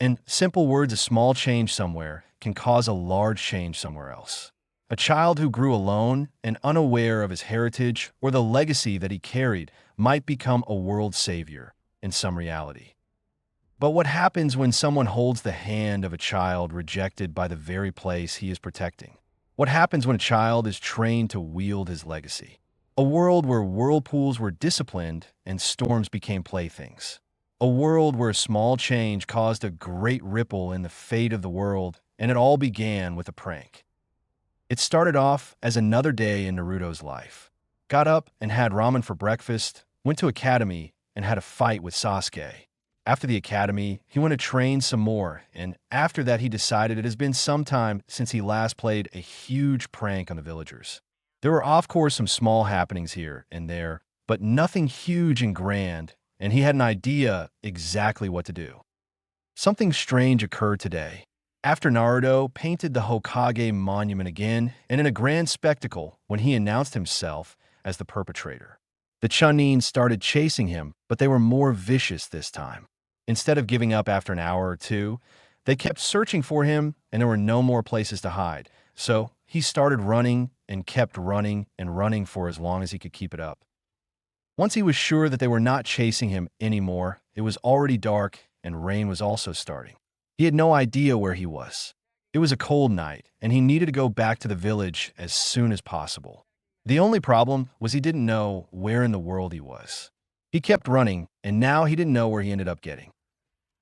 In simple words, a small change somewhere can cause a large change somewhere else. A child who grew alone and unaware of his heritage or the legacy that he carried might become a world savior in some reality. But what happens when someone holds the hand of a child rejected by the very place he is protecting? What happens when a child is trained to wield his legacy? A world where whirlpools were disciplined and storms became playthings. A world where a small change caused a great ripple in the fate of the world, and it all began with a prank. It started off as another day in Naruto's life. Got up and had ramen for breakfast, went to academy, and had a fight with Sasuke. After the academy, he went to train some more, and after that he decided it has been some time since he last played a huge prank on the villagers. There were of course some small happenings here and there, but nothing huge and grand, and he had an idea exactly what to do. Something strange occurred today. After Naruto painted the Hokage monument again, and in a grand spectacle when he announced himself as the perpetrator. The Chunin started chasing him, but they were more vicious this time. Instead of giving up after an hour or two, they kept searching for him, and there were no more places to hide. So he started running and kept running and running for as long as he could keep it up. Once he was sure that they were not chasing him anymore, it was already dark and rain was also starting. He had no idea where he was. It was a cold night, and he needed to go back to the village as soon as possible. The only problem was he didn't know where in the world he was. He kept running, and now he didn't know where he ended up getting.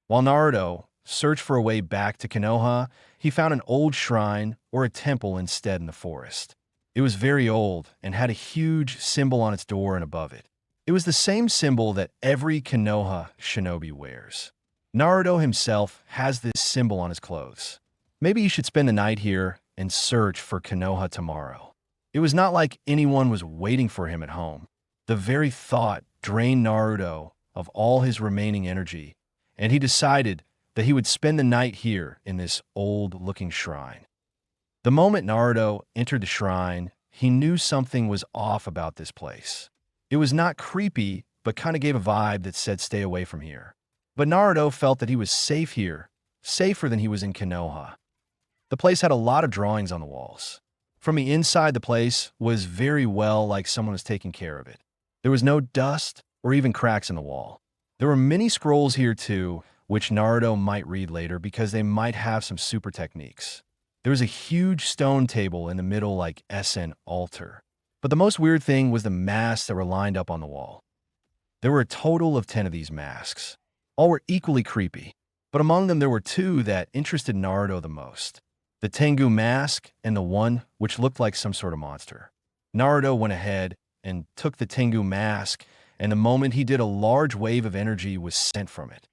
While Naruto searched for a way back to Konoha, he found an old shrine or a temple instead in the forest. It was very old and had a huge symbol on its door and above it. It was the same symbol that every Konoha shinobi wears. Naruto himself has this symbol on his clothes. Maybe he should spend the night here and search for Konoha tomorrow. It was not like anyone was waiting for him at home. The very thought drained Naruto of all his remaining energy, and he decided that he would spend the night here in this old-looking shrine. The moment Naruto entered the shrine, he knew something was off about this place. It was not creepy, but kind of gave a vibe that said stay away from here. But Naruto felt that he was safe here, safer than he was in Konoha. The place had a lot of drawings on the walls. From the inside, the place was very well like someone was taking care of it. There was no dust or even cracks in the wall. There were many scrolls here too, which Naruto might read later because they might have some super techniques. There was a huge stone table in the middle like an altar. But the most weird thing was the masks that were lined up on the wall. There were a total of 10 of these masks. All were equally creepy, but among them there were two that interested Naruto the most. The Tengu mask and the one which looked like some sort of monster. Naruto went ahead and took the Tengu mask, and the moment he did, a large wave of energy was sent from it.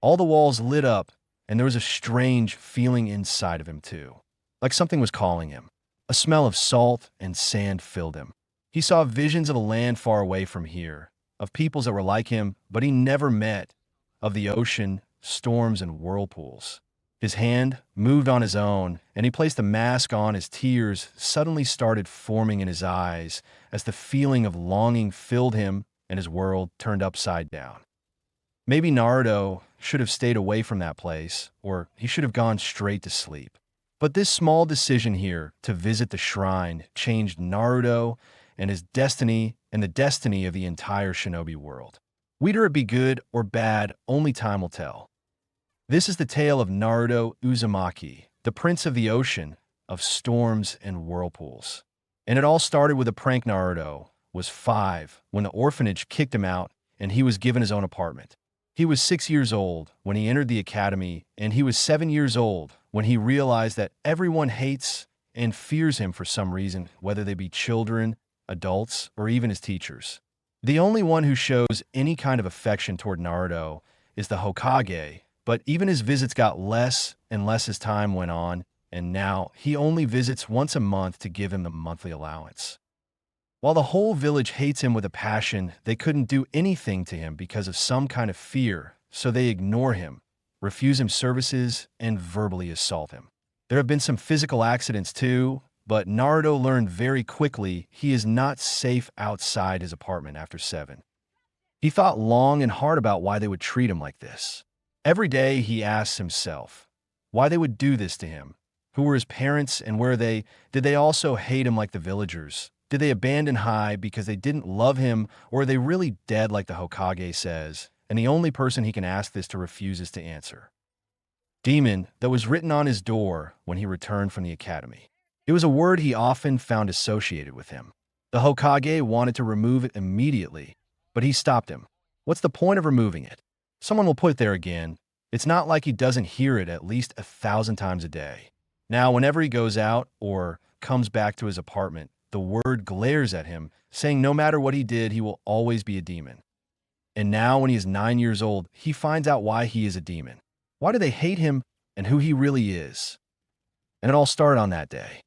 All the walls lit up, and there was a strange feeling inside of him too, like something was calling him. A smell of salt and sand filled him. He saw visions of a land far away from here, of peoples that were like him, but he never met, of the ocean, storms, and whirlpools. His hand moved on his own, and he placed the mask on. His tears suddenly started forming in his eyes as the feeling of longing filled him and his world turned upside down. Maybe Naruto should have stayed away from that place, or he should have gone straight to sleep. But this small decision here to visit the shrine changed Naruto and his destiny and the destiny of the entire shinobi world. Whether it be good or bad, only time will tell. This is the tale of Naruto Uzumaki, the prince of the ocean, of storms and whirlpools. And it all started with a prank. Naruto was 5 when the orphanage kicked him out and he was given his own apartment. He was 6 years old when he entered the academy, and he was 7 years old when he realized that everyone hates and fears him for some reason, whether they be children, adults, or even his teachers. The only one who shows any kind of affection toward Naruto is the Hokage, but even his visits got less and less as time went on, and now he only visits once a month to give him the monthly allowance. While the whole village hates him with a passion, they couldn't do anything to him because of some kind of fear, so they ignore him, refuse him services, and verbally assault him. There have been some physical accidents too, but Naruto learned very quickly he is not safe outside his apartment after 7. He thought long and hard about why they would treat him like this. Every day he asks himself why they would do this to him. Who were his parents and were they? Did they also hate him like the villagers? Did they abandon Hai because they didn't love him, or are they really dead like the Hokage says? And the only person he can ask this to refuses to answer. Demon that was written on his door when he returned from the academy. It was a word he often found associated with him. The Hokage wanted to remove it immediately, but he stopped him. What's the point of removing it? Someone will put it there again. It's not like he doesn't hear it at least 1,000 times a day. Now, whenever he goes out or comes back to his apartment, the word glares at him, saying no matter what he did, he will always be a demon. And now, when he is 9 years old, he finds out why he is a demon. Why do they hate him and who he really is? And it all started on that day.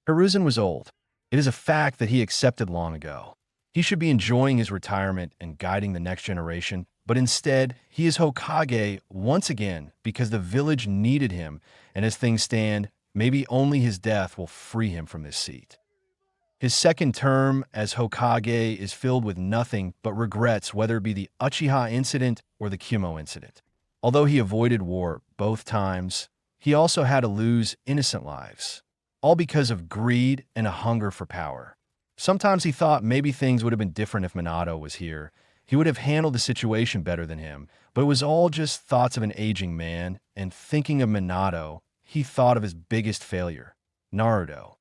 Hiruzen was old. It is a fact that he accepted long ago. He should be enjoying his retirement and guiding the next generation, but instead, he is Hokage once again because the village needed him, and as things stand, maybe only his death will free him from this seat. His second term as Hokage is filled with nothing but regrets, whether it be the Uchiha incident or the Kumo incident. Although he avoided war both times, he also had to lose innocent lives, all because of greed and a hunger for power. Sometimes he thought maybe things would have been different if Minato was here. He would have handled the situation better than him, but it was all just thoughts of an aging man, and thinking of Minato, he thought of his biggest failure, Naruto.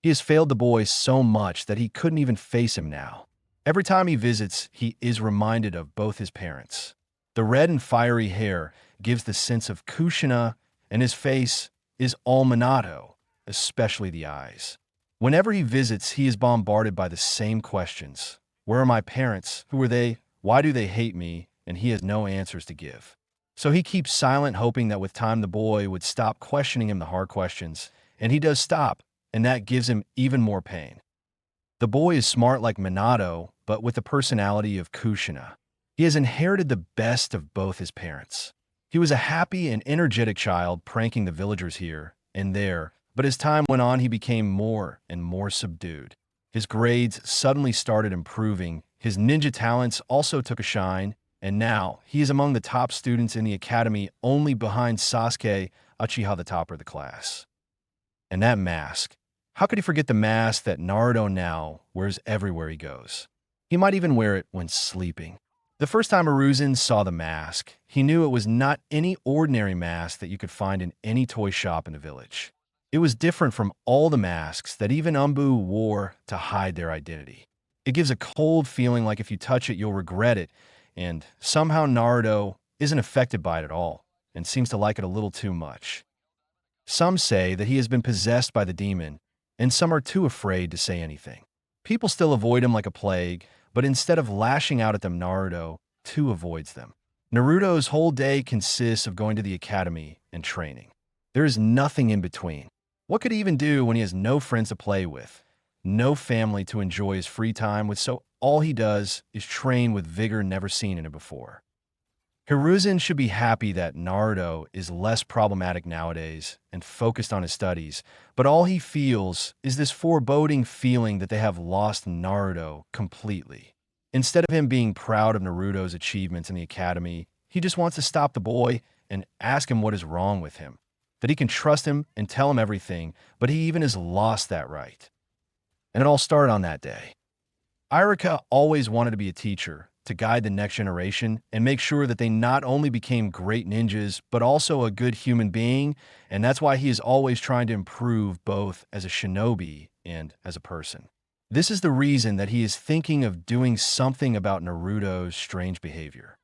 He has failed the boy so much that he couldn't even face him now. Every time he visits, he is reminded of both his parents. The red and fiery hair gives the sense of Kushina, and his face is all Minato, especially the eyes. Whenever he visits, he is bombarded by the same questions. Where are my parents? Who are they? Why do they hate me? And he has no answers to give. So he keeps silent, hoping that with time the boy would stop questioning him the hard questions. And he does stop, and that gives him even more pain. The boy is smart like Minato, but with the personality of Kushina. He has inherited the best of both his parents. He was a happy and energetic child, pranking the villagers here and there, but as time went on, he became more and more subdued. His grades suddenly started improving, his ninja talents also took a shine, and now he is among the top students in the academy, only behind Sasuke, Uchiha the topper of the class. And that mask. How could he forget the mask that Naruto now wears everywhere he goes? He might even wear it when sleeping. The first time Hiruzen saw the mask, he knew it was not any ordinary mask that you could find in any toy shop in the village. It was different from all the masks that even Umbu wore to hide their identity. It gives a cold feeling like if you touch it, you'll regret it, and somehow Naruto isn't affected by it at all, and seems to like it a little too much. Some say that he has been possessed by the demon, and some are too afraid to say anything. People still avoid him like a plague, but instead of lashing out at them, Naruto too avoids them. Naruto's whole day consists of going to the academy and training. There is nothing in between. What could he even do when he has no friends to play with, no family to enjoy his free time with, so all he does is train with vigor never seen in it before. Hiruzen should be happy that Naruto is less problematic nowadays and focused on his studies, but all he feels is this foreboding feeling that they have lost Naruto completely. Instead of him being proud of Naruto's achievements in the academy, he just wants to stop the boy and ask him what is wrong with him, that he can trust him and tell him everything, but he even has lost that right. And it all started on that day. Irika always wanted to be a teacher, to guide the next generation and make sure that they not only became great ninjas, but also a good human being, and that's why he is always trying to improve both as a shinobi and as a person. This is the reason that he is thinking of doing something about Naruto's strange behavior.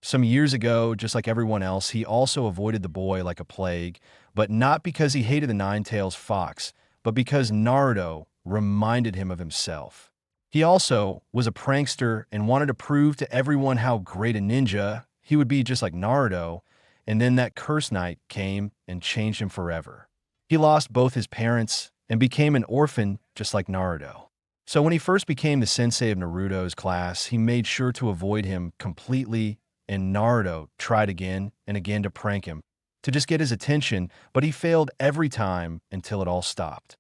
Some years ago, just like everyone else, he also avoided the boy like a plague, but not because he hated the Nine-Tails Fox, but because Naruto reminded him of himself. He also was a prankster and wanted to prove to everyone how great a ninja he would be, just like Naruto, and then that curse night came and changed him forever. He lost both his parents and became an orphan just like Naruto. So when he first became the sensei of Naruto's class, he made sure to avoid him completely, and Naruto tried again and again to prank him, to just get his attention, but he failed every time until it all stopped.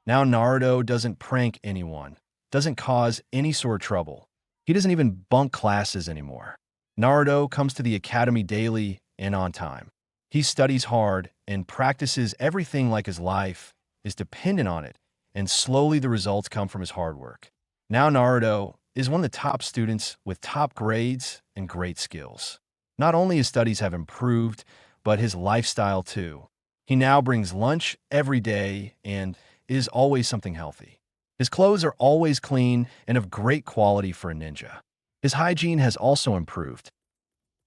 Now Naruto doesn't prank anyone, doesn't cause any sort of trouble. He doesn't even bunk classes anymore. Naruto comes to the academy daily and on time. He studies hard and practices everything like his life is dependent on it, and slowly the results come from his hard work. Now Naruto is one of the top students with top grades and great skills. Not only his studies have improved, but his lifestyle too. He now brings lunch every day and is always something healthy. His clothes are always clean and of great quality for a ninja. His hygiene has also improved.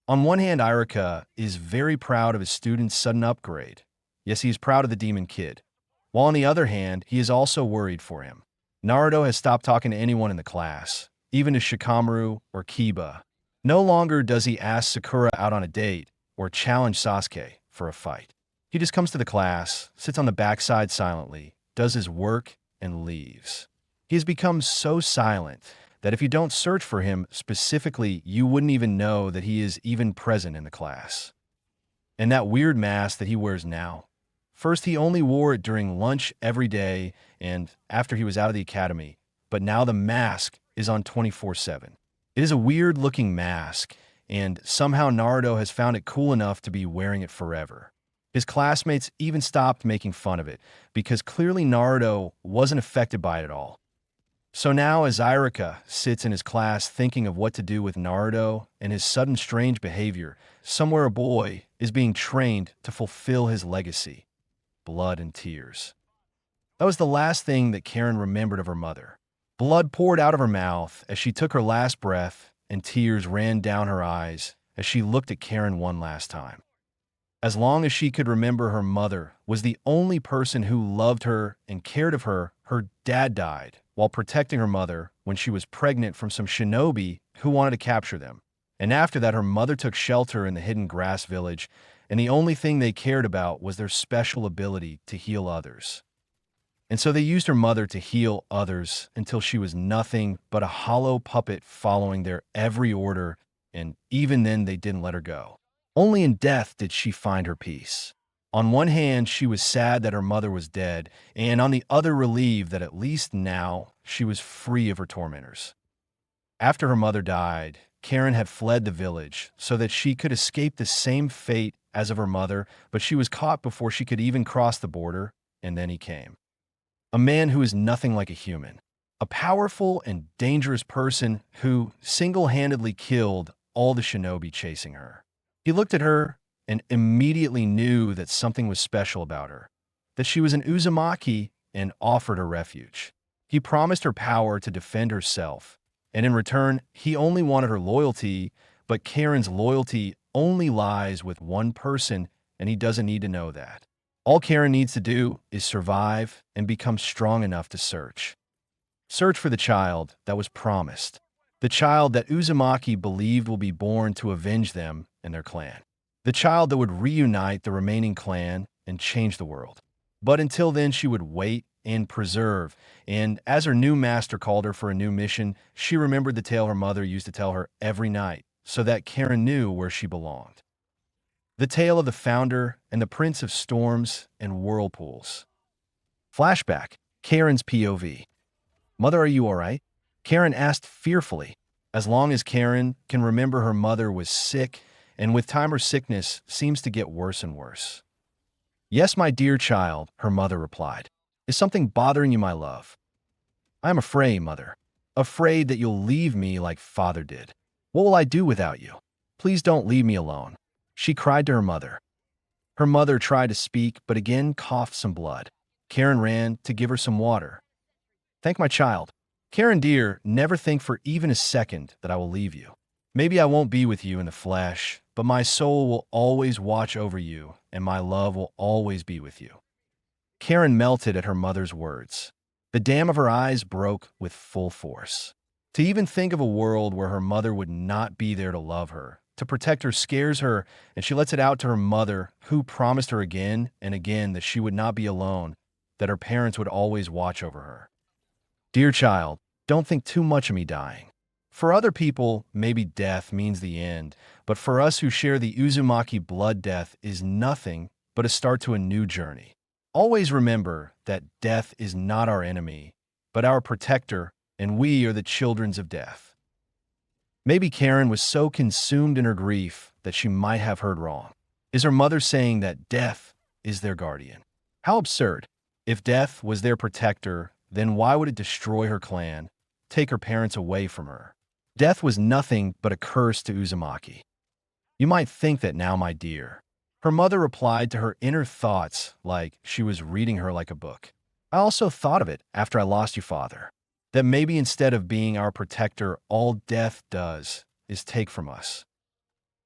On one hand, Irika is very proud of his student's sudden upgrade. Yes, he is proud of the demon kid. While on the other hand, he is also worried for him. Naruto has stopped talking to anyone in the class, even to Shikamaru or Kiba. No longer does he ask Sakura out on a date or challenge Sasuke for a fight. He just comes to the class, sits on the backside silently, does his work, and leaves. He has become so silent that if you don't search for him specifically, you wouldn't even know that he is even present in the class. And that weird mask that he wears now. First, he only wore it during lunch every day and after he was out of the academy, but now the mask is on 24/7. It is a weird-looking mask, and somehow Naruto has found it cool enough to be wearing it forever. His classmates even stopped making fun of it, because clearly Naruto wasn't affected by it at all. So now, as Irika sits in his class thinking of what to do with Naruto and his sudden strange behavior, somewhere a boy is being trained to fulfill his legacy. Blood and tears. That was the last thing that Karen remembered of her mother. Blood poured out of her mouth as she took her last breath, and tears ran down her eyes as she looked at Karen one last time. As long as she could remember, her mother was the only person who loved her and cared of her. Her dad died while protecting her mother when she was pregnant from some shinobi who wanted to capture them. And after that, her mother took shelter in the hidden grass village, and the only thing they cared about was their special ability to heal others. And so they used her mother to heal others until she was nothing but a hollow puppet following their every order, and even then they didn't let her go. Only in death did she find her peace. On one hand, she was sad that her mother was dead, and on the other relieved that at least now she was free of her tormentors. After her mother died, Karen had fled the village so that she could escape the same fate as of her mother, but she was caught before she could even cross the border, and then he came. A man who is nothing like a human. A powerful and dangerous person who single-handedly killed all the shinobi chasing her. He looked at her and immediately knew that something was special about her, that she was an Uzumaki, and offered her refuge. He promised her power to defend herself, and in return, he only wanted her loyalty, but Karen's loyalty only lies with one person, and he doesn't need to know that. All Karen needs to do is survive and become strong enough to search. Search for the child that was promised, the child that Uzumaki believed will be born to avenge them and their clan. The child that would reunite the remaining clan and change the world. But until then, she would wait and preserve, and as her new master called her for a new mission, she remembered the tale her mother used to tell her every night, so that Karen knew where she belonged. The tale of the founder and the prince of storms and whirlpools. Flashback, Karen's POV. "Mother, are you all right?" Karen asked fearfully. As long as Karen can remember, her mother was sick, and with time her sickness seems to get worse and worse. "Yes, my dear child," her mother replied. "Is something bothering you, my love?" "I am afraid, mother. Afraid that you'll leave me like father did. What will I do without you? Please don't leave me alone," she cried to her mother. Her mother tried to speak, but again coughed some blood. Karen ran to give her some water. "Thank my child. Karen dear, never think for even a second that I will leave you. Maybe I won't be with you in the flesh, but my soul will always watch over you, and my love will always be with you." Karen melted at her mother's words. The dam of her eyes broke with full force. To even think of a world where her mother would not be there to love her, to protect her, scares her, and she lets it out to her mother, who promised her again and again that she would not be alone, that her parents would always watch over her. "Dear child, don't think too much of me dying. For other people, maybe death means the end, but for us who share the Uzumaki blood, death is nothing but a start to a new journey. Always remember that death is not our enemy, but our protector, and we are the children of death." Maybe Karen was so consumed in her grief that she might have heard wrong. Is her mother saying that death is their guardian? How absurd. If death was their protector, then why would it destroy her clan, take her parents away from her? Death was nothing but a curse to Uzumaki. You might think that now, my dear. Her mother replied to her inner thoughts like she was reading her like a book. I also thought of it after I lost you, father, that maybe instead of being our protector, all death does is take from us.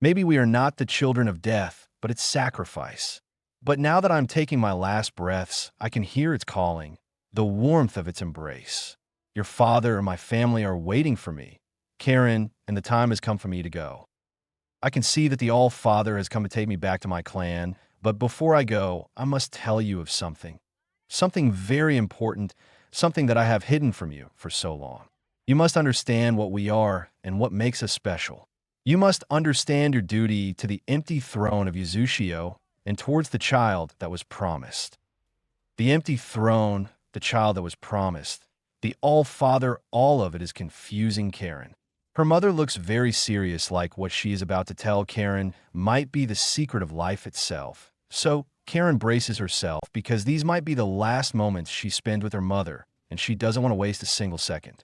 Maybe we are not the children of death, but its sacrifice. But now that I'm taking my last breaths, I can hear its calling, the warmth of its embrace. Your father and my family are waiting for me, Karen, and the time has come for me to go. I can see that the All-Father has come to take me back to my clan, but before I go, I must tell you of something. Something very important, something that I have hidden from you for so long. You must understand what we are and what makes us special. You must understand your duty to the empty throne of Uzushio and towards the child that was promised. The empty throne, the child that was promised, the All-Father, all of it is confusing Karen. Her mother looks very serious, like what she is about to tell Karen might be the secret of life itself. So Karen braces herself because these might be the last moments she spends with her mother, and she doesn't want to waste a single second.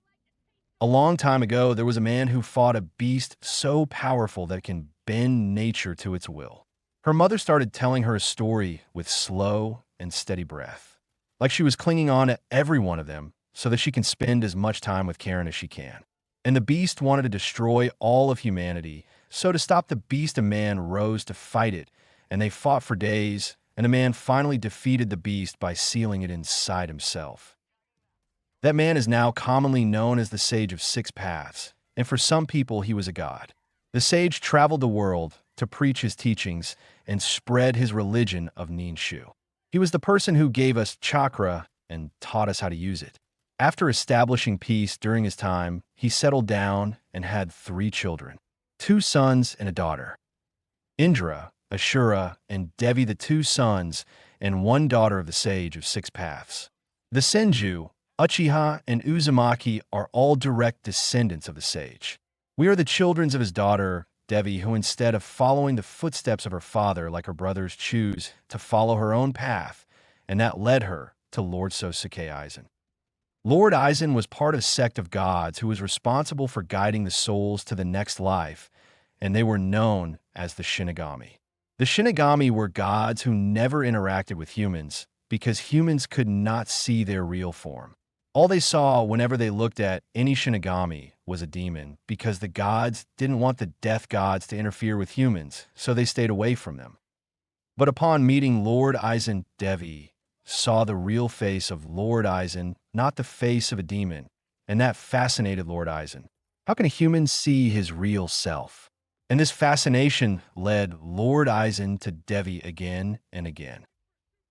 A long time ago, there was a man who fought a beast so powerful that it can bend nature to its will. Her mother started telling her a story with slow and steady breath, like she was clinging on to every one of them so that she can spend as much time with Karen as she can. And the beast wanted to destroy all of humanity, so to stop the beast, a man rose to fight it, and they fought for days, and the man finally defeated the beast by sealing it inside himself. That man is now commonly known as the Sage of Six Paths, and for some people he was a god. The sage traveled the world to preach his teachings and spread his religion of Ninshu. He was the person who gave us chakra and taught us how to use it. After establishing peace during his time, he settled down and had 3 children, 2 sons and a daughter. Indra, Ashura, and Devi, the 2 sons, and 1 daughter of the Sage of Six Paths. The Senju, Uchiha, and Uzumaki are all direct descendants of the sage. We are the children of his daughter, Devi, who instead of following the footsteps of her father like her brothers choose to follow her own path, and that led her to Lord Sosuke Aizen. Lord Aizen was part of a sect of gods who was responsible for guiding the souls to the next life, and they were known as the Shinigami. The Shinigami were gods who never interacted with humans because humans could not see their real form. All they saw whenever they looked at any Shinigami was a demon because the gods didn't want the death gods to interfere with humans, so they stayed away from them. But upon meeting Lord Aizen, Devi saw the real face of Lord Aizen, not the face of a demon, and that fascinated Lord Aizen. How can a human see his real self? And this fascination led Lord Aizen to Devi again and again.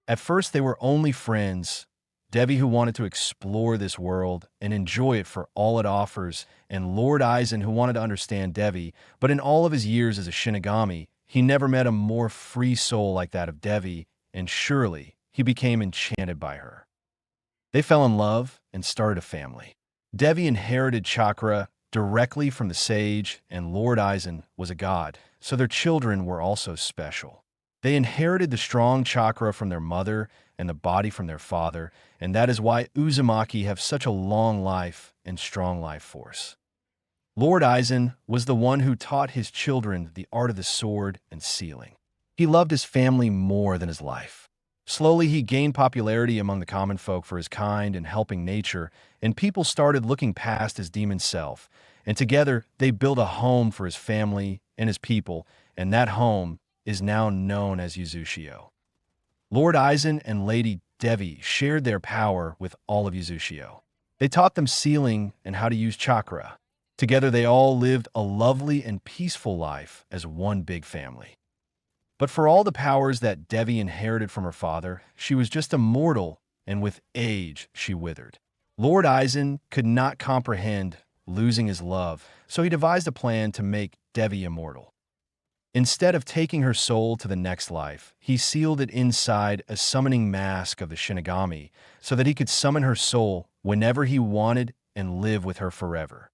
At first, they were only friends, Devi who wanted to explore this world and enjoy it for all it offers, and Lord Aizen who wanted to understand Devi, but in all of his years as a Shinigami, he never met a more free soul like that of Devi, and surely he became enchanted by her. They fell in love and started a family. Devi inherited chakra directly from the sage, and Lord Aizen was a god, so their children were also special. They inherited the strong chakra from their mother and the body from their father, and that is why Uzumaki have such a long life and strong life force. Lord Aizen was the one who taught his children the art of the sword and sealing. He loved his family more than his life. Slowly, he gained popularity among the common folk for his kind and helping nature, and people started looking past his demon self, and together they built a home for his family and his people, and that home is now known as Uzushio. Lord Aizen and Lady Devi shared their power with all of Uzushio. They taught them sealing and how to use chakra. Together they all lived a lovely and peaceful life as one big family. But for all the powers that Devi inherited from her father, she was just a mortal, and with age she withered. Lord Aizen could not comprehend losing his love, so he devised a plan to make Devi immortal. Instead of taking her soul to the next life, he sealed it inside a summoning mask of the Shinigami so that he could summon her soul whenever he wanted and live with her forever.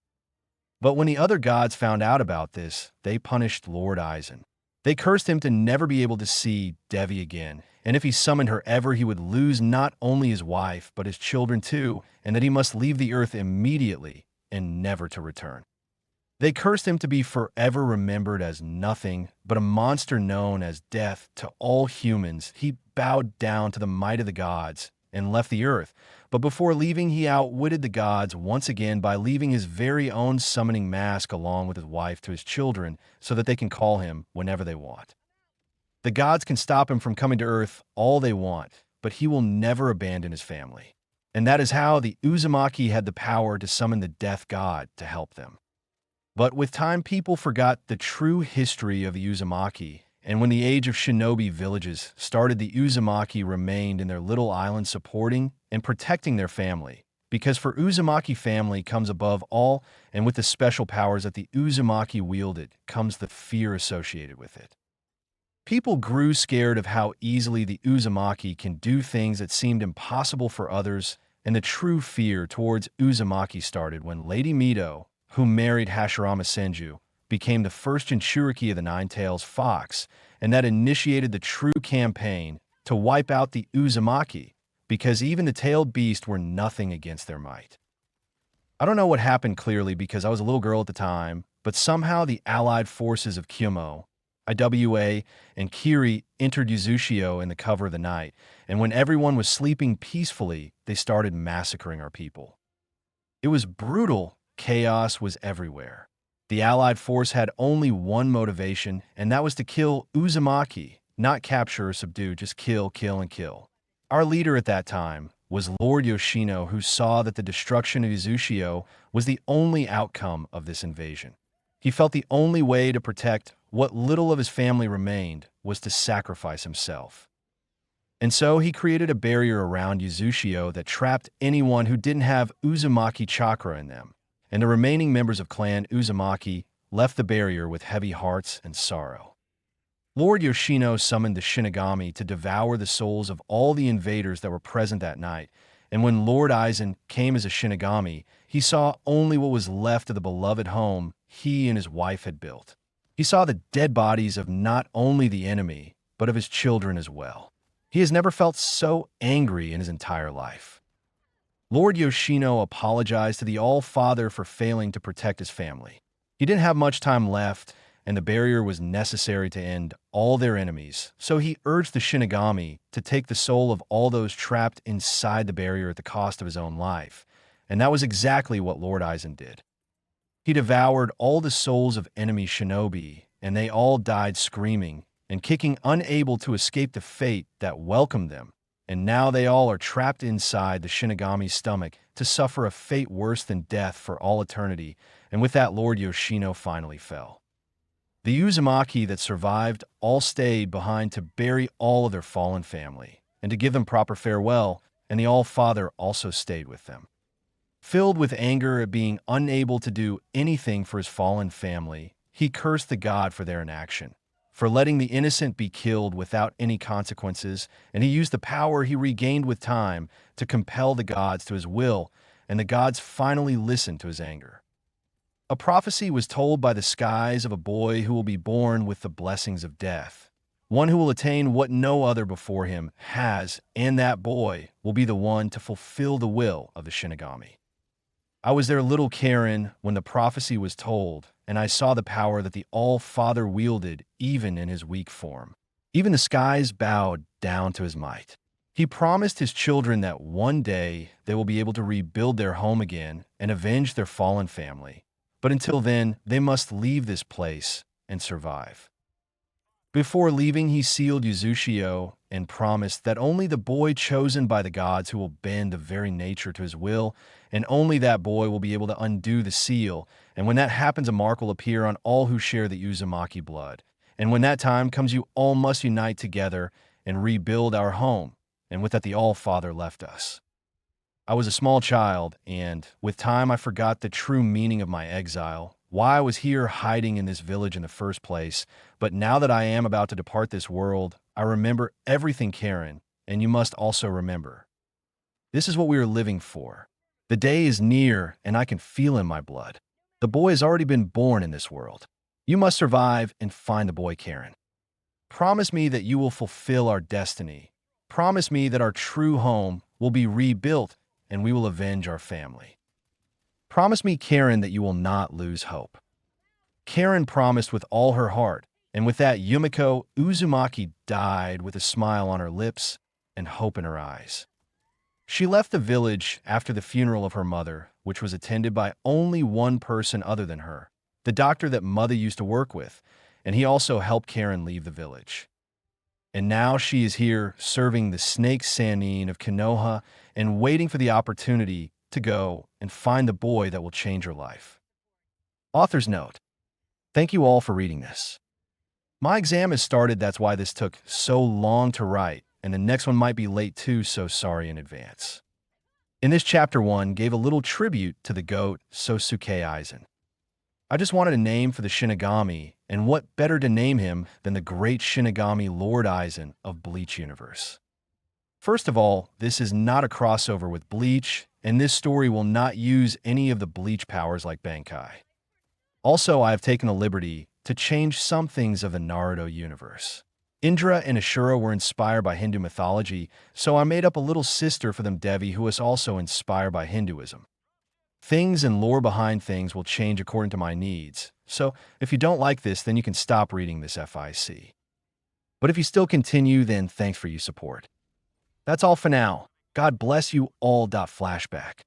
But when the other gods found out about this, they punished Lord Aizen. They cursed him to never be able to see Devi again, and if he summoned her ever, he would lose not only his wife, but his children too, and that he must leave the earth immediately and never to return. They cursed him to be forever remembered as nothing but a monster known as death to all humans. He bowed down to the might of the gods and left the earth, but before leaving, he outwitted the gods once again by leaving his very own summoning mask along with his wife to his children so that they can call him whenever they want. The gods can stop him from coming to earth all they want, but he will never abandon his family. And that is how the Uzumaki had the power to summon the death god to help them. But with time, people forgot the true history of the Uzumaki, and when the age of shinobi villages started, the Uzumaki remained in their little island supporting and protecting their family. Because for Uzumaki, family comes above all, and with the special powers that the Uzumaki wielded comes the fear associated with it. People grew scared of how easily the Uzumaki can do things that seemed impossible for others, and the true fear towards Uzumaki started when Lady Mito, who married Hashirama Senju, became the first Jinchuriki of the Nine-Tails Fox, and that initiated the true campaign to wipe out the Uzumaki, because even the tailed beast were nothing against their might. I don't know what happened clearly because I was a little girl at the time, but somehow the allied forces of Kyomo, Iwa, and Kiri entered Yuzushio in the cover of the night, and when everyone was sleeping peacefully, they started massacring our people. It was brutal. Chaos was everywhere. The allied force had only one motivation, and that was to kill Uzumaki, not capture or subdue, just kill, kill, and kill. Our leader at that time was Lord Yoshino, who saw that the destruction of Yuzushio was the only outcome of this invasion. He felt the only way to protect what little of his family remained was to sacrifice himself. And so he created a barrier around Yuzushio that trapped anyone who didn't have Uzumaki Chakra in them. And the remaining members of Clan Uzumaki left the barrier with heavy hearts and sorrow. Lord Yoshino summoned the Shinigami to devour the souls of all the invaders that were present that night, and when Lord Aizen came as a Shinigami, he saw only what was left of the beloved home he and his wife had built. He saw the dead bodies of not only the enemy, but of his children as well. He has never felt so angry in his entire life. Lord Yoshino apologized to the All-Father for failing to protect his family. He didn't have much time left, and the barrier was necessary to end all their enemies, so he urged the Shinigami to take the soul of all those trapped inside the barrier at the cost of his own life, and that was exactly what Lord Aizen did. He devoured all the souls of enemy shinobi, and they all died screaming and kicking, unable to escape the fate that welcomed them. And now they all are trapped inside the Shinigami's stomach to suffer a fate worse than death for all eternity, and with that Lord Yoshino finally fell. The Uzumaki that survived all stayed behind to bury all of their fallen family, and to give them proper farewell, and the All-Father also stayed with them. Filled with anger at being unable to do anything for his fallen family, he cursed the god for their inaction, for letting the innocent be killed without any consequences, and he used the power he regained with time to compel the gods to his will, and the gods finally listened to his anger. A prophecy was told by the skies of a boy who will be born with the blessings of death, one who will attain what no other before him has, and that boy will be the one to fulfill the will of the Shinigami. I was their little Karen when the prophecy was told, and I saw the power that the All-Father wielded even in his weak form. Even the skies bowed down to his might. He promised his children that one day they will be able to rebuild their home again and avenge their fallen family. But until then, they must leave this place and survive. Before leaving, he sealed Yuzushio and promised that only the boy chosen by the gods who will bend the very nature to his will, and only that boy will be able to undo the seal, and when that happens, a mark will appear on all who share the Uzumaki blood. And when that time comes, you all must unite together and rebuild our home, and with that the All-Father left us. I was a small child, and with time I forgot the true meaning of my exile, why I was here hiding in this village in the first place, but now that I am about to depart this world, I remember everything, Karen, and you must also remember. This is what we are living for. The day is near, and I can feel in my blood. The boy has already been born in this world. You must survive and find the boy, Karen. Promise me that you will fulfill our destiny. Promise me that our true home will be rebuilt and we will avenge our family. Promise me, Karen, that you will not lose hope. Karen promised with all her heart, and with that, Yumiko Uzumaki died with a smile on her lips and hope in her eyes. She left the village after the funeral of her mother, which was attended by only one person other than her, the doctor that Mother used to work with, and he also helped Karen leave the village. And now she is here serving the snake Sanin of Konoha and waiting for the opportunity to go and find the boy that will change her life. Author's note: thank you all for reading this. My exam has started, that's why this took so long to write, and the next one might be late too, so sorry in advance. In this chapter 1 gave a little tribute to the goat Sosuke Aizen. I just wanted a name for the Shinigami, and what better to name him than the great Shinigami Lord Aizen of Bleach Universe. First of all, this is not a crossover with Bleach, and this story will not use any of the Bleach powers like Bankai. Also, I have taken the liberty to change some things of the Naruto universe. Indra and Ashura were inspired by Hindu mythology, so I made up a little sister for them, Devi, who is also inspired by Hinduism. Things and lore behind things will change according to my needs, so if you don't like this, then you can stop reading this FIC. But if you still continue, then thanks for your support. That's all for now. God bless you all. Flashback.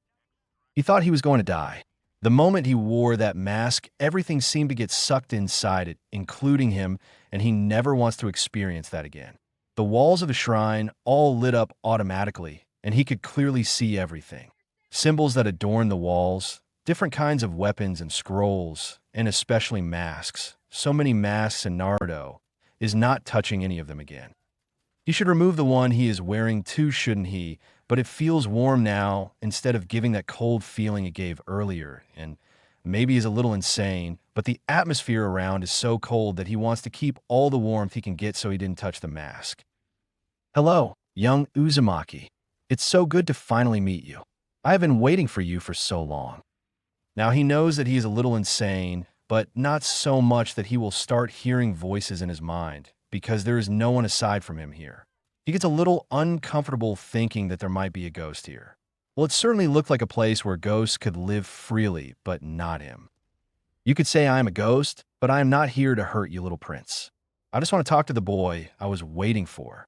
He thought he was going to die. The moment he wore that mask, everything seemed to get sucked inside it, including him, and he never wants to experience that again. The walls of the shrine all lit up automatically, and he could clearly see everything. Symbols that adorn the walls, different kinds of weapons and scrolls, and especially masks. So many masks in Naruto is not touching any of them again. He should remove the one he is wearing too, shouldn't he? But it feels warm now instead of giving that cold feeling it gave earlier, and maybe he's a little insane, but the atmosphere around is so cold that he wants to keep all the warmth he can get so he didn't touch the mask. Hello, young Uzumaki. It's so good to finally meet you. I have been waiting for you for so long. Now he knows that he is a little insane, but not so much that he will start hearing voices in his mind, because there is no one aside from him here. He gets a little uncomfortable thinking that there might be a ghost here. Well, it certainly looked like a place where ghosts could live freely, but not him. You could say I am a ghost, but I am not here to hurt you, little prince. I just want to talk to the boy I was waiting for.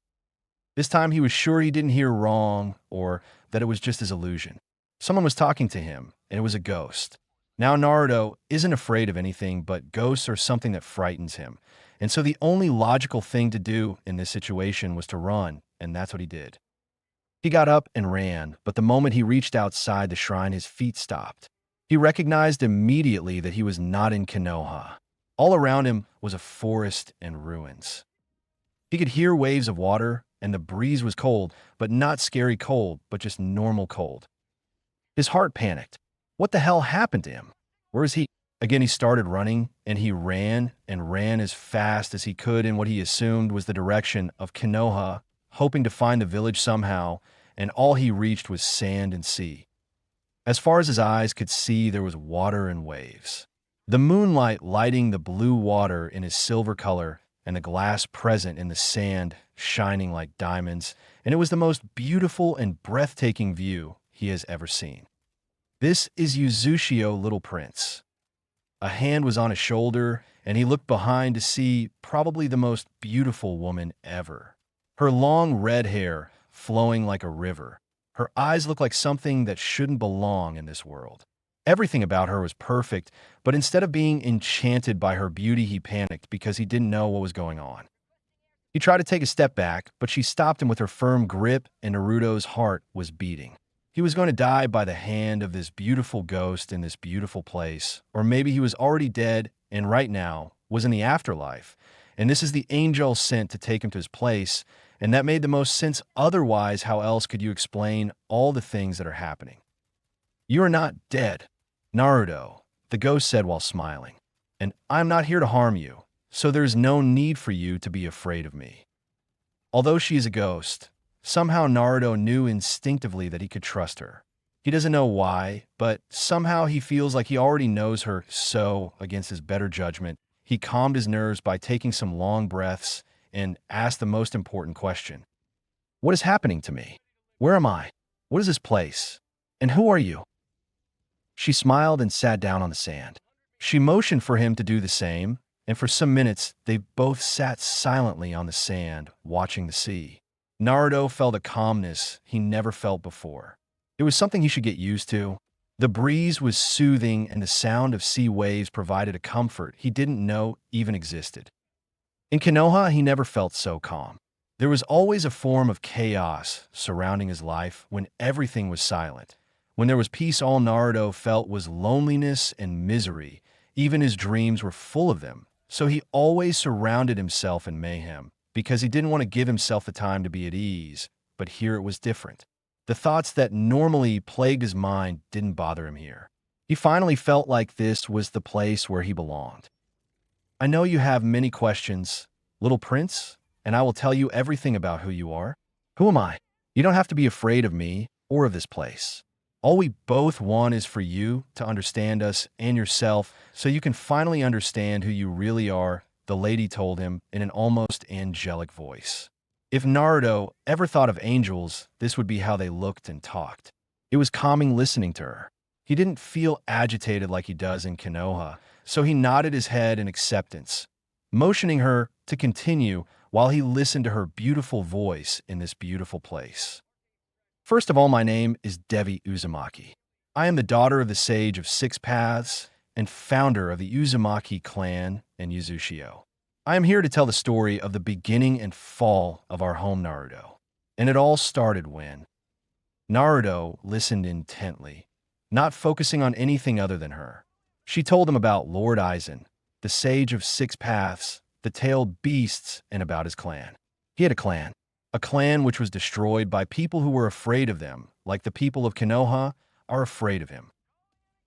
This time he was sure he didn't hear wrong, or that it was just his illusion. Someone was talking to him, and it was a ghost. Now Naruto isn't afraid of anything, but ghosts are something that frightens him. And so the only logical thing to do in this situation was to run, and that's what he did. He got up and ran, but the moment he reached outside the shrine, his feet stopped. He recognized immediately that he was not in Konoha. All around him was a forest and ruins. He could hear waves of water, and the breeze was cold, but not scary cold, but just normal cold. His heart panicked. What the hell happened to him? Where is he? Again, he started running, and he ran as fast as he could in what he assumed was the direction of Konoha, hoping to find the village somehow, and all he reached was sand and sea. As far as his eyes could see, there was water and waves. The moonlight lighting the blue water in his silver color, and the glass present in the sand shining like diamonds, and it was the most beautiful and breathtaking view he has ever seen. This is Yuzushio, little prince. A hand was on his shoulder, and he looked behind to see probably the most beautiful woman ever. Her long red hair flowing like a river. Her eyes looked like something that shouldn't belong in this world. Everything about her was perfect, but instead of being enchanted by her beauty, he panicked because he didn't know what was going on. He tried to take a step back, but she stopped him with her firm grip, and Naruto's heart was beating. He was going to die by the hand of this beautiful ghost in this beautiful place, or maybe he was already dead and right now was in the afterlife, and this is the angel sent to take him to his place, and that made the most sense. Otherwise, how else could you explain all the things that are happening? You are not dead, Naruto, the ghost said while smiling, and I'm not here to harm you, so there's no need for you to be afraid of me. Although she is a ghost, somehow Naruto knew instinctively that he could trust her. He doesn't know why, but somehow he feels like he already knows her, so, against his better judgment, he calmed his nerves by taking some long breaths and asked the most important question. What is happening to me? Where am I? What is this place? And who are you? She smiled and sat down on the sand. She motioned for him to do the same, and for some minutes they both sat silently on the sand, watching the sea. Naruto felt a calmness he never felt before. It was something he should get used to. The breeze was soothing, and the sound of sea waves provided a comfort he didn't know even existed. In Konoha, he never felt so calm. There was always a form of chaos surrounding his life when everything was silent. When there was peace, all Naruto felt was loneliness and misery. Even his dreams were full of them, so he always surrounded himself in mayhem, because he didn't want to give himself the time to be at ease. But here it was different. The thoughts that normally plagued his mind didn't bother him here. He finally felt like this was the place where he belonged. I know you have many questions, little prince, and I will tell you everything about who you are. Who am I? You don't have to be afraid of me or of this place. All we both want is for you to understand us and yourself so you can finally understand who you really are, the lady told him in an almost angelic voice. If Naruto ever thought of angels, this would be how they looked and talked. It was calming listening to her. He didn't feel agitated like he does in Konoha, so he nodded his head in acceptance, motioning her to continue while he listened to her beautiful voice in this beautiful place. First of all, my name is Devi Uzumaki. I am the daughter of the Sage of Six Paths and founder of the Uzumaki clan and Uzushio. I am here to tell the story of the beginning and fall of our home Naruto. And it all started when Naruto listened intently, not focusing on anything other than her. She told him about Lord Aizen, the Sage of Six Paths, the tailed beasts, and about his clan. He had a clan which was destroyed by people who were afraid of them, like the people of Konoha are afraid of him.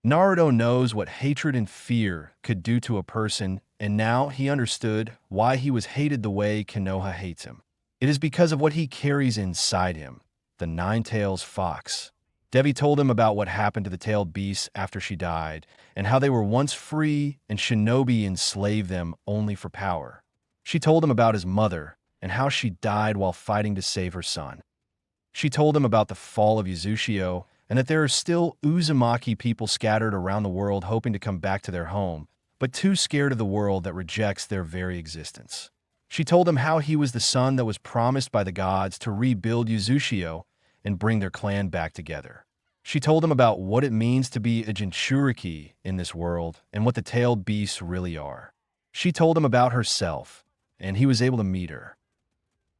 Naruto knows what hatred and fear could do to a person, and now he understood why he was hated the way Konoha hates him. It is because of what he carries inside him, the Nine-Tails Fox. Devi told him about what happened to the tailed beasts after she died, and how they were once free and shinobi enslaved them only for power. She told him about his mother, and how she died while fighting to save her son. She told him about the fall of Uzushio, and that there are still Uzumaki people scattered around the world hoping to come back to their home, but too scared of the world that rejects their very existence. She told him how he was the son that was promised by the gods to rebuild Uzushio and bring their clan back together. She told him about what it means to be a Jinchuriki in this world and what the tailed beasts really are. She told him about herself, and he was able to meet her.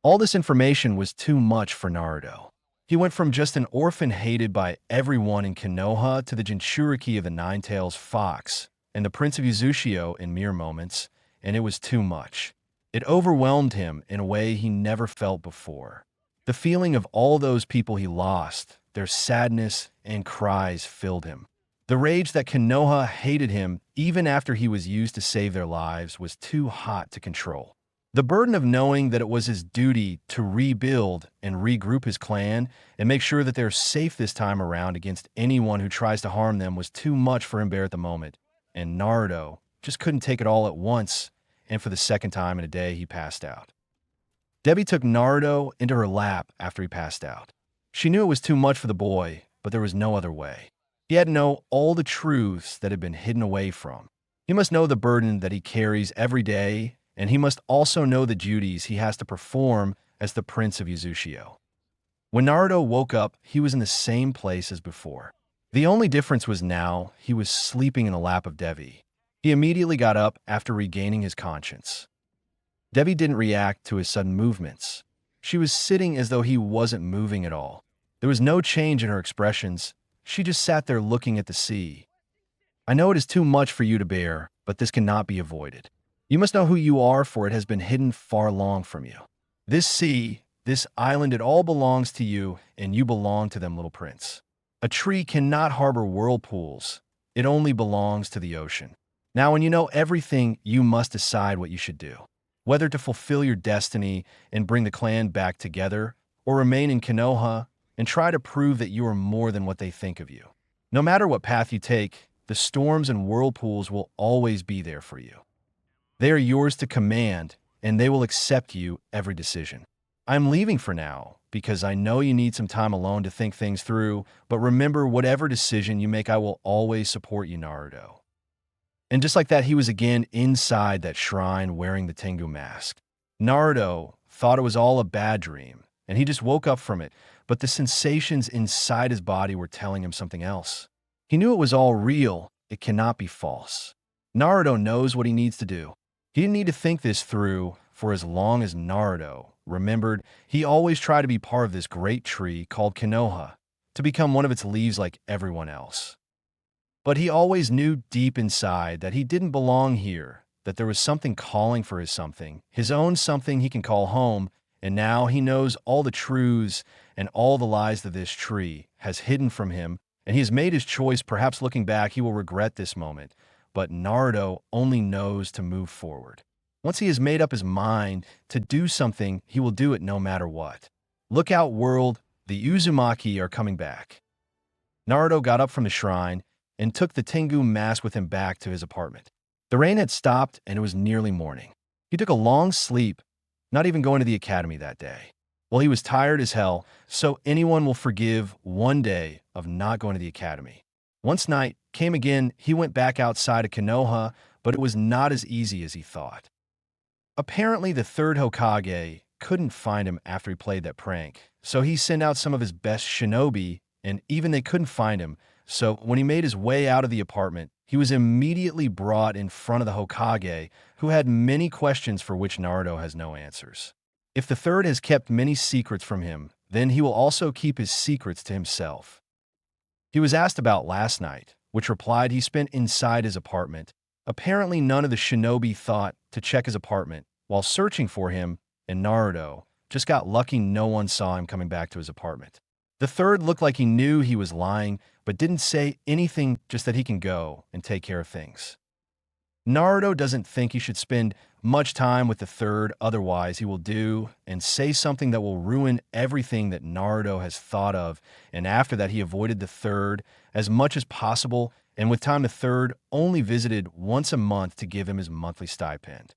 All this information was too much for Naruto. He went from just an orphan hated by everyone in Konoha to the Jinchuriki of the Nine-Tails Fox and the Prince of Uzushio in mere moments, and it was too much. It overwhelmed him in a way he never felt before. The feeling of all those people he lost, their sadness and cries filled him. The rage that Konoha hated him even after he was used to save their lives was too hot to control. The burden of knowing that it was his duty to rebuild and regroup his clan and make sure that they're safe this time around against anyone who tries to harm them was too much for him there at the moment, and Naruto just couldn't take it all at once, and for the second time in a day he passed out. Devi took Naruto into her lap after he passed out. She knew it was too much for the boy, but there was no other way. He had to know all the truths that had been hidden away from. He must know the burden that he carries every day, and he must also know the duties he has to perform as the Prince of Uzushio. When Naruto woke up, he was in the same place as before. The only difference was now he was sleeping in the lap of Devi. He immediately got up after regaining his conscience. Devi didn't react to his sudden movements. She was sitting as though he wasn't moving at all. There was no change in her expressions. She just sat there looking at the sea. I know it is too much for you to bear, but this cannot be avoided. You must know who you are, for it has been hidden far long from you. This sea, this island, it all belongs to you, and you belong to them, little prince. A tree cannot harbor whirlpools. It only belongs to the ocean. Now, when you know everything, you must decide what you should do. Whether to fulfill your destiny and bring the clan back together, or remain in Konoha and try to prove that you are more than what they think of you. No matter what path you take, the storms and whirlpools will always be there for you. They are yours to command, and they will accept you every decision. I'm leaving for now because I know you need some time alone to think things through, but remember, whatever decision you make, I will always support you, Naruto. And just like that, he was again inside that shrine wearing the Tengu mask. Naruto thought it was all a bad dream, and he just woke up from it, but the sensations inside his body were telling him something else. He knew it was all real, it cannot be false. Naruto knows what he needs to do. He didn't need to think this through for as long as Naruto remembered. He always tried to be part of this great tree called Konoha, to become one of its leaves like everyone else. But he always knew deep inside that he didn't belong here, that there was something calling for his own something he can call home, and now he knows all the truths and all the lies that this tree has hidden from him, and he has made his choice. Perhaps looking back, he will regret this moment, but Naruto only knows to move forward. Once he has made up his mind to do something, he will do it no matter what. Look out, world, the Uzumaki are coming back. Naruto got up from the shrine and took the Tengu mask with him back to his apartment. The rain had stopped and it was nearly morning. He took a long sleep, not even going to the academy that day. Well, he was tired as hell, so anyone will forgive one day of not going to the academy. Once night came again, he went back outside of Konoha, but it was not as easy as he thought. Apparently, the third Hokage couldn't find him after he played that prank, so he sent out some of his best shinobi, and even they couldn't find him. So when he made his way out of the apartment, he was immediately brought in front of the Hokage, who had many questions for which Naruto has no answers. If the third has kept many secrets from him, then he will also keep his secrets to himself. He was asked about last night, which replied he spent inside his apartment. Apparently none of the shinobi thought to check his apartment while searching for him, and Naruto just got lucky no one saw him coming back to his apartment. The third looked like he knew he was lying, but didn't say anything, just that he can go and take care of things. Naruto doesn't think he should spend much time with the third, otherwise he will do and say something that will ruin everything that Naruto has thought of, and after that he avoided the third as much as possible, and with time the third only visited once a month to give him his monthly stipend.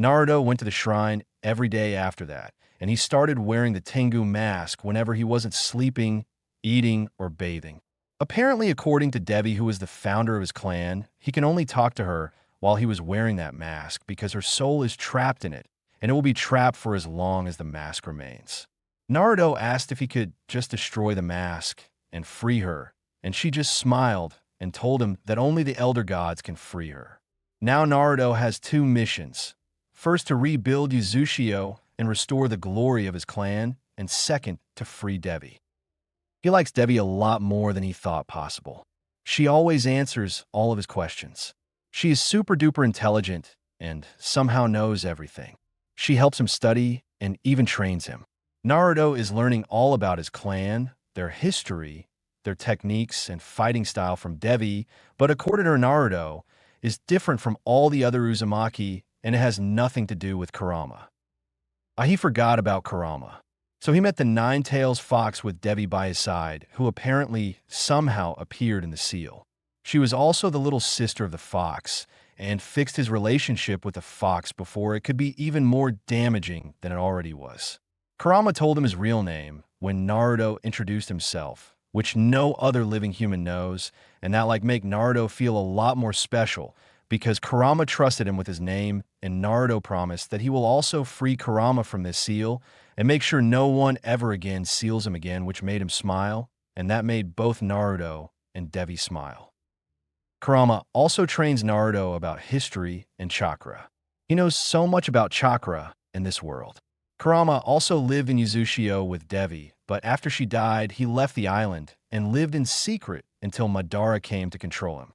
Naruto went to the shrine every day after that, and he started wearing the Tengu mask whenever he wasn't sleeping, eating, or bathing. Apparently, according to Devi, who was the founder of his clan, he can only talk to her while he was wearing that mask because her soul is trapped in it, and it will be trapped for as long as the mask remains. Naruto asked if he could just destroy the mask and free her, and she just smiled and told him that only the Elder Gods can free her. Now Naruto has two missions. First, to rebuild Uzumaki and restore the glory of his clan, and second, to free Devi. He likes Devi a lot more than he thought possible. She always answers all of his questions. She is super duper intelligent and somehow knows everything. She helps him study and even trains him. Naruto is learning all about his clan, their history, their techniques and fighting style from Devi, but according to Naruto, is different from all the other Uzumaki, and it has nothing to do with Kurama. He forgot about Kurama. So he met the Nine-Tails Fox with Devi by his side, who apparently somehow appeared in the seal. She was also the little sister of the fox, and fixed his relationship with the fox before it could be even more damaging than it already was. Kurama told him his real name when Naruto introduced himself, which no other living human knows, and that make Naruto feel a lot more special, because Kurama trusted him with his name, and Naruto promised that he will also free Kurama from this seal and make sure no one ever again seals him again, which made him smile, and that made both Naruto and Devi smile. Kurama also trains Naruto about history and chakra. He knows so much about chakra in this world. Kurama also lived in Uzumaki with Devi, but after she died, he left the island and lived in secret until Madara came to control him.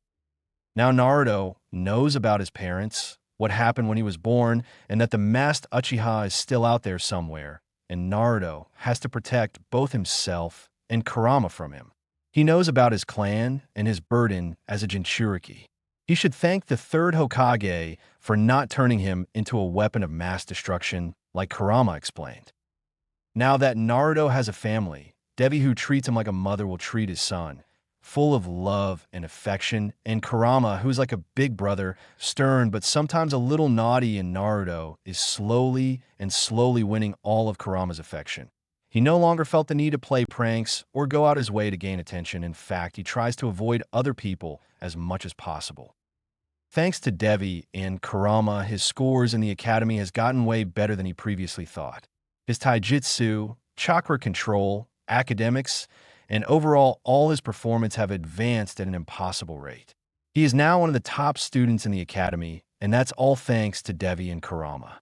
Now Naruto knows about his parents, what happened when he was born, and that the masked Uchiha is still out there somewhere, and Naruto has to protect both himself and Kurama from him. He knows about his clan and his burden as a Jinchuriki. He should thank the third Hokage for not turning him into a weapon of mass destruction, like Kurama explained. Now that Naruto has a family, Devi who treats him like a mother will treat his son, full of love and affection, and Kurama, who's like a big brother, stern but sometimes a little naughty, and Naruto is slowly winning all of Kurama's affection. He no longer felt the need to play pranks or go out his way to gain attention. In fact, he tries to avoid other people as much as possible. Thanks to Devi and Kurama, his scores in the academy has gotten way better than he previously thought. His taijutsu, chakra control, academics, and overall all his performance have advanced at an impossible rate. He is now one of the top students in the academy, and that's all thanks to Devi and Kurama.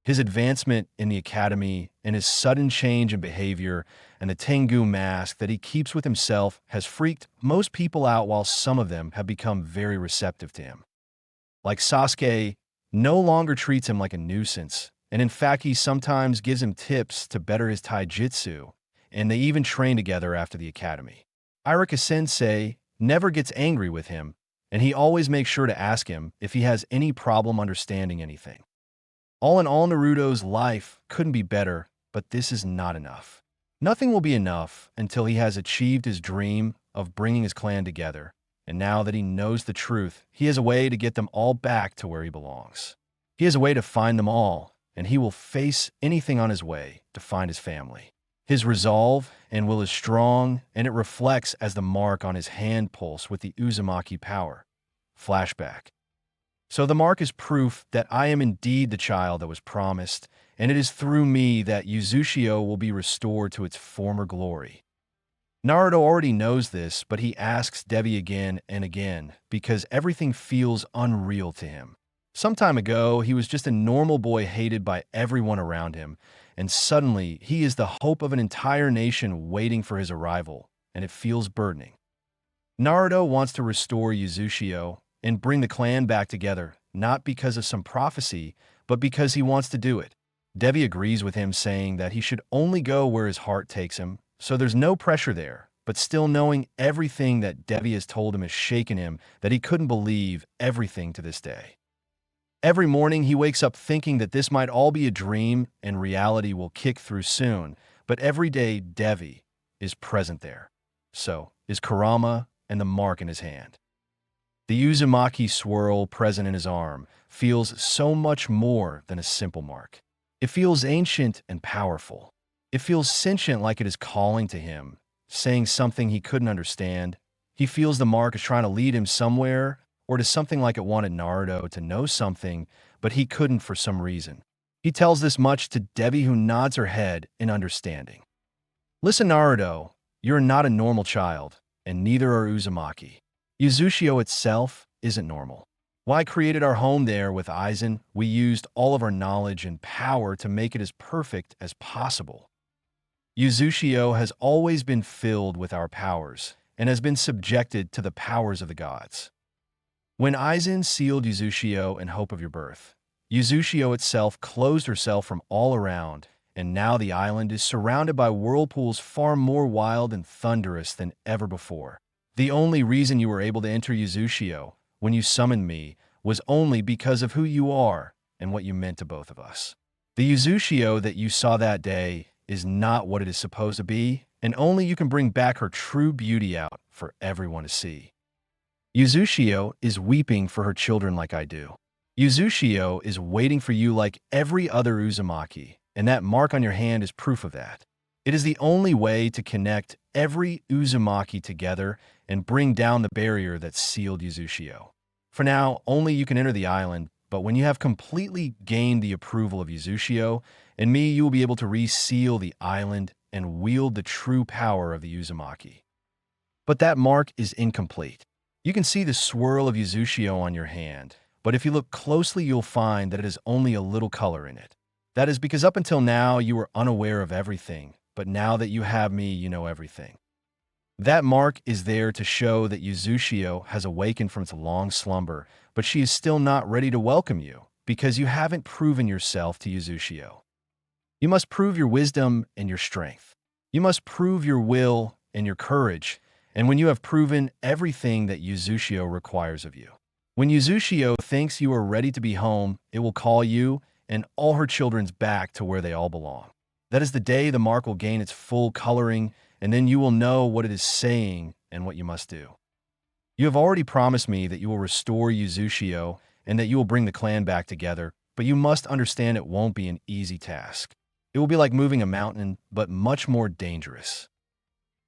His advancement in the academy and his sudden change in behavior and the Tengu mask that he keeps with himself has freaked most people out, while some of them have become very receptive to him. Like Sasuke, no longer treats him like a nuisance, and in fact he sometimes gives him tips to better his taijutsu, and they even train together after the academy. Iruka-sensei never gets angry with him, and he always makes sure to ask him if he has any problem understanding anything. All in all, Naruto's life couldn't be better, but this is not enough. Nothing will be enough until he has achieved his dream of bringing his clan together, and now that he knows the truth, he has a way to get them all back to where he belongs. He has a way to find them all, and he will face anything on his way to find his family. His resolve and will is strong, and it reflects as the mark on his hand pulse with the Uzumaki power. Flashback. So the mark is proof that I am indeed the child that was promised, and it is through me that Uzushio will be restored to its former glory. Naruto already knows this, but he asks Devi again and again because everything feels unreal to him. Some time ago, he was just a normal boy hated by everyone around him, and suddenly he is the hope of an entire nation waiting for his arrival, and it feels burdening. Naruto wants to restore Uzushio and bring the clan back together, not because of some prophecy, but because he wants to do it. Devi agrees with him, saying that he should only go where his heart takes him, so there's no pressure there, but still knowing everything that Devi has told him has shaken him, that he couldn't believe everything to this day. Every morning he wakes up thinking that this might all be a dream and reality will kick through soon, but every day Devi is present there. So is Kurama and the mark in his hand. The Uzumaki swirl present in his arm feels so much more than a simple mark. It feels ancient and powerful. It feels sentient, like it is calling to him, saying something he couldn't understand. He feels the mark is trying to lead him somewhere, or to something like it wanted Naruto to know something, but he couldn't for some reason. He tells this much to Devi, who nods her head in understanding. Listen, Naruto, you're not a normal child, and neither are Uzumaki. Uzushio itself isn't normal. When I created our home there with Aizen, we used all of our knowledge and power to make it as perfect as possible. Uzushio has always been filled with our powers and has been subjected to the powers of the gods. When Aizen sealed Uzushio in hope of your birth, Uzushio itself closed herself from all around, and now the island is surrounded by whirlpools far more wild and thunderous than ever before. The only reason you were able to enter Uzushio when you summoned me was only because of who you are and what you meant to both of us. The Uzushio that you saw that day is not what it is supposed to be, and only you can bring back her true beauty out for everyone to see. Uzushio is weeping for her children like I do. Uzushio is waiting for you like every other Uzumaki, and that mark on your hand is proof of that. It is the only way to connect every Uzumaki together and bring down the barrier that sealed Uzushio. For now, only you can enter the island, but when you have completely gained the approval of Uzushio and me, you will be able to reseal the island and wield the true power of the Uzumaki. But that mark is incomplete. You can see the swirl of Uzushio on your hand, but if you look closely, you'll find that it has only a little color in it. That is because up until now, you were unaware of everything, but now that you have me, you know everything. That mark is there to show that Uzushio has awakened from its long slumber, but she is still not ready to welcome you, because you haven't proven yourself to Uzushio. You must prove your wisdom and your strength. You must prove your will and your courage, and when you have proven everything that Uzushio requires of you. When Uzushio thinks you are ready to be home, it will call you and all her children back to where they all belong. That is the day the mark will gain its full coloring, and then you will know what it is saying and what you must do. You have already promised me that you will restore Yuzushio and that you will bring the clan back together, but you must understand it won't be an easy task. It will be like moving a mountain, but much more dangerous.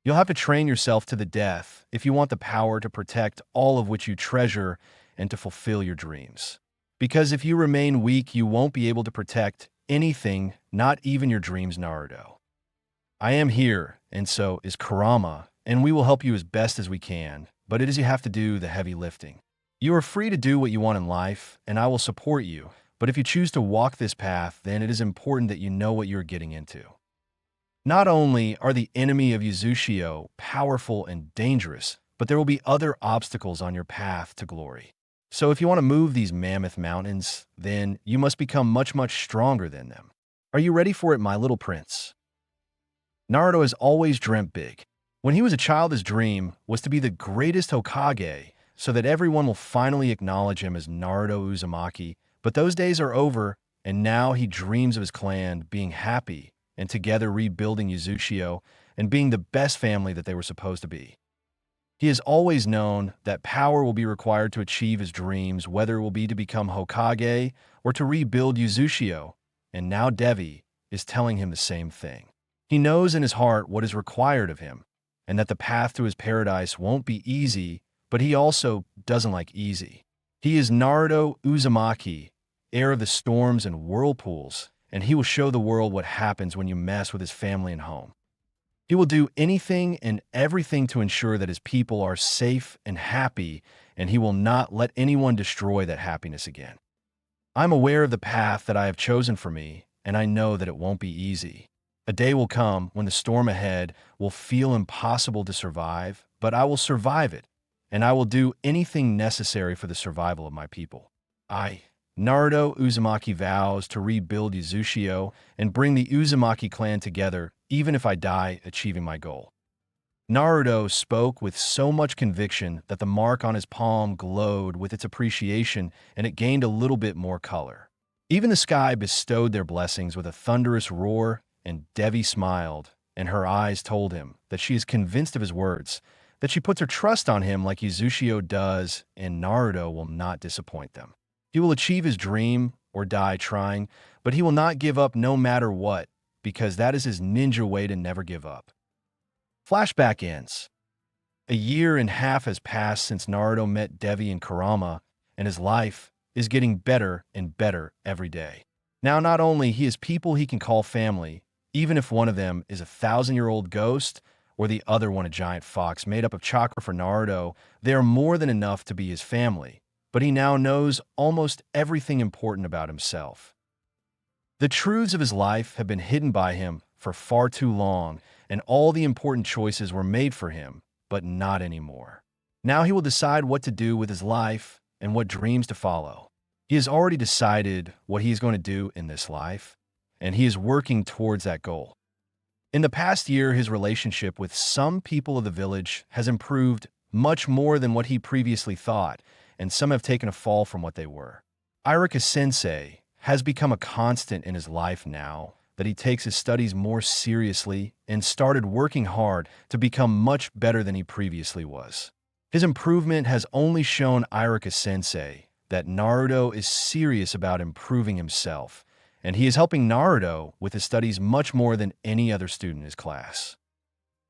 You'll have to train yourself to the death if you want the power to protect all of which you treasure and to fulfill your dreams. Because if you remain weak, you won't be able to protect anything, not even your dreams, Naruto. I am here, and so is Kurama, and we will help you as best as we can, but it is you have to do the heavy lifting. You are free to do what you want in life, and I will support you, but if you choose to walk this path, then it is important that you know what you are getting into. Not only are the enemy of Yuzushio powerful and dangerous, but there will be other obstacles on your path to glory. So if you want to move these mammoth mountains, then you must become much, much stronger than them. Are you ready for it, my little prince? Naruto has always dreamt big. When he was a child, his dream was to be the greatest Hokage so that everyone will finally acknowledge him as Naruto Uzumaki. But those days are over, and now he dreams of his clan being happy and together rebuilding Yuzushio and being the best family that they were supposed to be. He has always known that power will be required to achieve his dreams, whether it will be to become Hokage or to rebuild Yuzushio, and now Devi is telling him the same thing. He knows in his heart what is required of him, and that the path to his paradise won't be easy, but he also doesn't like easy. He is Naruto Uzumaki, heir of the storms and whirlpools, and he will show the world what happens when you mess with his family and home. He will do anything and everything to ensure that his people are safe and happy, and he will not let anyone destroy that happiness again. I'm aware of the path that I have chosen for me, and I know that it won't be easy. A day will come when the storm ahead will feel impossible to survive, but I will survive it, and I will do anything necessary for the survival of my people. Naruto Uzumaki vows to rebuild Yuzushio and bring the Uzumaki clan together, even if I die achieving my goal. Naruto spoke with so much conviction that the mark on his palm glowed with its appreciation, and it gained a little bit more color. Even the sky bestowed their blessings with a thunderous roar, and Devi smiled, and her eyes told him that she is convinced of his words, that she puts her trust on him like Yuzushio does, and Naruto will not disappoint them. He will achieve his dream or die trying, but he will not give up no matter what, because that is his ninja way to never give up. Flashback ends. A year and a half has passed since Naruto met Devi and Kurama, and his life is getting better and better every day. Now not only he has people he can call family, even if one of them is a 1,000-year-old ghost or the other one a giant fox made up of chakra for Naruto, they are more than enough to be his family. But he now knows almost everything important about himself. The truths of his life have been hidden by him for far too long, and all the important choices were made for him, but not anymore. Now he will decide what to do with his life and what dreams to follow. He has already decided what he is going to do in this life, and he is working towards that goal. In the past year, his relationship with some people of the village has improved much more than what he previously thought, and some have taken a fall from what they were. Iruka-sensei has become a constant in his life now that he takes his studies more seriously and started working hard to become much better than he previously was. His improvement has only shown Iruka-sensei that Naruto is serious about improving himself, and he is helping Naruto with his studies much more than any other student in his class.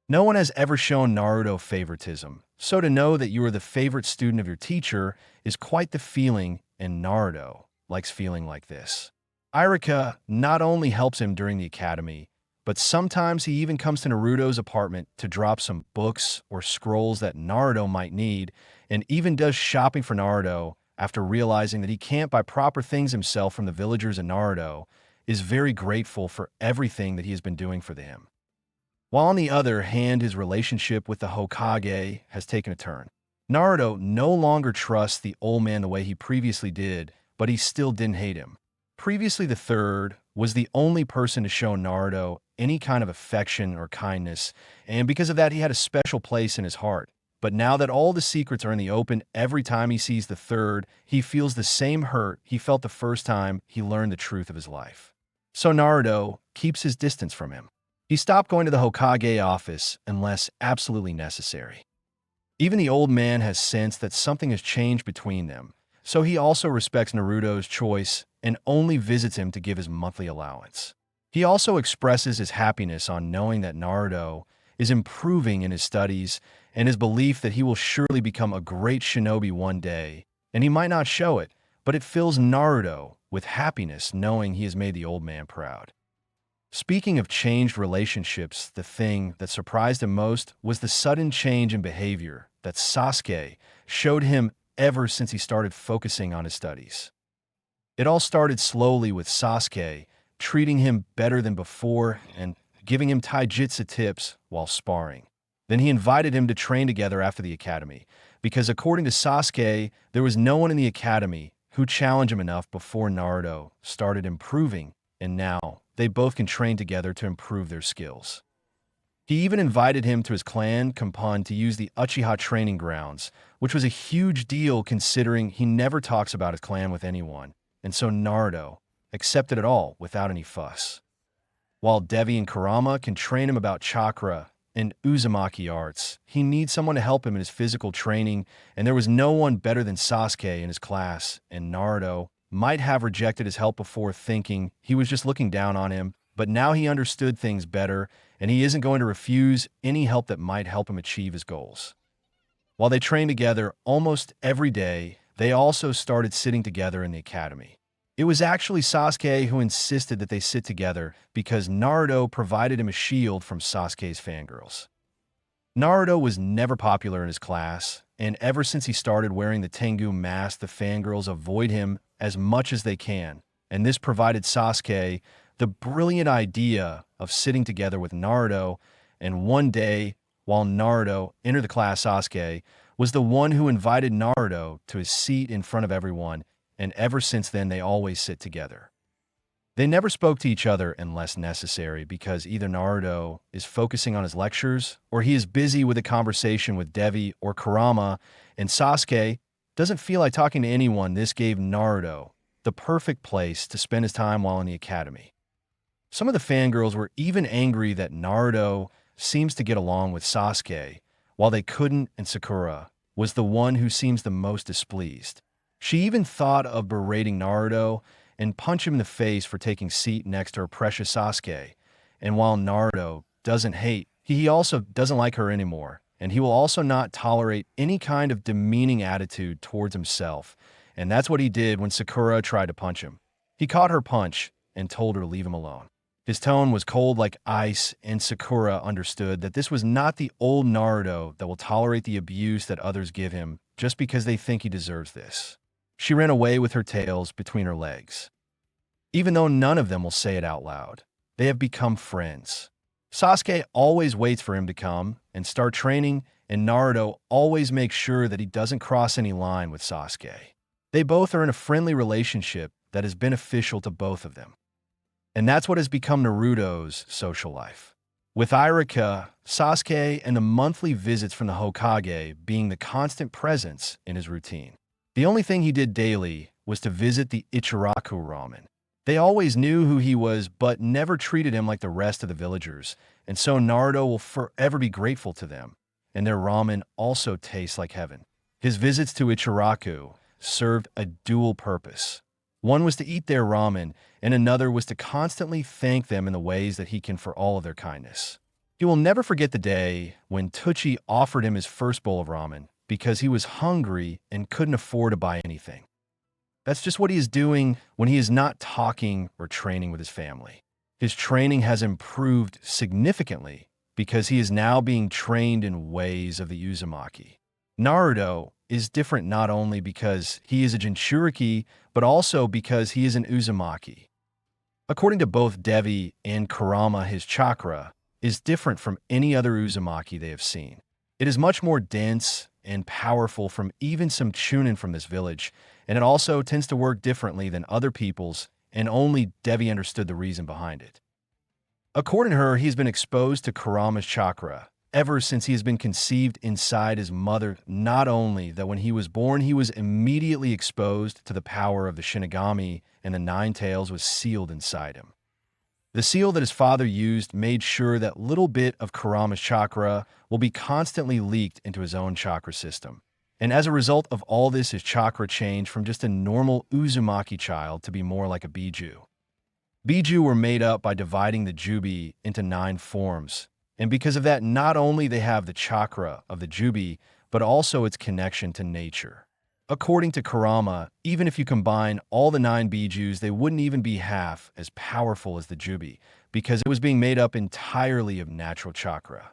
No one has ever shown Naruto favoritism, so to know that you are the favorite student of your teacher is quite the feeling, and Naruto likes feeling like this. Iruka not only helps him during the academy, but sometimes he even comes to Naruto's apartment to drop some books or scrolls that Naruto might need, and even does shopping for Naruto after realizing that he can't buy proper things himself from the villagers, and Naruto is very grateful for everything that he has been doing for them. While on the other hand, his relationship with the Hokage has taken a turn. Naruto no longer trusts the old man the way he previously did, but he still didn't hate him. Previously, the third was the only person to show Naruto any kind of affection or kindness, and because of that, he had a special place in his heart. But now that all the secrets are in the open, every time he sees the third, he feels the same hurt he felt the first time he learned the truth of his life. So Naruto keeps his distance from him. He stopped going to the Hokage office unless absolutely necessary. Even the old man has sensed that something has changed between them, so he also respects Naruto's choice and only visits him to give his monthly allowance. He also expresses his happiness on knowing that Naruto is improving in his studies and his belief that he will surely become a great shinobi one day, and he might not show it, but it fills Naruto with happiness knowing he has made the old man proud. Speaking of changed relationships, the thing that surprised him most was the sudden change in behavior that Sasuke showed him ever since he started focusing on his studies. It all started slowly with Sasuke treating him better than before and giving him taijutsu tips while sparring. Then he invited him to train together after the academy, because according to Sasuke, there was no one in the academy who challenged him enough before Naruto started improving, and now they both can train together to improve their skills. He even invited him to his clan compound to use the Uchiha training grounds, which was a huge deal considering he never talks about his clan with anyone, and so Naruto accepted it all without any fuss. While Devi and Kurama can train him about chakra and Uzumaki arts, he needs someone to help him in his physical training, and there was no one better than Sasuke in his class, and Naruto might have rejected his help before thinking he was just looking down on him, but now he understood things better, and he isn't going to refuse any help that might help him achieve his goals. While they trained together almost every day, they also started sitting together in the academy. It was actually Sasuke who insisted that they sit together because Naruto provided him a shield from Sasuke's fangirls. Naruto was never popular in his class, and ever since he started wearing the Tengu mask, the fangirls avoid him as much as they can, and this provided Sasuke the brilliant idea of sitting together with Naruto, and one day, while Naruto entered the class, Sasuke was the one who invited Naruto to his seat in front of everyone, and ever since then they always sit together. They never spoke to each other unless necessary because either Naruto is focusing on his lectures or he is busy with a conversation with Devi or Kurama, and Sasuke doesn't feel like talking to anyone. This gave Naruto the perfect place to spend his time while in the academy. Some of the fangirls were even angry that Naruto seems to get along with Sasuke, while they couldn't, and Sakura was the one who seems the most displeased. She even thought of berating Naruto and punch him in the face for taking seat next to her precious Sasuke. And while Naruto doesn't hate, he also doesn't like her anymore, and he will also not tolerate any kind of demeaning attitude towards himself, and that's what he did when Sakura tried to punch him. He caught her punch and told her to leave him alone. His tone was cold like ice, and Sakura understood that this was not the old Naruto that will tolerate the abuse that others give him just because they think he deserves this. She ran away with her tails between her legs. Even though none of them will say it out loud, they have become friends. Sasuke always waits for him to come and start training, and Naruto always makes sure that he doesn't cross any line with Sasuke. They both are in a friendly relationship that is beneficial to both of them. And that's what has become Naruto's social life. With Iruka, Sasuke, and the monthly visits from the Hokage being the constant presence in his routine. The only thing he did daily was to visit the Ichiraku ramen. They always knew who he was, but never treated him like the rest of the villagers, and so Naruto will forever be grateful to them, and their ramen also tastes like heaven. His visits to Ichiraku served a dual purpose. One was to eat their ramen, and another was to constantly thank them in the ways that he can for all of their kindness. He will never forget the day when Tucci offered him his first bowl of ramen because he was hungry and couldn't afford to buy anything. That's just what he is doing when he is not talking or training with his family. His training has improved significantly because he is now being trained in ways of the Uzumaki. Naruto is different not only because he is a Jinchuriki, but also because he is an Uzumaki. According to both Devi and Kurama, his chakra is different from any other Uzumaki they have seen. It is much more dense and powerful from even some Chunin from this village, and it also tends to work differently than other people's, and only Devi understood the reason behind it. According to her, he's been exposed to Kurama's chakra ever since he has been conceived inside his mother, not only that when he was born he was immediately exposed to the power of the Shinigami and the Nine Tails was sealed inside him. The seal that his father used made sure that little bit of Kurama's chakra will be constantly leaked into his own chakra system. And as a result of all this, his chakra changed from just a normal Uzumaki child to be more like a Biju. Biju were made up by dividing the Jubi into 9 forms, and because of that, not only they have the chakra of the Jubi, but also its connection to nature. According to Kurama, even if you combine all the 9 Bijus, they wouldn't even be half as powerful as the Jubi, because it was being made up entirely of natural chakra.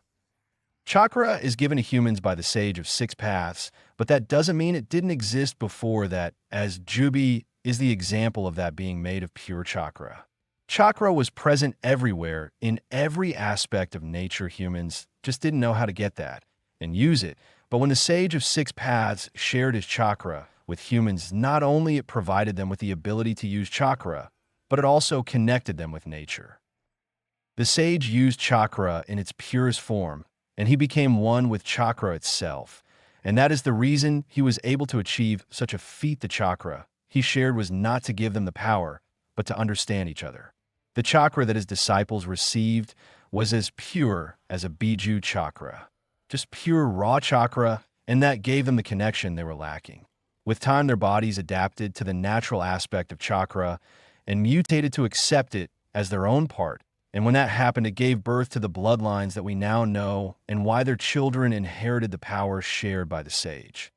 Chakra is given to humans by the Sage of 6 Paths, but that doesn't mean it didn't exist before that, as Jubi is the example of that being made of pure chakra. Chakra was present everywhere, in every aspect of nature. Humans just didn't know how to get that and use it. But when the Sage of 6 Paths shared his chakra with humans, not only it provided them with the ability to use chakra, but it also connected them with nature. The sage used chakra in its purest form, and he became one with chakra itself. And that is the reason he was able to achieve such a feat. The chakra he shared was not to give them the power, but to understand each other. The chakra that his disciples received was as pure as a Biju chakra. Just pure raw chakra, and that gave them the connection they were lacking. With time, their bodies adapted to the natural aspect of chakra and mutated to accept it as their own part. And when that happened, it gave birth to the bloodlines that we now know and why their children inherited the power shared by the sage.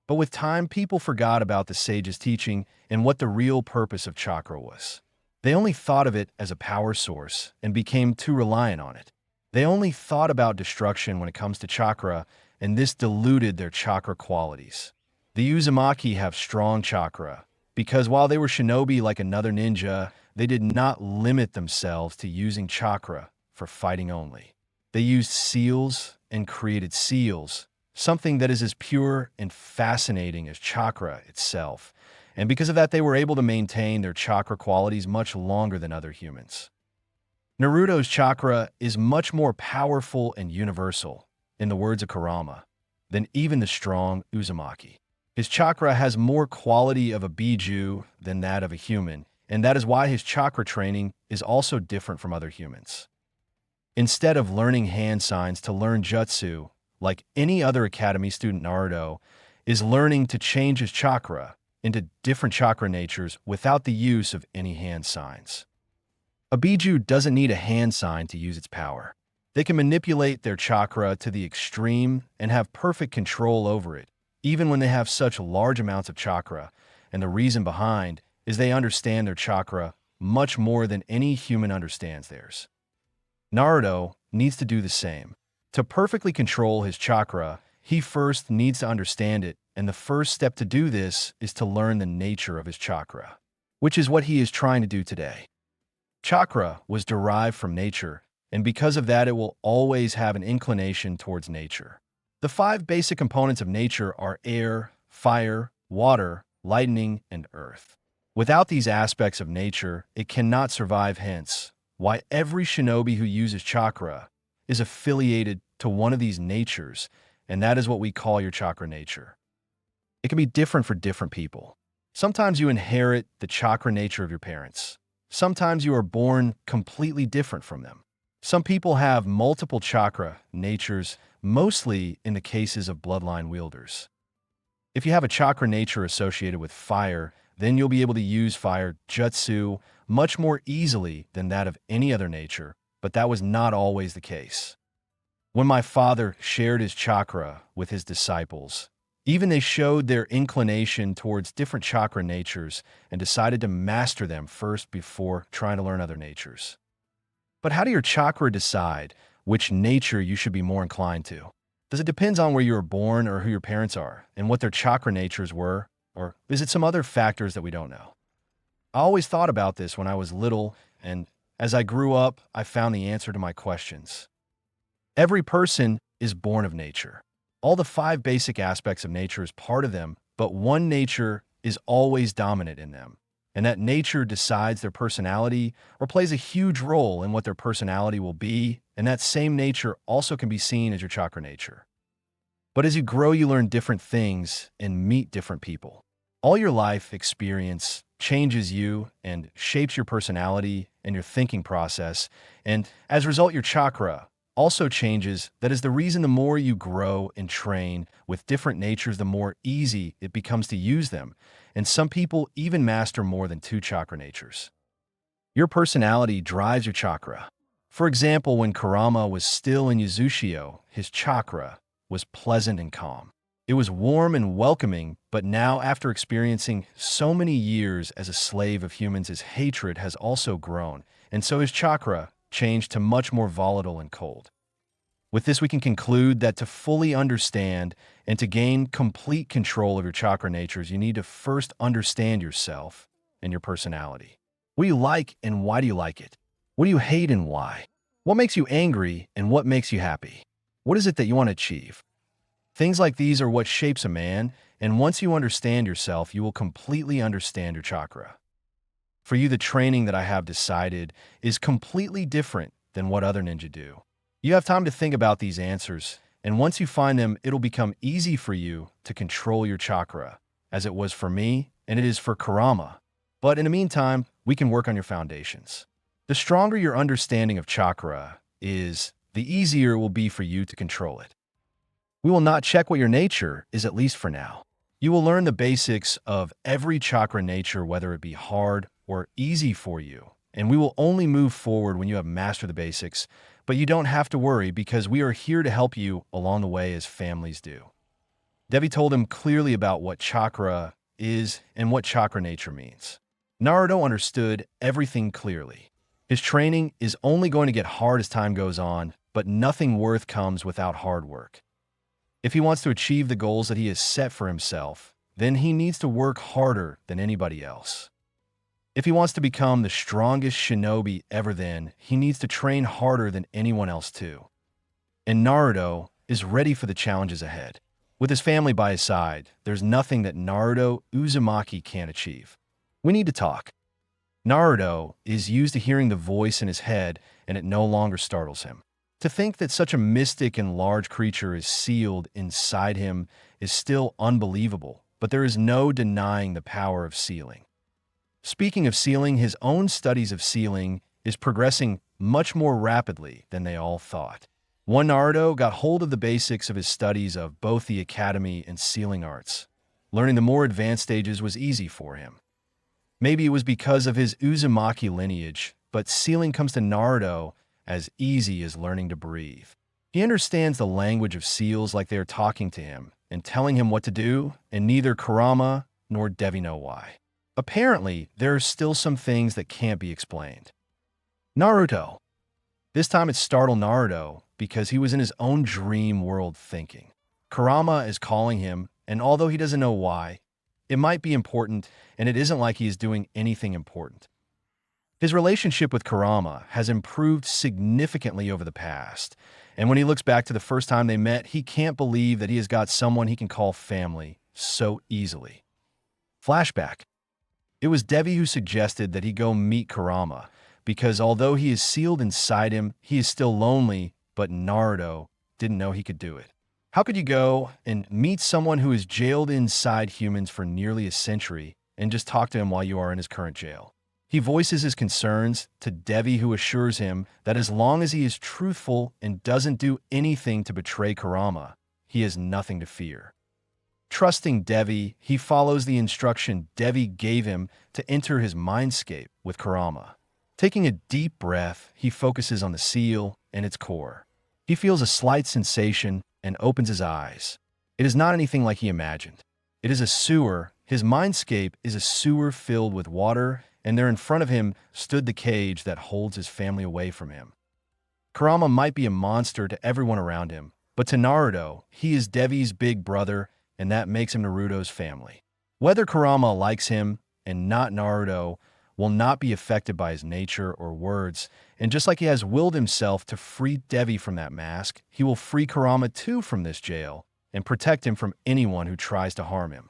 But with time, people forgot about the sage's teaching and what the real purpose of chakra was. They only thought of it as a power source and became too reliant on it. They only thought about destruction when it comes to chakra, and this diluted their chakra qualities. The Uzumaki have strong chakra, because while they were shinobi like another ninja, they did not limit themselves to using chakra for fighting only. They used seals and created seals, something that is as pure and fascinating as chakra itself. And because of that, they were able to maintain their chakra qualities much longer than other humans. Naruto's chakra is much more powerful and universal, in the words of Kurama, than even the strong Uzumaki. His chakra has more quality of a Biju than that of a human, and that is why his chakra training is also different from other humans. Instead of learning hand signs to learn jutsu, like any other academy student, Naruto is learning to change his chakra into different chakra natures without the use of any hand signs. A Biju doesn't need a hand sign to use its power. They can manipulate their chakra to the extreme and have perfect control over it, even when they have such large amounts of chakra, and the reason behind is they understand their chakra much more than any human understands theirs. Naruto needs to do the same. To perfectly control his chakra, he first needs to understand it, and the first step to do this is to learn the nature of his chakra, which is what he is trying to do today. Chakra was derived from nature, and because of that, it will always have an inclination towards nature. The 5 basic components of nature are air, fire, water, lightning, and earth. Without these aspects of nature, it cannot survive, hence why every shinobi who uses chakra is affiliated to one of these natures, and that is what we call your chakra nature. It can be different for different people. Sometimes you inherit the chakra nature of your parents. Sometimes you are born completely different from them. Some people have multiple chakra natures, mostly in the cases of bloodline wielders. If you have a chakra nature associated with fire, then you'll be able to use fire jutsu much more easily than that of any other nature, but that was not always the case. When my father shared his chakra with his disciples, even they showed their inclination towards different chakra natures and decided to master them first before trying to learn other natures. But how do your chakra decide which nature you should be more inclined to? Does it depend on where you were born or who your parents are and what their chakra natures were? Or is it some other factors that we don't know? I always thought about this when I was little, and as I grew up, I found the answer to my questions. Every person is born of nature. All the 5 basic aspects of nature is part of them, but one nature is always dominant in them. And that nature decides their personality or plays a huge role in what their personality will be, and that same nature also can be seen as your chakra nature. But as you grow, you learn different things and meet different people. All your life experience changes you and shapes your personality and your thinking process. And as a result, your chakra also changes. That is the reason the more you grow and train with different natures, the more easy it becomes to use them. And some people even master more than 2 chakra natures. Your personality drives your chakra. For example, when Kurama was still in Yuzushio, his chakra was pleasant and calm. It was warm and welcoming, but now after experiencing so many years as a slave of humans, his hatred has also grown, and so his chakra changed to much more volatile and cold. With this, we can conclude that to fully understand and to gain complete control of your chakra natures, you need to first understand yourself and your personality. What do you like and why do you like it? What do you hate and why? What makes you angry and what makes you happy? What is it that you want to achieve? Things like these are what shapes a man, and once you understand yourself, you will completely understand your chakra. For you, the training that I have decided is completely different than what other ninja do. You have time to think about these answers, and once you find them, it'll become easy for you to control your chakra, as it was for me, and it is for Kurama. But in the meantime, we can work on your foundations. The stronger your understanding of chakra is, the easier it will be for you to control it. We will not check what your nature is, at least for now. You will learn the basics of every chakra nature, whether it be hard or easy for you, and we will only move forward when you have mastered the basics, but you don't have to worry because we are here to help you along the way as families do. Devi told him clearly about what chakra is and what chakra nature means. Naruto understood everything clearly. His training is only going to get hard as time goes on, but nothing worth comes without hard work. If he wants to achieve the goals that he has set for himself, then he needs to work harder than anybody else. If he wants to become the strongest shinobi ever, then he needs to train harder than anyone else too. And Naruto is ready for the challenges ahead. With his family by his side, there's nothing that Naruto Uzumaki can't achieve. We need to talk. Naruto is used to hearing the voice in his head, and it no longer startles him. To think that such a mystic and large creature is sealed inside him is still unbelievable, but there is no denying the power of sealing. Speaking of sealing, his own studies of sealing is progressing much more rapidly than they all thought. One Naruto got hold of the basics of his studies of both the academy and sealing arts. Learning the more advanced stages was easy for him. Maybe it was because of his Uzumaki lineage, but sealing comes to Naruto as easy as learning to breathe. He understands the language of seals like they are talking to him and telling him what to do, and neither Kurama nor Devi know why. Apparently, there are still some things that can't be explained. Naruto. This time it startled Naruto because he was in his own dream world thinking. Kurama is calling him, and although he doesn't know why, it might be important, and it isn't like he is doing anything important. His relationship with Kurama has improved significantly over the past, and when he looks back to the first time they met, he can't believe that he has got someone he can call family so easily. Flashback. It was Devi who suggested that he go meet Kurama, because although he is sealed inside him, he is still lonely, but Naruto didn't know he could do it. How could you go and meet someone who is jailed inside humans for nearly a century and just talk to him while you are in his current jail? He voices his concerns to Devi, who assures him that as long as he is truthful and doesn't do anything to betray Kurama, he has nothing to fear. Trusting Devi, he follows the instruction Devi gave him to enter his mindscape with Kurama. Taking a deep breath, he focuses on the seal and its core. He feels a slight sensation and opens his eyes. It is not anything like he imagined. It is a sewer. His mindscape is a sewer filled with water, and there in front of him stood the cage that holds his family away from him. Kurama might be a monster to everyone around him, but to Naruto, he is Devi's big brother, and that makes him Naruto's family. Whether Kurama likes him and not Naruto will not be affected by his nature or words, and just like he has willed himself to free Devi from that mask, he will free Kurama too from this jail and protect him from anyone who tries to harm him.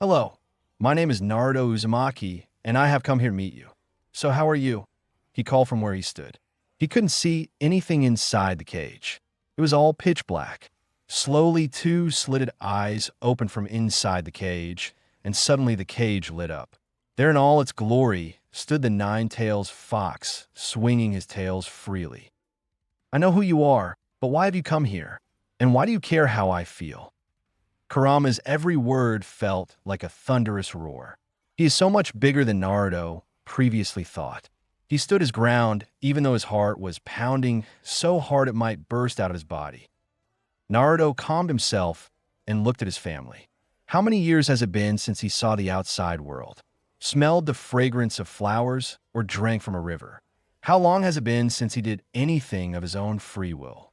Hello, my name is Naruto Uzumaki, and I have come here to meet you. So how are you? He called from where he stood. He couldn't see anything inside the cage. It was all pitch black. Slowly, 2 slitted eyes opened from inside the cage, and suddenly the cage lit up. There in all its glory stood the nine-tailed fox, swinging his tails freely. I know who you are, but why have you come here? And why do you care how I feel? Kurama's every word felt like a thunderous roar. He is so much bigger than Naruto previously thought. He stood his ground, even though his heart was pounding so hard it might burst out of his body. Naruto calmed himself and looked at his family. How many years has it been since he saw the outside world, smelled the fragrance of flowers, or drank from a river? How long has it been since he did anything of his own free will?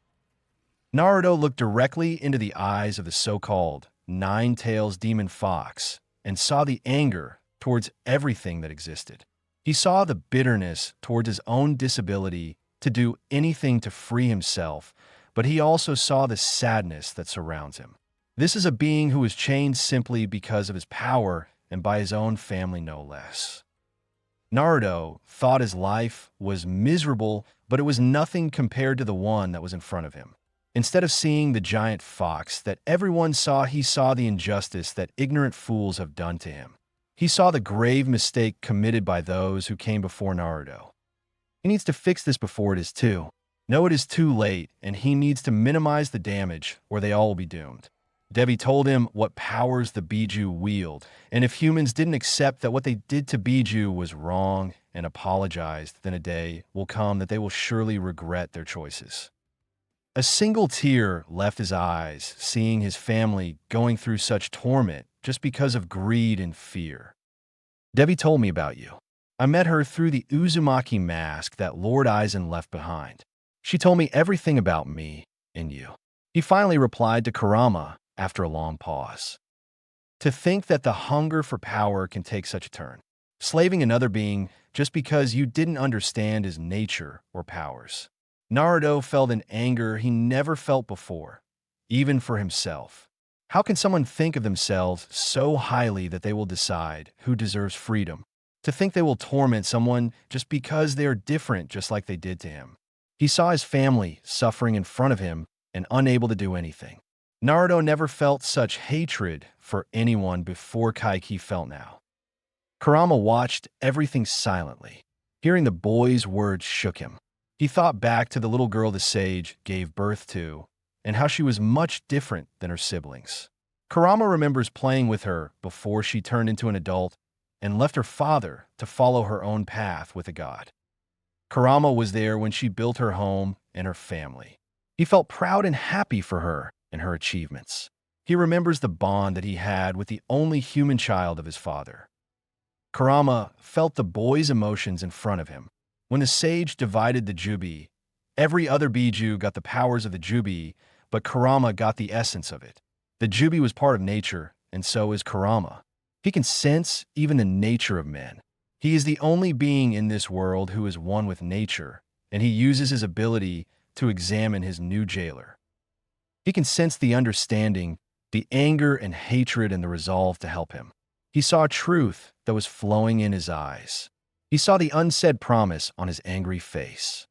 Naruto looked directly into the eyes of the so-called nine-tailed demon fox and saw the anger towards everything that existed. He saw the bitterness towards his own disability to do anything to free himself, but he also saw the sadness that surrounds him. This is a being who is chained simply because of his power and by his own family no less. Naruto thought his life was miserable, but it was nothing compared to the one that was in front of him. Instead of seeing the giant fox that everyone saw, he saw the injustice that ignorant fools have done to him. He saw the grave mistake committed by those who came before Naruto. He needs to fix this before it is too. No, it is too late, and he needs to minimize the damage, or they all will be doomed. Devi told him what powers the Biju wield, and if humans didn't accept that what they did to Biju was wrong and apologized, then a day will come that they will surely regret their choices. A single tear left his eyes, seeing his family going through such torment just because of greed and fear. Devi told me about you. I met her through the Uzumaki mask that Lord Aizen left behind. She told me everything about me and you. He finally replied to Kurama after a long pause. To think that the hunger for power can take such a turn, slaving another being just because you didn't understand his nature or powers. Naruto felt an anger he never felt before, even for himself. How can someone think of themselves so highly that they will decide who deserves freedom? To think they will torment someone just because they are different, just like they did to him. He saw his family suffering in front of him and unable to do anything. Naruto never felt such hatred for anyone before like he felt now. Kurama watched everything silently. Hearing the boy's words shook him. He thought back to the little girl the sage gave birth to, and how she was much different than her siblings. Kurama remembers playing with her before she turned into an adult and left her father to follow her own path with a god. Kurama was there when she built her home and her family. He felt proud and happy for her and her achievements. He remembers the bond that he had with the only human child of his father. Kurama felt the boy's emotions in front of him. When the sage divided the Jubi, every other Biju got the powers of the Jubi, but Kurama got the essence of it. The Jubi was part of nature, and so is Kurama. He can sense even the nature of men. He is the only being in this world who is one with nature, and he uses his ability to examine his new jailer. He can sense the understanding, the anger and hatred, and the resolve to help him. He saw truth that was flowing in his eyes. He saw the unsaid promise on his angry face.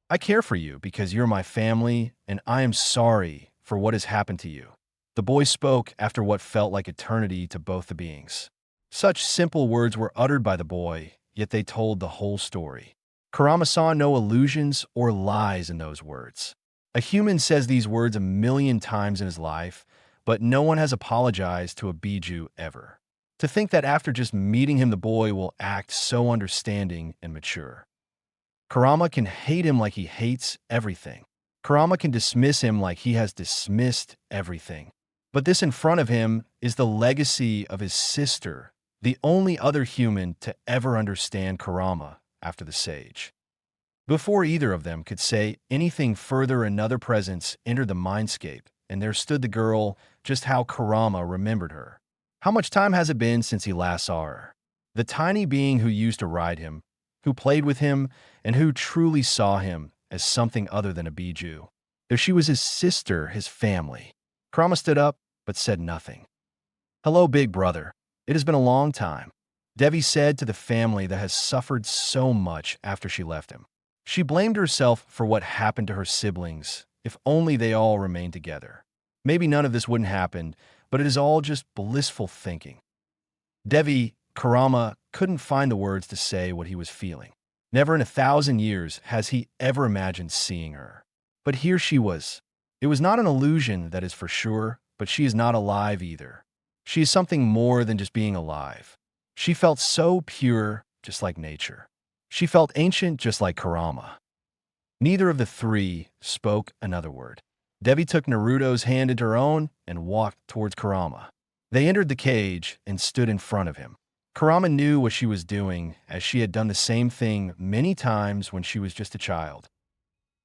I care for you because you're my family, and I am sorry for what has happened to you. The boy spoke after what felt like eternity to both the beings. Such simple words were uttered by the boy, yet they told the whole story. Kurama saw no illusions or lies in those words. A human says these words 1,000,000 times in his life, but no one has apologized to a Biju ever. To think that after just meeting him, the boy will act so understanding and mature. Kurama can hate him like he hates everything. Kurama can dismiss him like he has dismissed everything. But this in front of him is the legacy of his sister, the only other human to ever understand Kurama after the sage. Before either of them could say anything further, another presence entered the mindscape, and there stood the girl just how Kurama remembered her. How much time has it been since he last saw her? The tiny being who used to ride him, who played with him, and who truly saw him as something other than a Biju. Though she was his sister, his family. Kurama stood up, but said nothing. Hello, big brother. It has been a long time, Devi said to the family that has suffered so much after she left him. She blamed herself for what happened to her siblings, if only they all remained together. Maybe none of this wouldn't happen, but it is all just blissful thinking. Devi Kurama couldn't find the words to say what he was feeling. Never in 1,000 years has he ever imagined seeing her. But here she was. It was not an illusion, that is for sure, but she is not alive either. She is something more than just being alive. She felt so pure, just like nature. She felt ancient, just like Kurama. Neither of the three spoke another word. Devi took Naruto's hand into her own and walked towards Kurama. They entered the cage and stood in front of him. Kurama knew what she was doing, as she had done the same thing many times when she was just a child.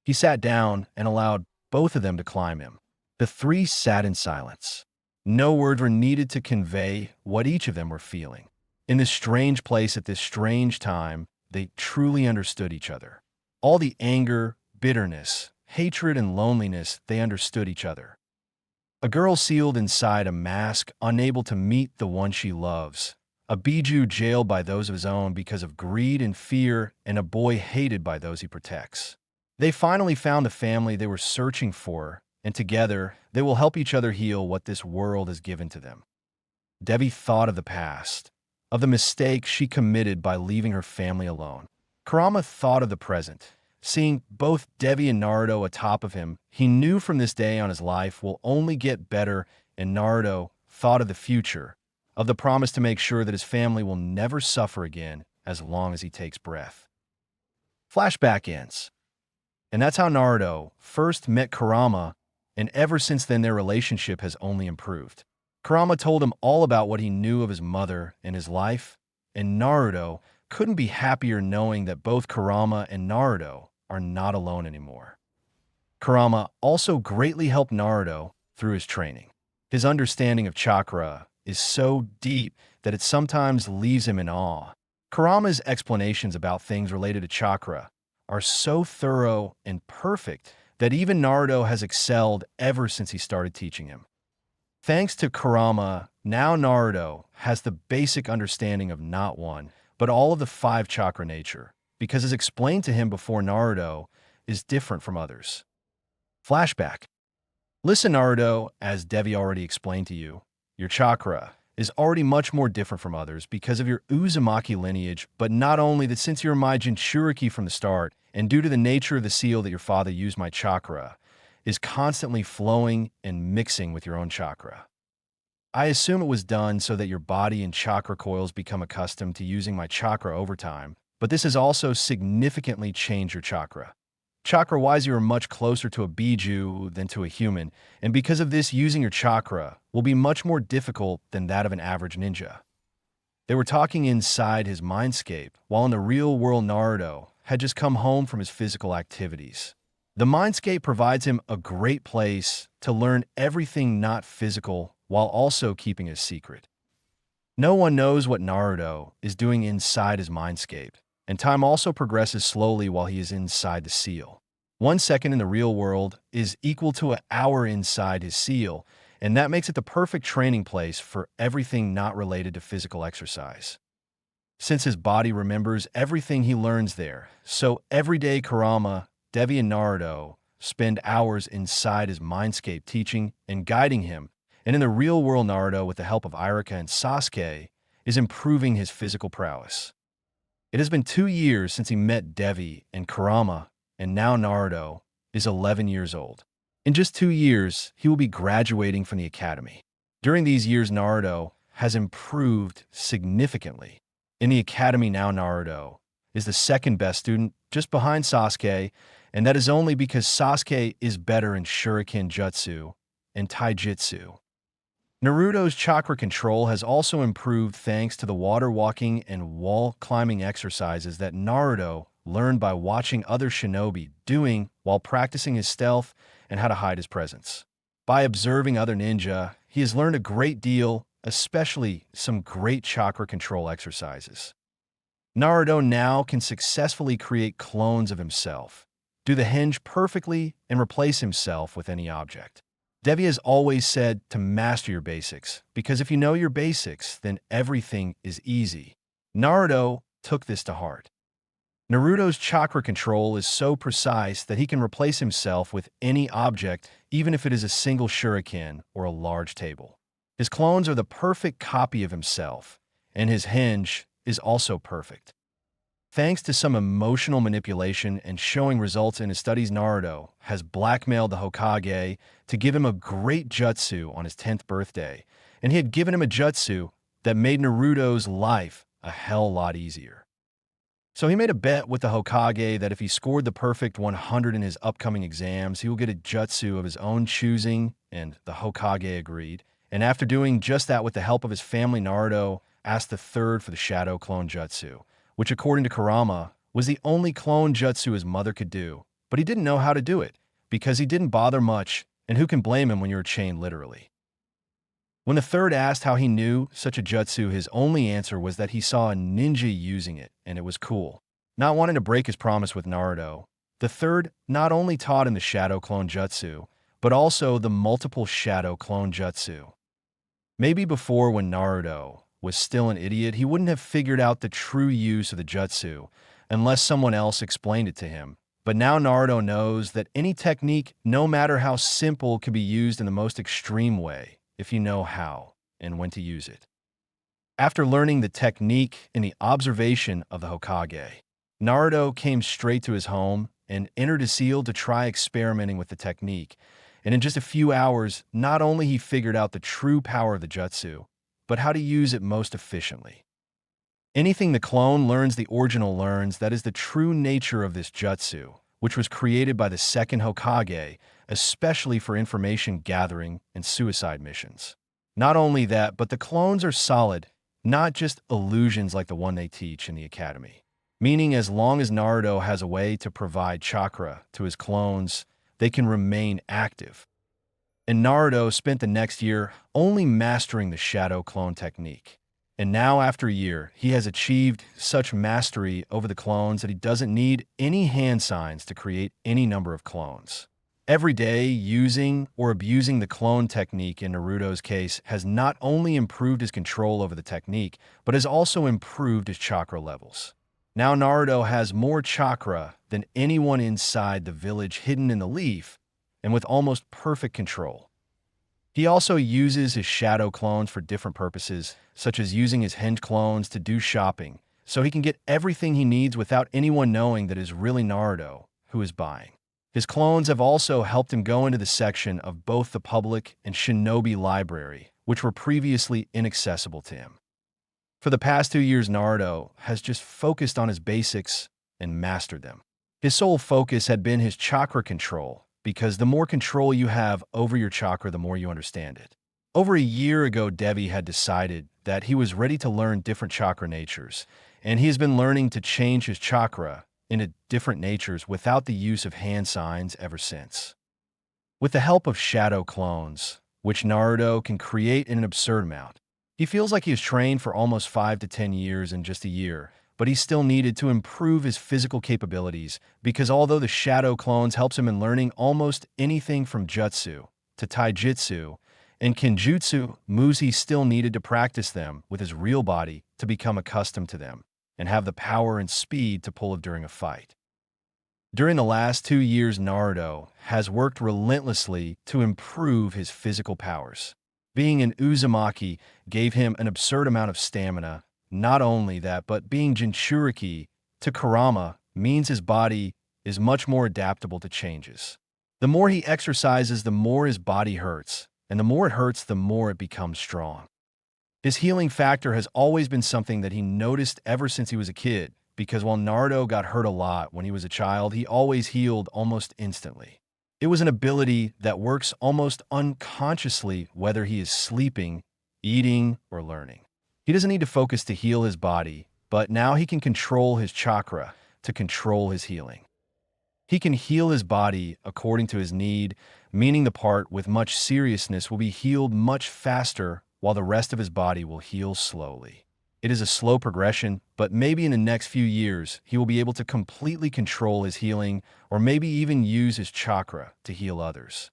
He sat down and allowed both of them to climb him. The three sat in silence. No words were needed to convey what each of them were feeling. In this strange place at this strange time, they truly understood each other. All the anger, bitterness, hatred, and loneliness, they understood each other. A girl sealed inside a mask, unable to meet the one she loves. A Biju jailed by those of his own because of greed and fear, and a boy hated by those he protects. They finally found the family they were searching for, and together, they will help each other heal what this world has given to them. Devi thought of the past, of the mistake she committed by leaving her family alone. Kurama thought of the present. Seeing both Devi and Naruto atop of him, he knew from this day on his life will only get better, and Naruto thought of the future, of the promise to make sure that his family will never suffer again as long as he takes breath. Flashback ends. And that's how Naruto first met Kurama, and ever since then their relationship has only improved. Kurama told him all about what he knew of his mother and his life, and Naruto couldn't be happier knowing that both Kurama and Naruto are not alone anymore. Kurama also greatly helped Naruto through his training. His understanding of chakra is so deep that it sometimes leaves him in awe. Kurama's explanations about things related to chakra are so thorough and perfect that even Naruto has excelled ever since he started teaching him. Thanks to Kurama, now Naruto has the basic understanding of not one, but all of the 5 chakra nature, because as explained to him before, Naruto is different from others. Flashback. Listen, Naruto, as Devi already explained to you, your chakra is already much more different from others because of your Uzumaki lineage, but not only that, since you're my Jinchuriki from the start, and due to the nature of the seal that your father used, my chakra is constantly flowing and mixing with your own chakra. I assume it was done so that your body and chakra coils become accustomed to using my chakra over time, but this has also significantly changed your chakra. Chakra-wise, you are much closer to a Biju than to a human, and because of this, using your chakra will be much more difficult than that of an average ninja. They were talking inside his mindscape, while in the real world Naruto had just come home from his physical activities. The mindscape provides him a great place to learn everything not physical while also keeping it a secret. No one knows what Naruto is doing inside his mindscape, and time also progresses slowly while he is inside the seal. 1 second in the real world is equal to an hour inside his seal, and that makes it the perfect training place for everything not related to physical exercise. Since his body remembers everything he learns there, so every day Kurama, Devi, and Naruto spend hours inside his mindscape teaching and guiding him, and in the real world Naruto, with the help of Iruka and Sasuke, is improving his physical prowess. It has been 2 years since he met Devi and Kurama, and now Naruto is 11 years old. In just 2 years, he will be graduating from the academy. During these years, Naruto has improved significantly. In the academy now, Naruto is the second best student, just behind Sasuke, and that is only because Sasuke is better in Shuriken Jutsu and Taijutsu. Naruto's chakra control has also improved thanks to the water walking and wall climbing exercises that Naruto learned by watching other shinobi doing while practicing his stealth and how to hide his presence. By observing other ninja, he has learned a great deal, especially some great chakra control exercises. Naruto now can successfully create clones of himself, do the hinge perfectly, and replace himself with any object. Devi has always said to master your basics, because if you know your basics, then everything is easy. Naruto took this to heart. Naruto's chakra control is so precise that he can replace himself with any object, even if it is a single shuriken or a large table. His clones are the perfect copy of himself, and his hinge is also perfect. Thanks to some emotional manipulation and showing results in his studies, Naruto has blackmailed the Hokage to give him a great jutsu on his 10th birthday, and he had given him a jutsu that made Naruto's life a hell lot easier. So he made a bet with the Hokage that if he scored the perfect 100 in his upcoming exams, he will get a jutsu of his own choosing, and the Hokage agreed. And after doing just that with the help of his family, Naruto asked the third for the Shadow Clone Jutsu, which according to Kurama was the only clone jutsu his mother could do, but he didn't know how to do it because he didn't bother much, and who can blame him when you're chained literally? When the third asked how he knew such a jutsu, his only answer was that he saw a ninja using it, and it was cool. Not wanting to break his promise with Naruto, the third not only taught him the Shadow Clone Jutsu, but also the multiple Shadow Clone Jutsu. Maybe before, when Naruto was still an idiot, he wouldn't have figured out the true use of the jutsu unless someone else explained it to him. But now Naruto knows that any technique, no matter how simple, can be used in the most extreme way if you know how and when to use it. After learning the technique in the observation of the Hokage, Naruto came straight to his home and entered his seal to try experimenting with the technique. And in just a few hours, not only he figured out the true power of the jutsu, but how to use it most efficiently. Anything the clone learns, the original learns. That is the true nature of this jutsu, which was created by the second Hokage, especially for information gathering and suicide missions. Not only that, but the clones are solid, not just illusions like the one they teach in the academy. Meaning, as long as Naruto has a way to provide chakra to his clones, they can remain active. And Naruto spent the next year only mastering the Shadow Clone technique. And now, after a year, he has achieved such mastery over the clones that he doesn't need any hand signs to create any number of clones. Every day, using or abusing the clone technique in Naruto's case has not only improved his control over the technique, but has also improved his chakra levels. Now Naruto has more chakra than anyone inside the village hidden in the leaf, and with almost perfect control. He also uses his shadow clones for different purposes, such as using his hinge clones to do shopping, so he can get everything he needs without anyone knowing that it is really Naruto who is buying. His clones have also helped him go into the section of both the public and shinobi library, which were previously inaccessible to him. For the past 2 years, Naruto has just focused on his basics and mastered them. His sole focus had been his chakra control, because the more control you have over your chakra, the more you understand it. Over a year ago, Devi had decided that he was ready to learn different chakra natures, and he has been learning to change his chakra into different natures without the use of hand signs ever since. With the help of shadow clones, which Naruto can create in an absurd amount, he feels like he has trained for almost 5 to 10 years in just a year, but he still needed to improve his physical capabilities because although the shadow clones helps him in learning almost anything from jutsu to taijutsu and kenjutsu moves, he still needed to practice them with his real body to become accustomed to them and have the power and speed to pull it during a fight. During the last 2 years, Naruto has worked relentlessly to improve his physical powers. Being an Uzumaki gave him an absurd amount of stamina. Not only that, but being Jinchuriki to Kurama means his body is much more adaptable to changes. The more he exercises, the more his body hurts, and the more it hurts, the more it becomes strong. His healing factor has always been something that he noticed ever since he was a kid, because while Naruto got hurt a lot when he was a child, he always healed almost instantly. It was an ability that works almost unconsciously whether he is sleeping, eating, or learning. He doesn't need to focus to heal his body, but now he can control his chakra to control his healing. He can heal his body according to his need, meaning the part with much seriousness will be healed much faster while the rest of his body will heal slowly. It is a slow progression, but maybe in the next few years, he will be able to completely control his healing or maybe even use his chakra to heal others.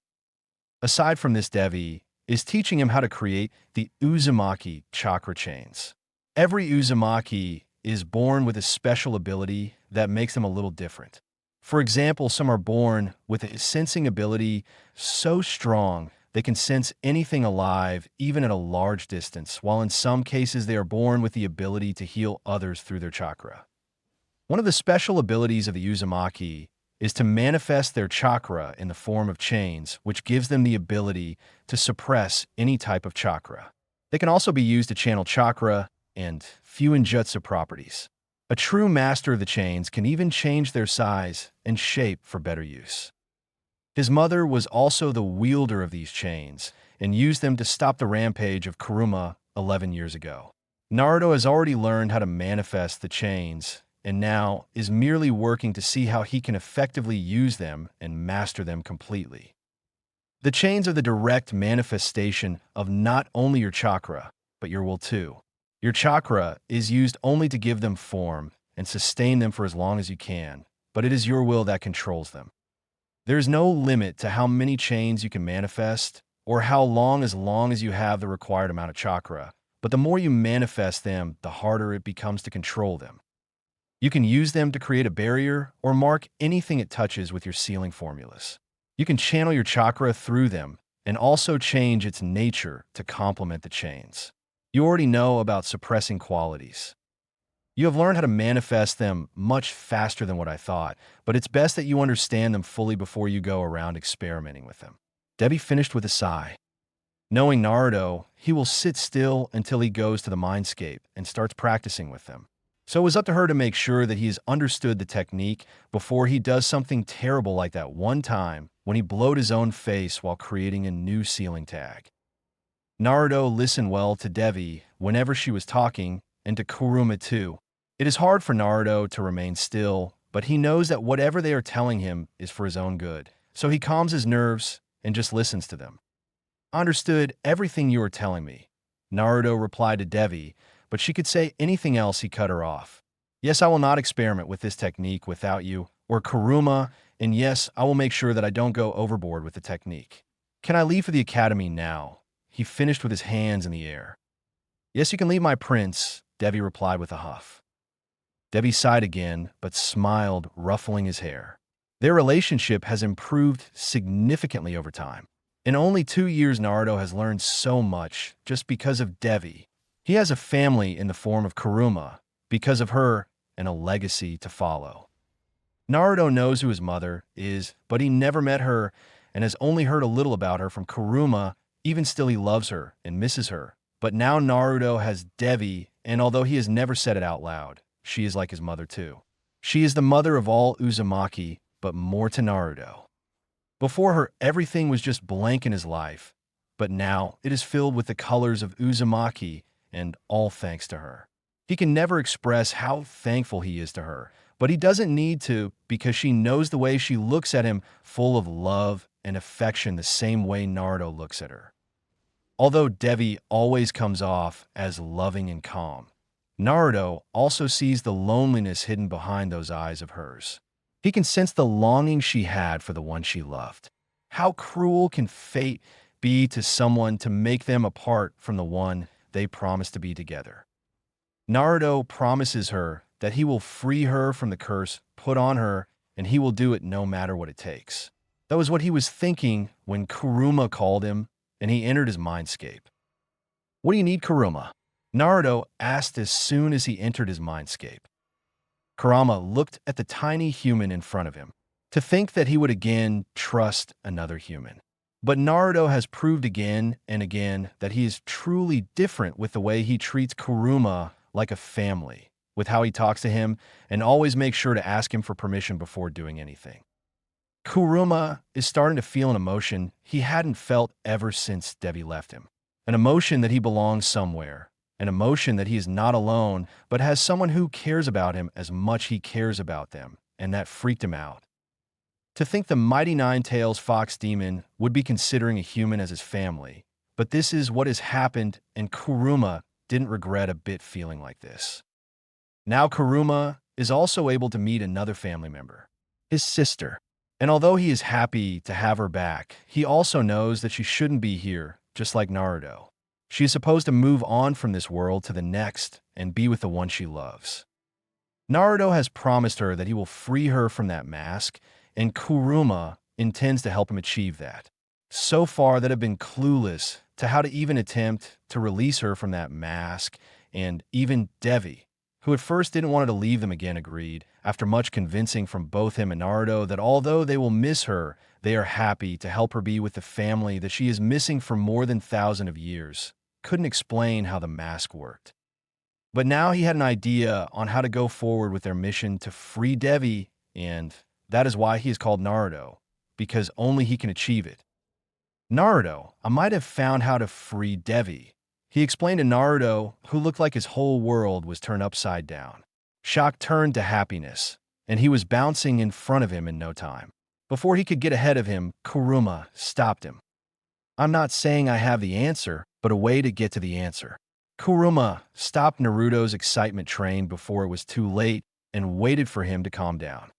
Aside from this, Devi is teaching him how to create the Uzumaki chakra chains. Every Uzumaki is born with a special ability that makes them a little different. For example, some are born with a sensing ability so strong They can sense anything alive, even at a large distance, while in some cases they are born with the ability to heal others through their chakra. One of the special abilities of the Uzumaki is to manifest their chakra in the form of chains, which gives them the ability to suppress any type of chakra. They can also be used to channel chakra and Fuinjutsu properties. A true master of the chains can even change their size and shape for better use. His mother was also the wielder of these chains and used them to stop the rampage of Kuruma 11 years ago. Naruto has already learned how to manifest the chains and now is merely working to see how he can effectively use them and master them completely. The chains are the direct manifestation of not only your chakra, but your will too. Your chakra is used only to give them form and sustain them for as long as you can, but it is your will that controls them. There is no limit to how many chains you can manifest or how long as you have the required amount of chakra, but the more you manifest them, the harder it becomes to control them. You can use them to create a barrier or mark anything it touches with your sealing formulas. You can channel your chakra through them and also change its nature to complement the chains. You already know about suppressing qualities. You have learned how to manifest them much faster than what I thought, but it's best that you understand them fully before you go around experimenting with them. Debbie finished with a sigh. Knowing Naruto, he will sit still until he goes to the mindscape and starts practicing with them. So it was up to her to make sure that he has understood the technique before he does something terrible like that one time when he blowed his own face while creating a new sealing tag. Naruto listened well to Devi whenever she was talking, and to Kuruma too. It is hard for Naruto to remain still, but he knows that whatever they are telling him is for his own good, so he calms his nerves and just listens to them. "I understood everything you were telling me," Naruto replied to Devi, but she could say anything else he cut her off. "Yes, I will not experiment with this technique without you, or Kuruma, and yes, I will make sure that I don't go overboard with the technique. Can I leave for the academy now?" He finished with his hands in the air. "Yes, you can leave, my prince," Devi replied with a huff. Devi sighed again, but smiled, ruffling his hair. Their relationship has improved significantly over time. In only 2 years, Naruto has learned so much just because of Devi. He has a family in the form of Kuruma, because of her, and a legacy to follow. Naruto knows who his mother is, but he never met her and has only heard a little about her from Kuruma. Even still, he loves her and misses her. But now Naruto has Devi, and although he has never said it out loud, she is like his mother too. She is the mother of all Uzumaki, but more to Naruto. Before her, everything was just blank in his life, but now it is filled with the colors of Uzumaki, and all thanks to her. He can never express how thankful he is to her, but he doesn't need to because she knows the way she looks at him, full of love and affection, the same way Naruto looks at her. Although Devi always comes off as loving and calm, Naruto also sees the loneliness hidden behind those eyes of hers. He can sense the longing she had for the one she loved. How cruel can fate be to someone to make them apart from the one they promised to be together? Naruto promises her that he will free her from the curse put on her, and he will do it no matter what it takes. That was what he was thinking when Kuruma called him and he entered his mindscape. "What do you need, Kuruma?" Naruto asked as soon as he entered his mindscape. Kurama looked at the tiny human in front of him. To think that he would again trust another human. But Naruto has proved again and again that he is truly different with the way he treats Kuruma like a family, with how he talks to him, and always makes sure to ask him for permission before doing anything. Kuruma is starting to feel an emotion he hadn't felt ever since Devi left him. An emotion that he belongs somewhere. An emotion that he is not alone, but has someone who cares about him as much he cares about them, and that freaked him out. To think the mighty Nine-Tails Fox Demon would be considering a human as his family, but this is what has happened, and Kuruma didn't regret a bit feeling like this. Now Kuruma is also able to meet another family member, his sister. And although he is happy to have her back, he also knows that she shouldn't be here, just like Naruto. She is supposed to move on from this world to the next and be with the one she loves. Naruto has promised her that he will free her from that mask, and Kuruma intends to help him achieve that. so far that have been clueless to how to even attempt to release her from that mask, and even Devi, who at first didn't want to leave them again, agreed, after much convincing from both him and Naruto, that although they will miss her, they are happy to help her be with the family that she is missing for more than 1,000 of years. Couldn't explain how the mask worked. But now he had an idea on how to go forward with their mission to free Devi, and that is why he is called Naruto, because only he can achieve it. Naruto, I might have found how to free Devi. He explained to Naruto, who looked like his whole world was turned upside down. Shock turned to happiness, and he was bouncing in front of him in no time. Before he could get ahead of him, Kuruma stopped him. I'm not saying I have the answer, but a way to get to the answer. Kuruma stopped Naruto's excitement train before it was too late and waited for him to calm down.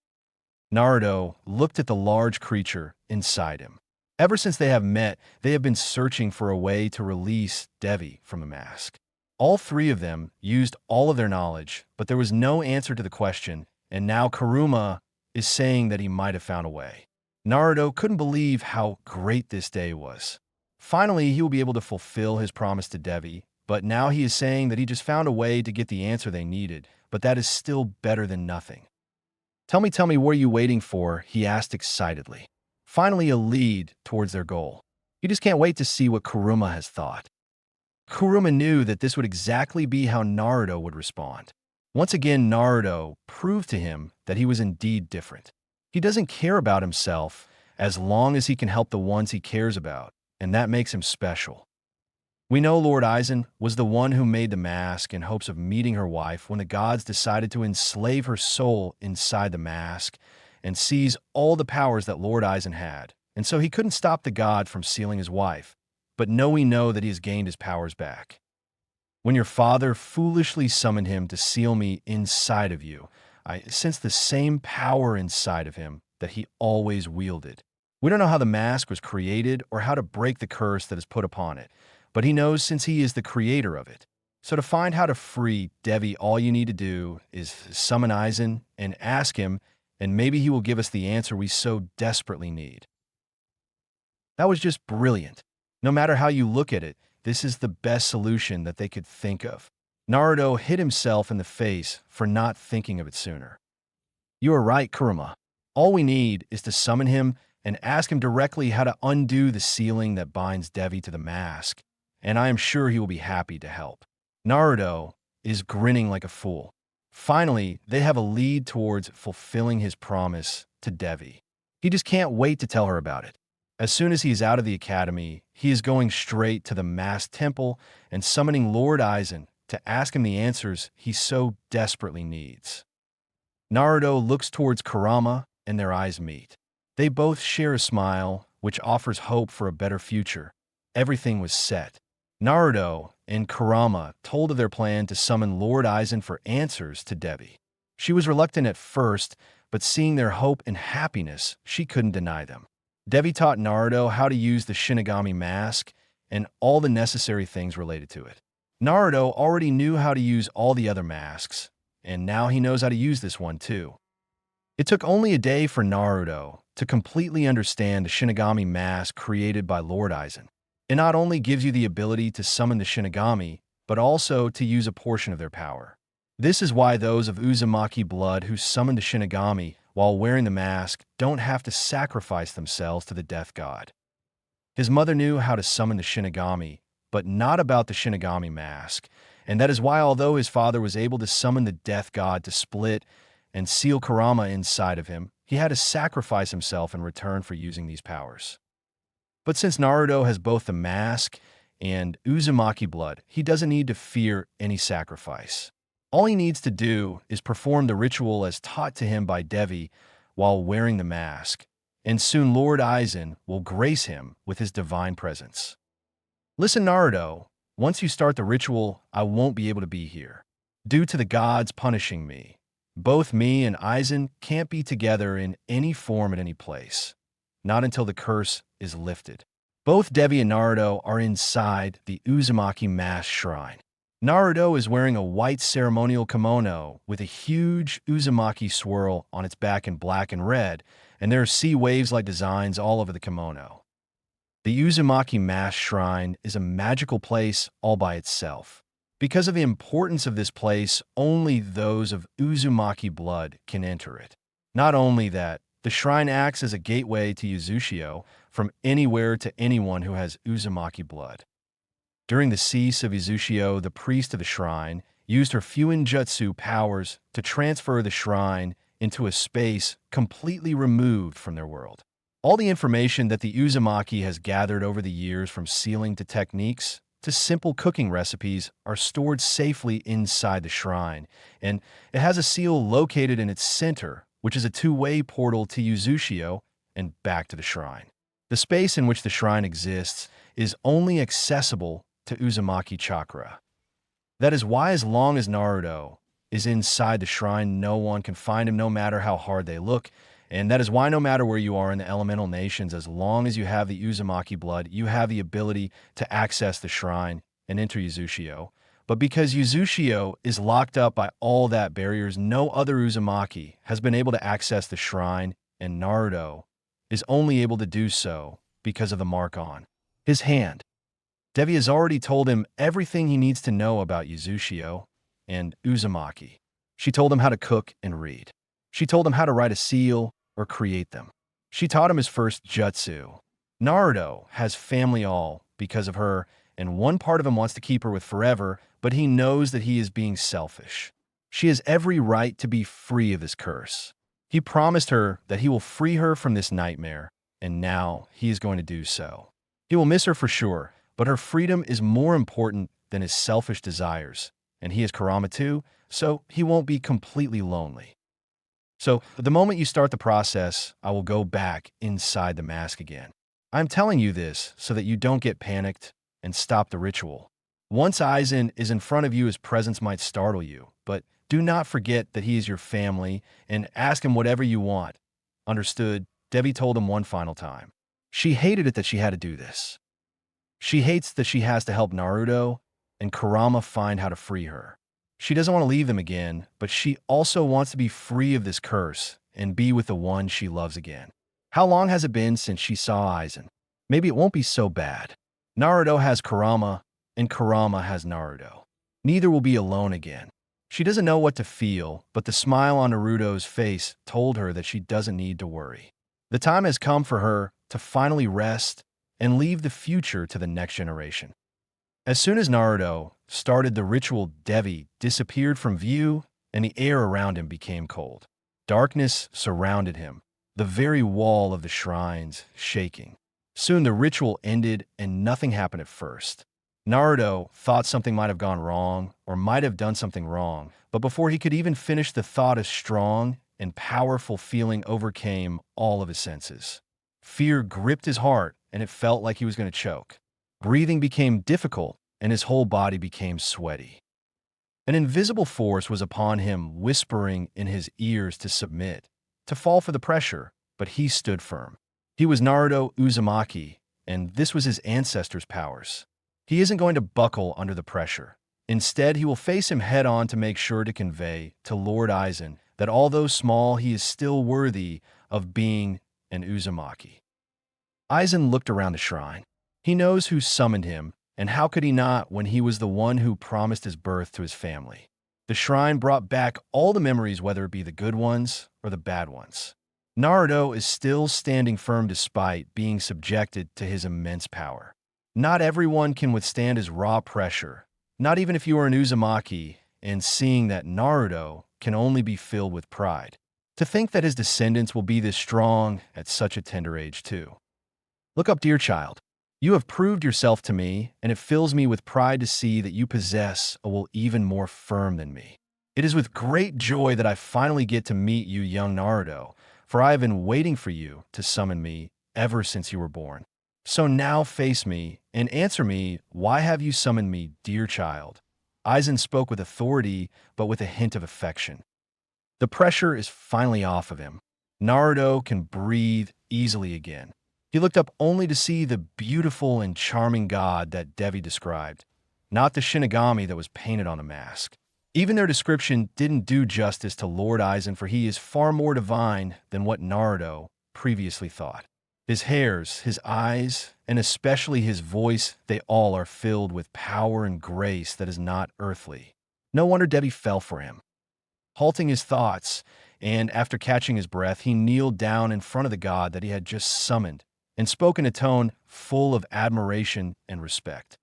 Naruto looked at the large creature inside him. Ever since they have met, they have been searching for a way to release Devi from the mask. All three of them used all of their knowledge, but there was no answer to the question, and now Kuruma is saying that he might have found a way. Naruto couldn't believe how great this day was. Finally, he will be able to fulfill his promise to Devi, but now he is saying that he just found a way to get the answer they needed, but that is still better than nothing. Tell me, what are you waiting for? He asked excitedly. Finally, a lead towards their goal. He just can't wait to see what Kuruma has thought. Kuruma knew that this would exactly be how Naruto would respond. Once again, Naruto proved to him that he was indeed different. He doesn't care about himself as long as he can help the ones he cares about, and that makes him special. We know Lord Aizen was the one who made the mask in hopes of meeting her wife when the gods decided to enslave her soul inside the mask and seize all the powers that Lord Aizen had, and so he couldn't stop the god from sealing his wife. But now we know that he has gained his powers back. When your father foolishly summoned him to seal me inside of you, I sensed the same power inside of him that he always wielded. We don't know how the mask was created or how to break the curse that is put upon it, but he knows since he is the creator of it. So to find how to free Devi, all you need to do is summon Aizen and ask him, and maybe he will give us the answer we so desperately need. That was just brilliant. No matter how you look at it, this is the best solution that they could think of. Naruto hit himself in the face for not thinking of it sooner. You are right, Kuruma. All we need is to summon him and ask him directly how to undo the sealing that binds Devi to the mask, and I am sure he will be happy to help. Naruto is grinning like a fool. Finally, they have a lead towards fulfilling his promise to Devi. He just can't wait to tell her about it. As soon as he is out of the academy, he is going straight to the masked temple and summoning Lord Aizen to ask him the answers he so desperately needs. Naruto looks towards Kurama and their eyes meet. They both share a smile, which offers hope for a better future. Everything was set. Naruto and Kurama told of their plan to summon Lord Aizen for answers to Devi. She was reluctant at first, but seeing their hope and happiness, she couldn't deny them. Devi taught Naruto how to use the Shinigami mask and all the necessary things related to it. Naruto already knew how to use all the other masks, and now he knows how to use this one too. It took only a day for Naruto to completely understand the Shinigami mask created by Lord Aizen. It not only gives you the ability to summon the Shinigami, but also to use a portion of their power. This is why those of Uzumaki blood who summon the Shinigami while wearing the mask don't have to sacrifice themselves to the death god. His mother knew how to summon the Shinigami, but not about the Shinigami mask, and that is why although his father was able to summon the death god to split and seal Kurama inside of him, he had to sacrifice himself in return for using these powers. But since Naruto has both the mask and Uzumaki blood, he doesn't need to fear any sacrifice. All he needs to do is perform the ritual as taught to him by Devi while wearing the mask, and soon Lord Aizen will grace him with his divine presence. Listen, Naruto, once you start the ritual, I won't be able to be here. Due to the gods punishing me, both me and Aizen can't be together in any form at any place. Not until the curse is lifted. Both Devi and Naruto are inside the Uzumaki mask shrine. Naruto is wearing a white ceremonial kimono with a huge Uzumaki swirl on its back in black and red, and there are sea waves-like designs all over the kimono. The Uzumaki Mask Shrine is a magical place all by itself. Because of the importance of this place, only those of Uzumaki blood can enter it. Not only that, the shrine acts as a gateway to Uzushio from anywhere to anyone who has Uzumaki blood. During the siege of Uzushio, the priest of the shrine used her Fuinjutsu powers to transfer the shrine into a space completely removed from their world. All the information that the Uzumaki has gathered over the years, from sealing to techniques to simple cooking recipes, are stored safely inside the shrine, and it has a seal located in its center, which is a two-way portal to Uzushio and back to the shrine. The space in which the shrine exists is only accessible to Uzumaki Chakra. That is why, as long as Naruto is inside the shrine, no one can find him no matter how hard they look, and that is why no matter where you are in the elemental nations, as long as you have the Uzumaki blood, you have the ability to access the shrine and enter Uzushio. But because Uzushio is locked up by all that barriers, no other Uzumaki has been able to access the shrine, and Naruto is only able to do so because of the mark on his hand. Devi has already told him everything he needs to know about Uzushio and Uzumaki. She told him how to cook and read. She told him how to write a seal or create them. She taught him his first jutsu. Naruto has family all because of her, and one part of him wants to keep her with forever, but he knows that he is being selfish. She has every right to be free of this curse. He promised her that he will free her from this nightmare, and now he is going to do so. He will miss her for sure, but her freedom is more important than his selfish desires, and he is Kurama too, so he won't be completely lonely. So, the moment you start the process, I will go back inside the mask again. I'm telling you this so that you don't get panicked and stop the ritual. Once Aizen is in front of you, his presence might startle you, but do not forget that he is your family and ask him whatever you want. Understood? Devi told him one final time. She hated it that she had to do this. She hates that she has to help Naruto and Kurama find how to free her. She doesn't want to leave them again, but she also wants to be free of this curse and be with the one she loves again. How long has it been since she saw Aizen? Maybe it won't be so bad. Naruto has Kurama, and Kurama has Naruto. Neither will be alone again. She doesn't know what to feel, but the smile on Naruto's face told her that she doesn't need to worry. The time has come for her to finally rest and leave the future to the next generation. As soon as Naruto started the ritual, Devi disappeared from view, and the air around him became cold. Darkness surrounded him, the very wall of the shrines shaking. Soon the ritual ended, and nothing happened at first. Naruto thought something might have gone wrong, or might have done something wrong, but before he could even finish the thought, a strong and powerful feeling overcame all of his senses. Fear gripped his heart, and it felt like he was going to choke. Breathing became difficult, and his whole body became sweaty. An invisible force was upon him, whispering in his ears to submit, to fall for the pressure, but he stood firm. He was Naruto Uzumaki, and this was his ancestors' powers. He isn't going to buckle under the pressure. Instead, he will face him head-on to make sure to convey to Lord Aizen that although small, he is still worthy of being an Uzumaki. Aizen looked around the shrine. He knows who summoned him, and how could he not when he was the one who promised his birth to his family? The shrine brought back all the memories, whether it be the good ones or the bad ones. Naruto is still standing firm despite being subjected to his immense power. Not everyone can withstand his raw pressure, not even if you are an Uzumaki, and seeing that Naruto can only be filled with pride. To think that his descendants will be this strong at such a tender age too. Look up, dear child. You have proved yourself to me, and it fills me with pride to see that you possess a will even more firm than me. It is with great joy that I finally get to meet you, young Naruto, for I have been waiting for you to summon me ever since you were born. So now face me and answer me, why have you summoned me, dear child? Aizen spoke with authority, but with a hint of affection. The pressure is finally off of him. Naruto can breathe easily again. He looked up only to see the beautiful and charming god that Devi described, not the Shinigami that was painted on the mask. Even their description didn't do justice to Lord Aizen, for he is far more divine than what Naruto previously thought. His hairs, his eyes, and especially his voice, they all are filled with power and grace that is not earthly. No wonder Devi fell for him. Halting his thoughts, and after catching his breath, he kneeled down in front of the god that he had just summoned and spoke in a tone full of admiration and respect.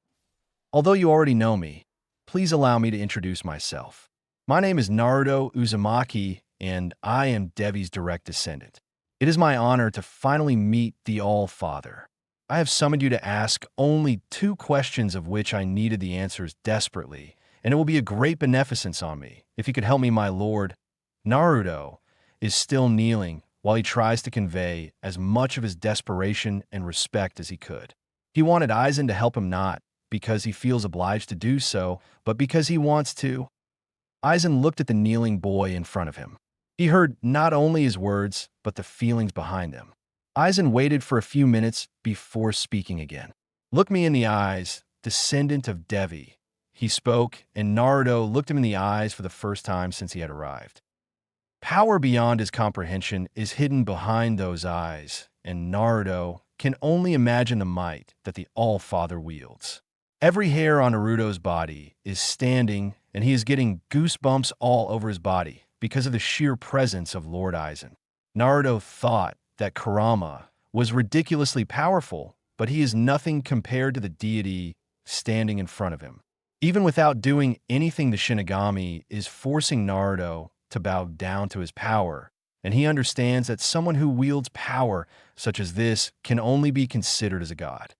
Although you already know me, please allow me to introduce myself. My name is Naruto Uzumaki, and I am Devi's direct descendant. It is my honor to finally meet the All-Father. I have summoned you to ask only 2 questions of which I needed the answers desperately, and it will be a great beneficence on me if you could help me, my lord. Naruto is still kneeling while he tries to convey as much of his desperation and respect as he could. He wanted Aizen to help him not because he feels obliged to do so, but because he wants to. Aizen looked at the kneeling boy in front of him. He heard not only his words, but the feelings behind them. Aizen waited for a few minutes before speaking again. Look me in the eyes, descendant of Devi. He spoke, and Naruto looked him in the eyes for the first time since he had arrived. Power beyond his comprehension is hidden behind those eyes, and Naruto can only imagine the might that the All-Father wields. Every hair on Naruto's body is standing, and he is getting goosebumps all over his body because of the sheer presence of Lord Aizen. Naruto thought that Kurama was ridiculously powerful, but he is nothing compared to the deity standing in front of him. Even without doing anything, the Shinigami is forcing Naruto to bow down to his power, and he understands that someone who wields power such as this can only be considered as a god.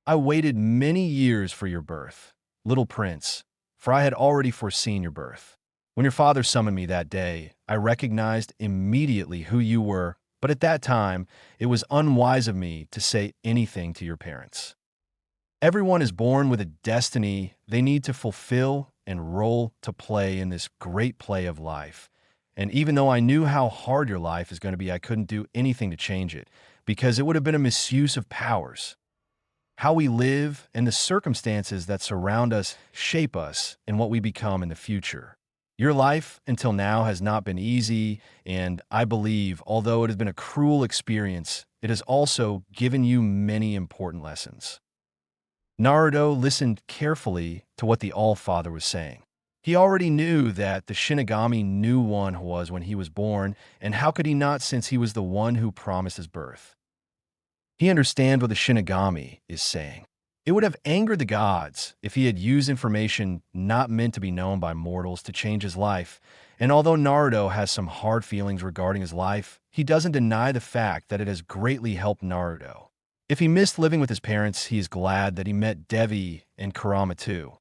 I waited many years for your birth, little prince, for I had already foreseen your birth. When your father summoned me that day, I recognized immediately who you were, but at that time, it was unwise of me to say anything to your parents. Everyone is born with a destiny they need to fulfill and role to play in this great play of life. And even though I knew how hard your life is going to be, I couldn't do anything to change it, because it would have been a misuse of powers. How we live and the circumstances that surround us shape us and what we become in the future. Your life until now has not been easy, and I believe, although it has been a cruel experience, it has also given you many important lessons. Naruto listened carefully to what the All-Father was saying. He already knew that the Shinigami knew one was when he was born, and how could he not, since he was the one who promised his birth? He understands what the Shinigami is saying. It would have angered the gods if he had used information not meant to be known by mortals to change his life, and although Naruto has some hard feelings regarding his life, he doesn't deny the fact that it has greatly helped Naruto. If he missed living with his parents, he is glad that he met Devi and Kurama too.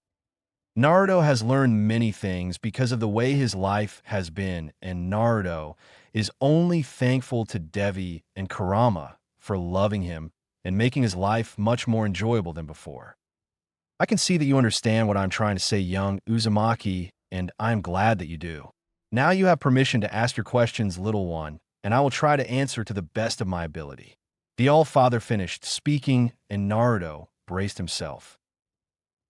Naruto has learned many things because of the way his life has been, and Naruto is only thankful to Devi and Kurama for loving him and making his life much more enjoyable than before. I can see that you understand what I'm trying to say, young Uzumaki, and I'm glad that you do. Now you have permission to ask your questions, little one, and I will try to answer to the best of my ability. The All-Father finished speaking, and Naruto braced himself.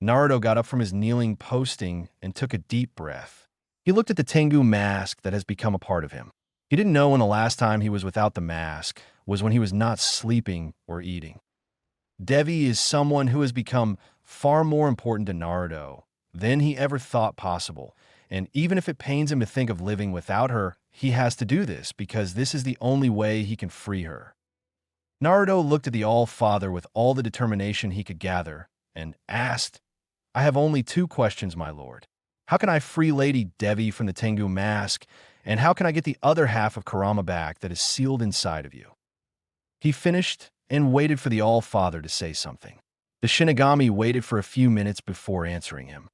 Naruto got up from his kneeling posting and took a deep breath. He looked at the Tengu mask that has become a part of him. He didn't know when the last time he was without the mask was when he was not sleeping or eating. Devi is someone who has become far more important to Naruto than he ever thought possible, and even if it pains him to think of living without her, he has to do this because this is the only way he can free her. Naruto looked at the All-Father with all the determination he could gather and asked, I have only 2 questions, my lord. How can I free Lady Devi from the Tengu mask, and how can I get the other half of Kurama back that is sealed inside of you? He finished and waited for the All-Father to say something. The Shinigami waited for a few minutes before answering him.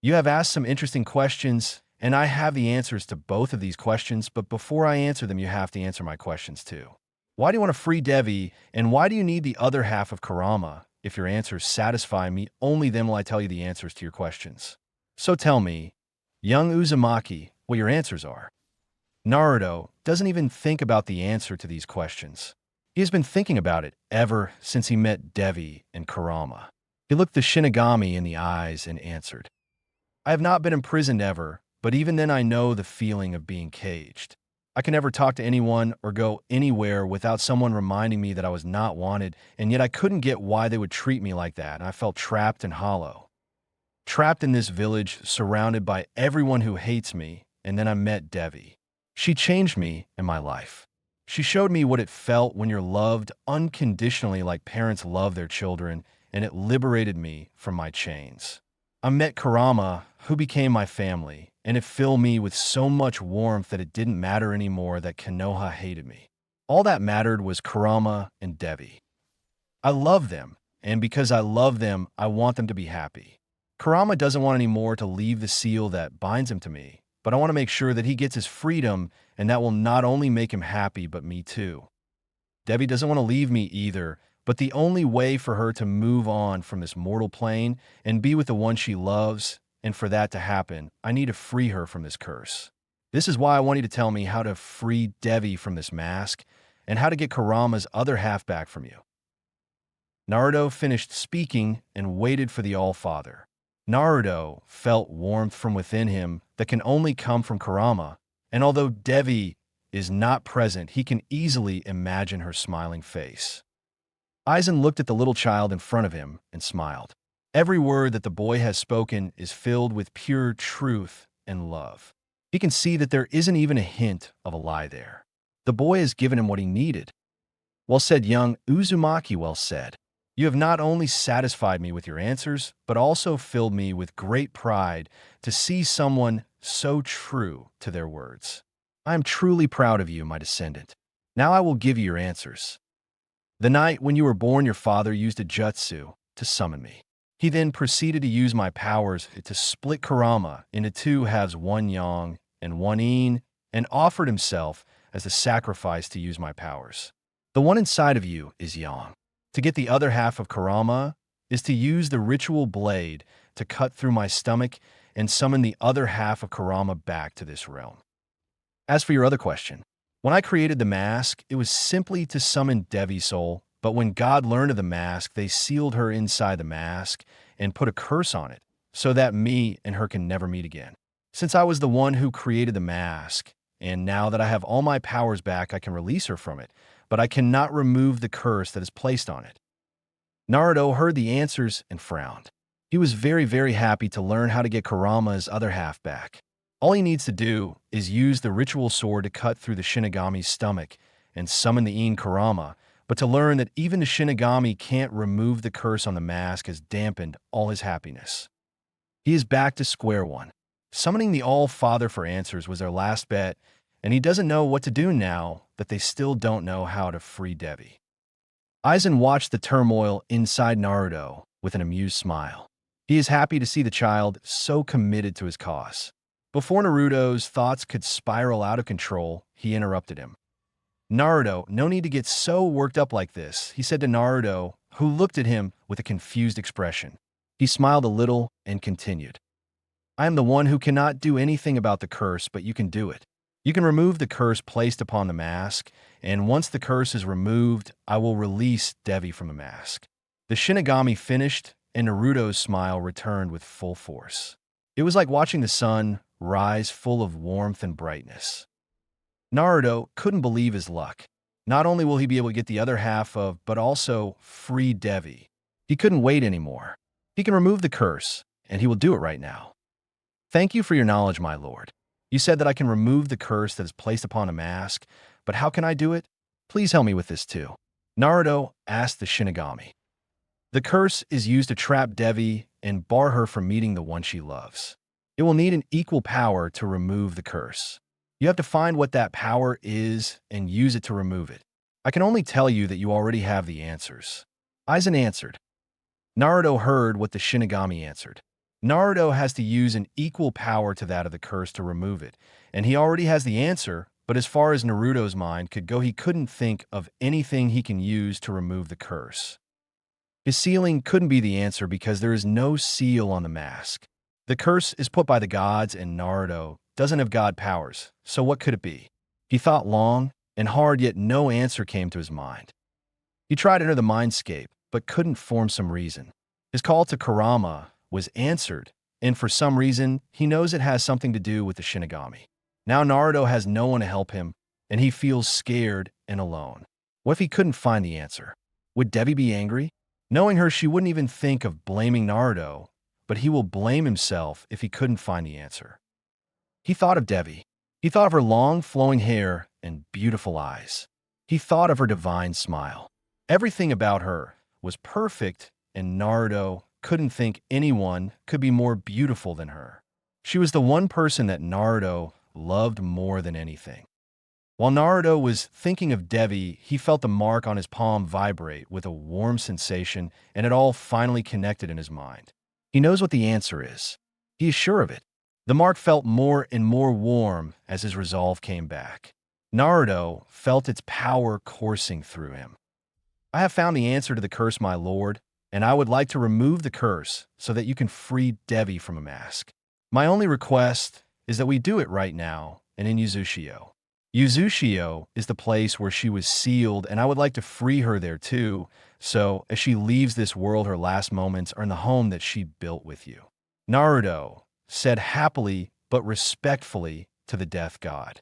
You have asked some interesting questions, and I have the answers to both of these questions, but before I answer them, you have to answer my questions too. Why do you want to free Devi, and why do you need the other half of Kurama? If your answers satisfy me, only then will I tell you the answers to your questions. So tell me, young Uzumaki, what your answers are. Naruto doesn't even think about the answer to these questions. He has been thinking about it ever since he met Devi and Kurama. He looked the Shinigami in the eyes and answered, I have not been imprisoned ever, but even then I know the feeling of being caged. I could never talk to anyone or go anywhere without someone reminding me that I was not wanted, and yet I couldn't get why they would treat me like that, and I felt trapped and hollow. Trapped in this village, surrounded by everyone who hates me, and then I met Devi. She changed me and my life. She showed me what it felt when you're loved unconditionally like parents love their children, and it liberated me from my chains. I met Karama, who became my family, and it filled me with so much warmth that it didn't matter anymore that Konoha hated me. All that mattered was Karama and Devi. I love them, and because I love them, I want them to be happy. Karama doesn't want any more to leave the seal that binds him to me, but I want to make sure that he gets his freedom, and that will not only make him happy, but me too. Debbie doesn't want to leave me either, but the only way for her to move on from this mortal plane and be with the one she loves, and for that to happen, I need to free her from this curse. This is why I want you to tell me how to free Devi from this mask, and how to get Karama's other half back from you. Naruto finished speaking and waited for the All-Father. Naruto felt warmth from within him that can only come from Karama, and although Devi is not present, he can easily imagine her smiling face. Aizen looked at the little child in front of him and smiled. Every word that the boy has spoken is filled with pure truth and love. He can see that there isn't even a hint of a lie there. The boy has given him what he needed. Well said, young Uzumaki, well said. You have not only satisfied me with your answers, but also filled me with great pride to see someone so true to their words. I am truly proud of you, my descendant. Now I will give you your answers. The night when you were born, your father used a jutsu to summon me. He then proceeded to use my powers to split Kurama into two halves, one yang and one yin, and offered himself as a sacrifice to use my powers. The one inside of you is yang. To get the other half of Kurama is to use the ritual blade to cut through my stomach and summon the other half of Kurama back to this realm. As for your other question, when I created the mask, it was simply to summon Devi's soul, but when God learned of the mask, they sealed her inside the mask and put a curse on it, so that me and her can never meet again. Since I was the one who created the mask, and now that I have all my powers back, I can release her from it, but I cannot remove the curse that is placed on it. Naruto heard the answers and frowned. He was very, very happy to learn how to get Kurama's other half back. All he needs to do is use the ritual sword to cut through the Shinigami's stomach and summon the Yin Kurama, but to learn that even the Shinigami can't remove the curse on the mask has dampened all his happiness. He is back to square one. Summoning the All-Father for answers was their last bet, and he doesn't know what to do now that they still don't know how to free Devi. Aizen watched the turmoil inside Naruto with an amused smile. He is happy to see the child so committed to his cause. Before Naruto's thoughts could spiral out of control, he interrupted him. Naruto, no need to get so worked up like this, he said to Naruto, who looked at him with a confused expression. He smiled a little and continued. I am the one who cannot do anything about the curse, but you can do it. You can remove the curse placed upon the mask, and once the curse is removed, I will release Devi from the mask. The Shinigami finished, and Naruto's smile returned with full force. It was like watching the sun rise full of warmth and brightness. Naruto couldn't believe his luck. Not only will he be able to get the other half of, but also free Devi. He couldn't wait anymore. He can remove the curse, and he will do it right now. Thank you for your knowledge, my lord. You said that I can remove the curse that is placed upon a mask, but how can I do it? Please help me with this too. Naruto asked the Shinigami. The curse is used to trap Devi and bar her from meeting the one she loves. It will need an equal power to remove the curse. You have to find what that power is and use it to remove it. I can only tell you that you already have the answers. Aizen answered. Naruto heard what the Shinigami answered. Naruto has to use an equal power to that of the curse to remove it, and he already has the answer, but as far as Naruto's mind could go, he couldn't think of anything he can use to remove the curse. His sealing couldn't be the answer because there is no seal on the mask. The curse is put by the gods, and Naruto doesn't have god powers, so what could it be? He thought long and hard, yet no answer came to his mind. He tried to enter the mindscape, but couldn't form some reason. His call to Kurama was answered, and for some reason, he knows it has something to do with the Shinigami. Now Naruto has no one to help him, and he feels scared and alone. What if he couldn't find the answer? Would Devi be angry? Knowing her, she wouldn't even think of blaming Naruto, but he will blame himself if he couldn't find the answer. He thought of Devi. He thought of her long, flowing hair and beautiful eyes. He thought of her divine smile. Everything about her was perfect, and Naruto couldn't think anyone could be more beautiful than her. She was the one person that Naruto loved more than anything. While Naruto was thinking of Devi, he felt the mark on his palm vibrate with a warm sensation, and it all finally connected in his mind. He knows what the answer is. He is sure of it. The mark felt more and more warm as his resolve came back. Naruto felt its power coursing through him. I have found the answer to the curse, my lord, and I would like to remove the curse so that you can free Devi from a mask. My only request is that we do it right now and in Yuzushio. Yuzushio is the place where she was sealed, and I would like to free her there too, so as she leaves this world, her last moments are in the home that she built with you. Naruto said happily but respectfully to the death god.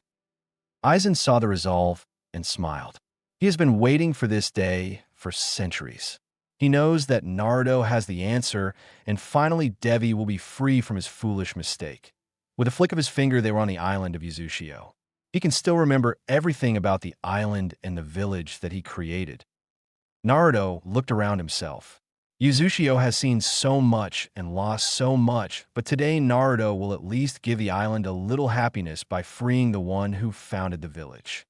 Aizen saw the resolve and smiled. He has been waiting for this day for centuries. He knows that Naruto has the answer, and finally Devi will be free from his foolish mistake. With a flick of his finger, they were on the island of Yuzushio. He can still remember everything about the island and the village that he created. Naruto looked around himself. Yuzushio has seen so much and lost so much, but today Naruto will at least give the island a little happiness by freeing the one who founded the village.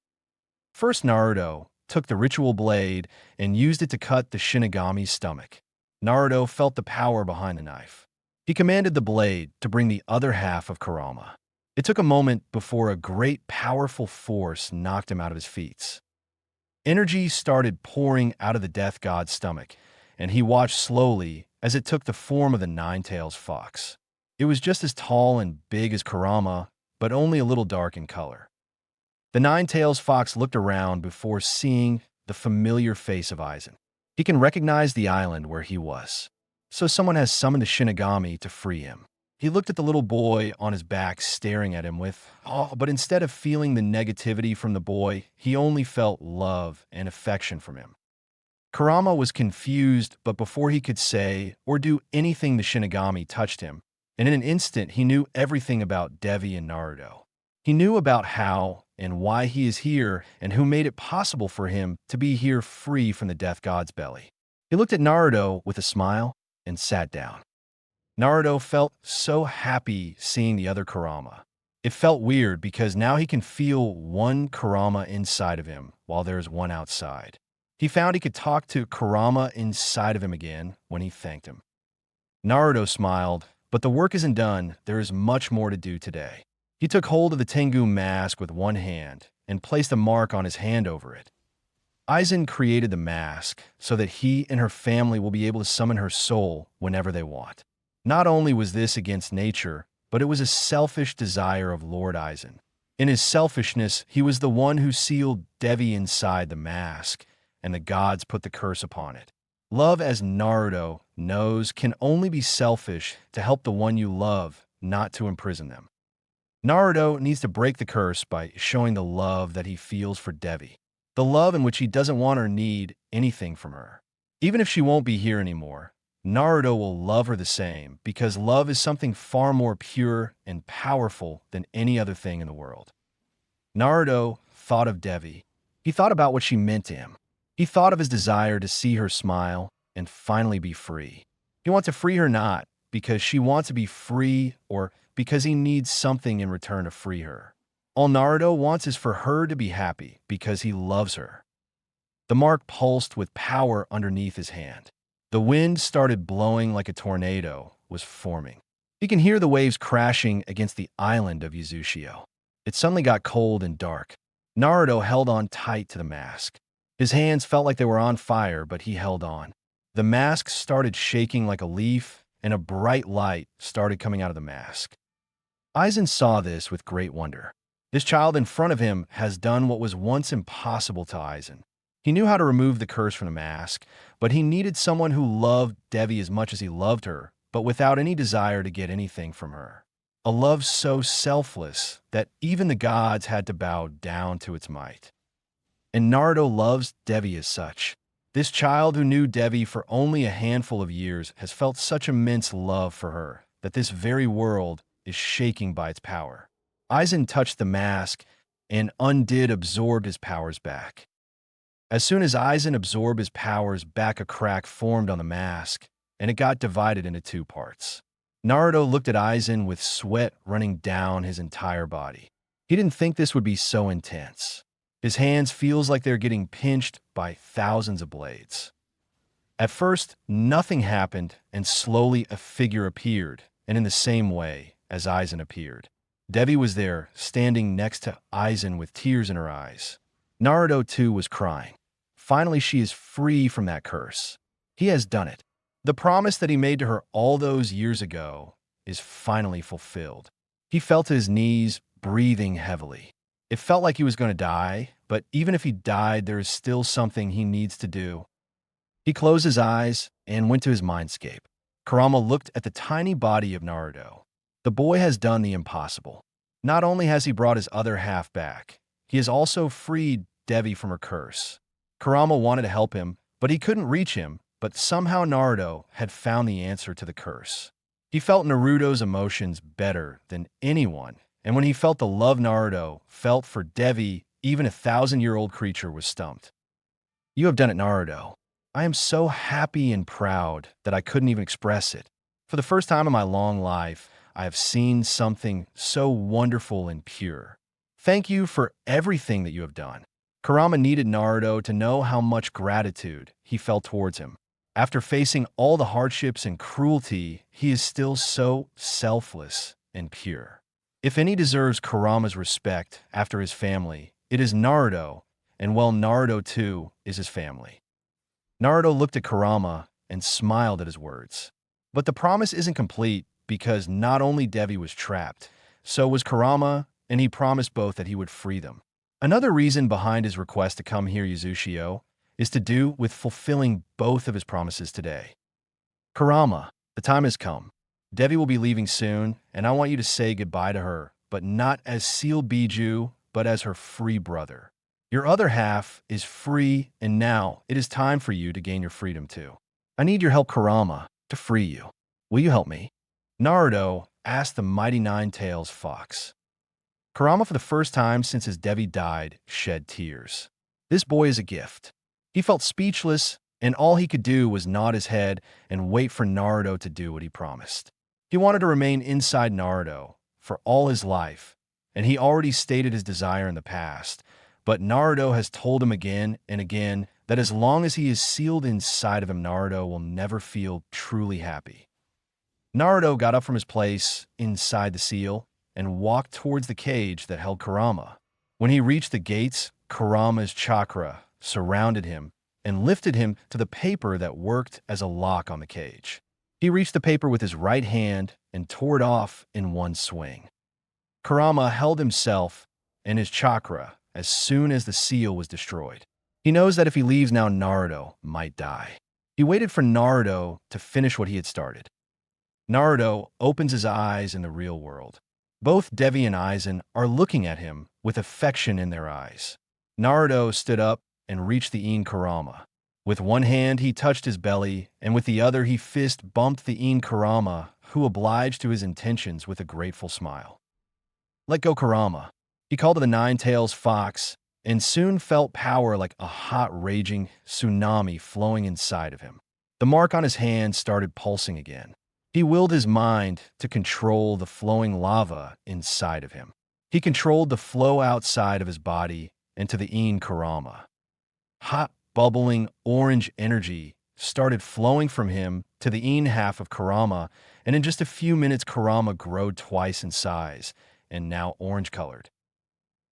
First, Naruto took the ritual blade and used it to cut the Shinigami's stomach. Naruto felt the power behind the knife. He commanded the blade to bring the other half of Kurama. It took a moment before a great, powerful force knocked him out of his feet. Energy started pouring out of the death god's stomach, and he watched slowly as it took the form of the nine-tailed fox. It was just as tall and big as Kurama, but only a little dark in color. The nine-tailed fox looked around before seeing the familiar face of Aizen. He can recognize the island where he was. So someone has summoned the Shinigami to free him. He looked at the little boy on his back staring at him with awe, but instead of feeling the negativity from the boy, he only felt love and affection from him. Kurama was confused, but before he could say or do anything, the Shinigami touched him, and in an instant he knew everything about Devi and Naruto. He knew about how and why he is here and who made it possible for him to be here free from the death god's belly. He looked at Naruto with a smile and sat down. Naruto felt so happy seeing the other Kurama. It felt weird because now he can feel one Kurama inside of him while there is one outside. He found he could talk to Kurama inside of him again when he thanked him. Naruto smiled, but the work isn't done. There is much more to do today. He took hold of the Tengu mask with one hand and placed a mark on his hand over it. Aizen created the mask so that he and her family will be able to summon her soul whenever they want. Not only was this against nature, but it was a selfish desire of Lord Aizen. In his selfishness, he was the one who sealed Devi inside the mask, and the gods put the curse upon it. Love, as Naruto knows, can only be selfish to help the one you love, not to imprison them. Naruto needs to break the curse by showing the love that he feels for Devi, the love in which he doesn't want or need anything from her. Even if she won't be here anymore, Naruto will love her the same, because love is something far more pure and powerful than any other thing in the world. Naruto thought of Devi. He thought about what she meant to him. He thought of his desire to see her smile and finally be free. He wants to free her not because she wants to be free or because he needs something in return to free her. All Naruto wants is for her to be happy because he loves her. The mark pulsed with power underneath his hand. The wind started blowing like a tornado was forming. He can hear the waves crashing against the island of Yuzushio. It suddenly got cold and dark. Naruto held on tight to the mask. His hands felt like they were on fire, but he held on. The mask started shaking like a leaf, and a bright light started coming out of the mask. Aizen saw this with great wonder. This child in front of him has done what was once impossible to Aizen. He knew how to remove the curse from the mask, but he needed someone who loved Devi as much as he loved her, but without any desire to get anything from her. a love so selfless that even the gods had to bow down to its might. And Naruto loves Devi as such. This child who knew Devi for only a handful of years has felt such immense love for her that this very world is shaking by its power. Aizen touched the mask and undid absorbed his powers back. As soon as Aizen absorbed his powers back, a crack formed on the mask, and it got divided into two parts. Naruto looked at Aizen with sweat running down his entire body. He didn't think this would be so intense. His hands feels like they're getting pinched by thousands of blades. At first, nothing happened, and slowly a figure appeared, and in the same way as Aizen appeared. Devi was there, standing next to Aizen with tears in her eyes. Naruto, too, was crying. Finally, she is free from that curse. He has done it. The promise that he made to her all those years ago is finally fulfilled. He fell to his knees, breathing heavily. It felt like he was going to die, but even if he died, there is still something he needs to do. He closed his eyes and went to his mindscape. Kurama looked at the tiny body of Naruto. The boy has done the impossible. Not only has he brought his other half back, he has also freed Devi from her curse. Kurama wanted to help him, but he couldn't reach him, but somehow Naruto had found the answer to the curse. He felt Naruto's emotions better than anyone, and when he felt the love Naruto felt for Devi, even a 1,000-year-old creature was stumped. You have done it, Naruto. I am so happy and proud that I couldn't even express it. For the first time in my long life, I have seen something so wonderful and pure. Thank you for everything that you have done. Kurama needed Naruto to know how much gratitude he felt towards him. After facing all the hardships and cruelty, he is still so selfless and pure. If any deserves Kurama's respect after his family, it is Naruto, and well, Naruto too is his family. Naruto looked at Kurama and smiled at his words. But the promise isn't complete because not only Devi was trapped, so was Kurama, and he promised both that he would free them. Another reason behind his request to come here, Yazushio, is to do with fulfilling both of his promises today. Kurama, the time has come. Devi will be leaving soon, and I want you to say goodbye to her, but not as Seal Biju, but as her free brother. Your other half is free, and now it is time for you to gain your freedom too. I need your help, Kurama, to free you. Will you help me? Naruto asked the mighty Nine-Tails Fox. Kurama, for the first time since his Devi died, shed tears. This boy is a gift. He felt speechless, and all he could do was nod his head and wait for Naruto to do what he promised. He wanted to remain inside Naruto for all his life, and he already stated his desire in the past, but Naruto has told him again and again that as long as he is sealed inside of him, Naruto will never feel truly happy. Naruto got up from his place inside the seal and walked towards the cage that held Kurama. When he reached the gates, Kurama's chakra surrounded him and lifted him to the paper that worked as a lock on the cage. He reached the paper with his right hand and tore it off in one swing. Kurama held himself and his chakra as soon as the seal was destroyed. He knows that if he leaves now, Naruto might die. He waited for Naruto to finish what he had started. Naruto opens his eyes in the real world. Both Devi and Aizen are looking at him with affection in their eyes. Naruto stood up and reached the Ine Kurama. With one hand, he touched his belly, and with the other, he fist bumped the Ine Kurama, who obliged to his intentions with a grateful smile. Let go, Kurama. He called to the Nine-Tails Fox, and soon felt power like a hot, raging tsunami flowing inside of him. The mark on his hand started pulsing again. He willed his mind to control the flowing lava inside of him. He controlled the flow outside of his body into the Ine Kurama. Hot, bubbling orange energy started flowing from him to the Ine half of Kurama, and in just a few minutes, Kurama grew twice in size and now orange-colored.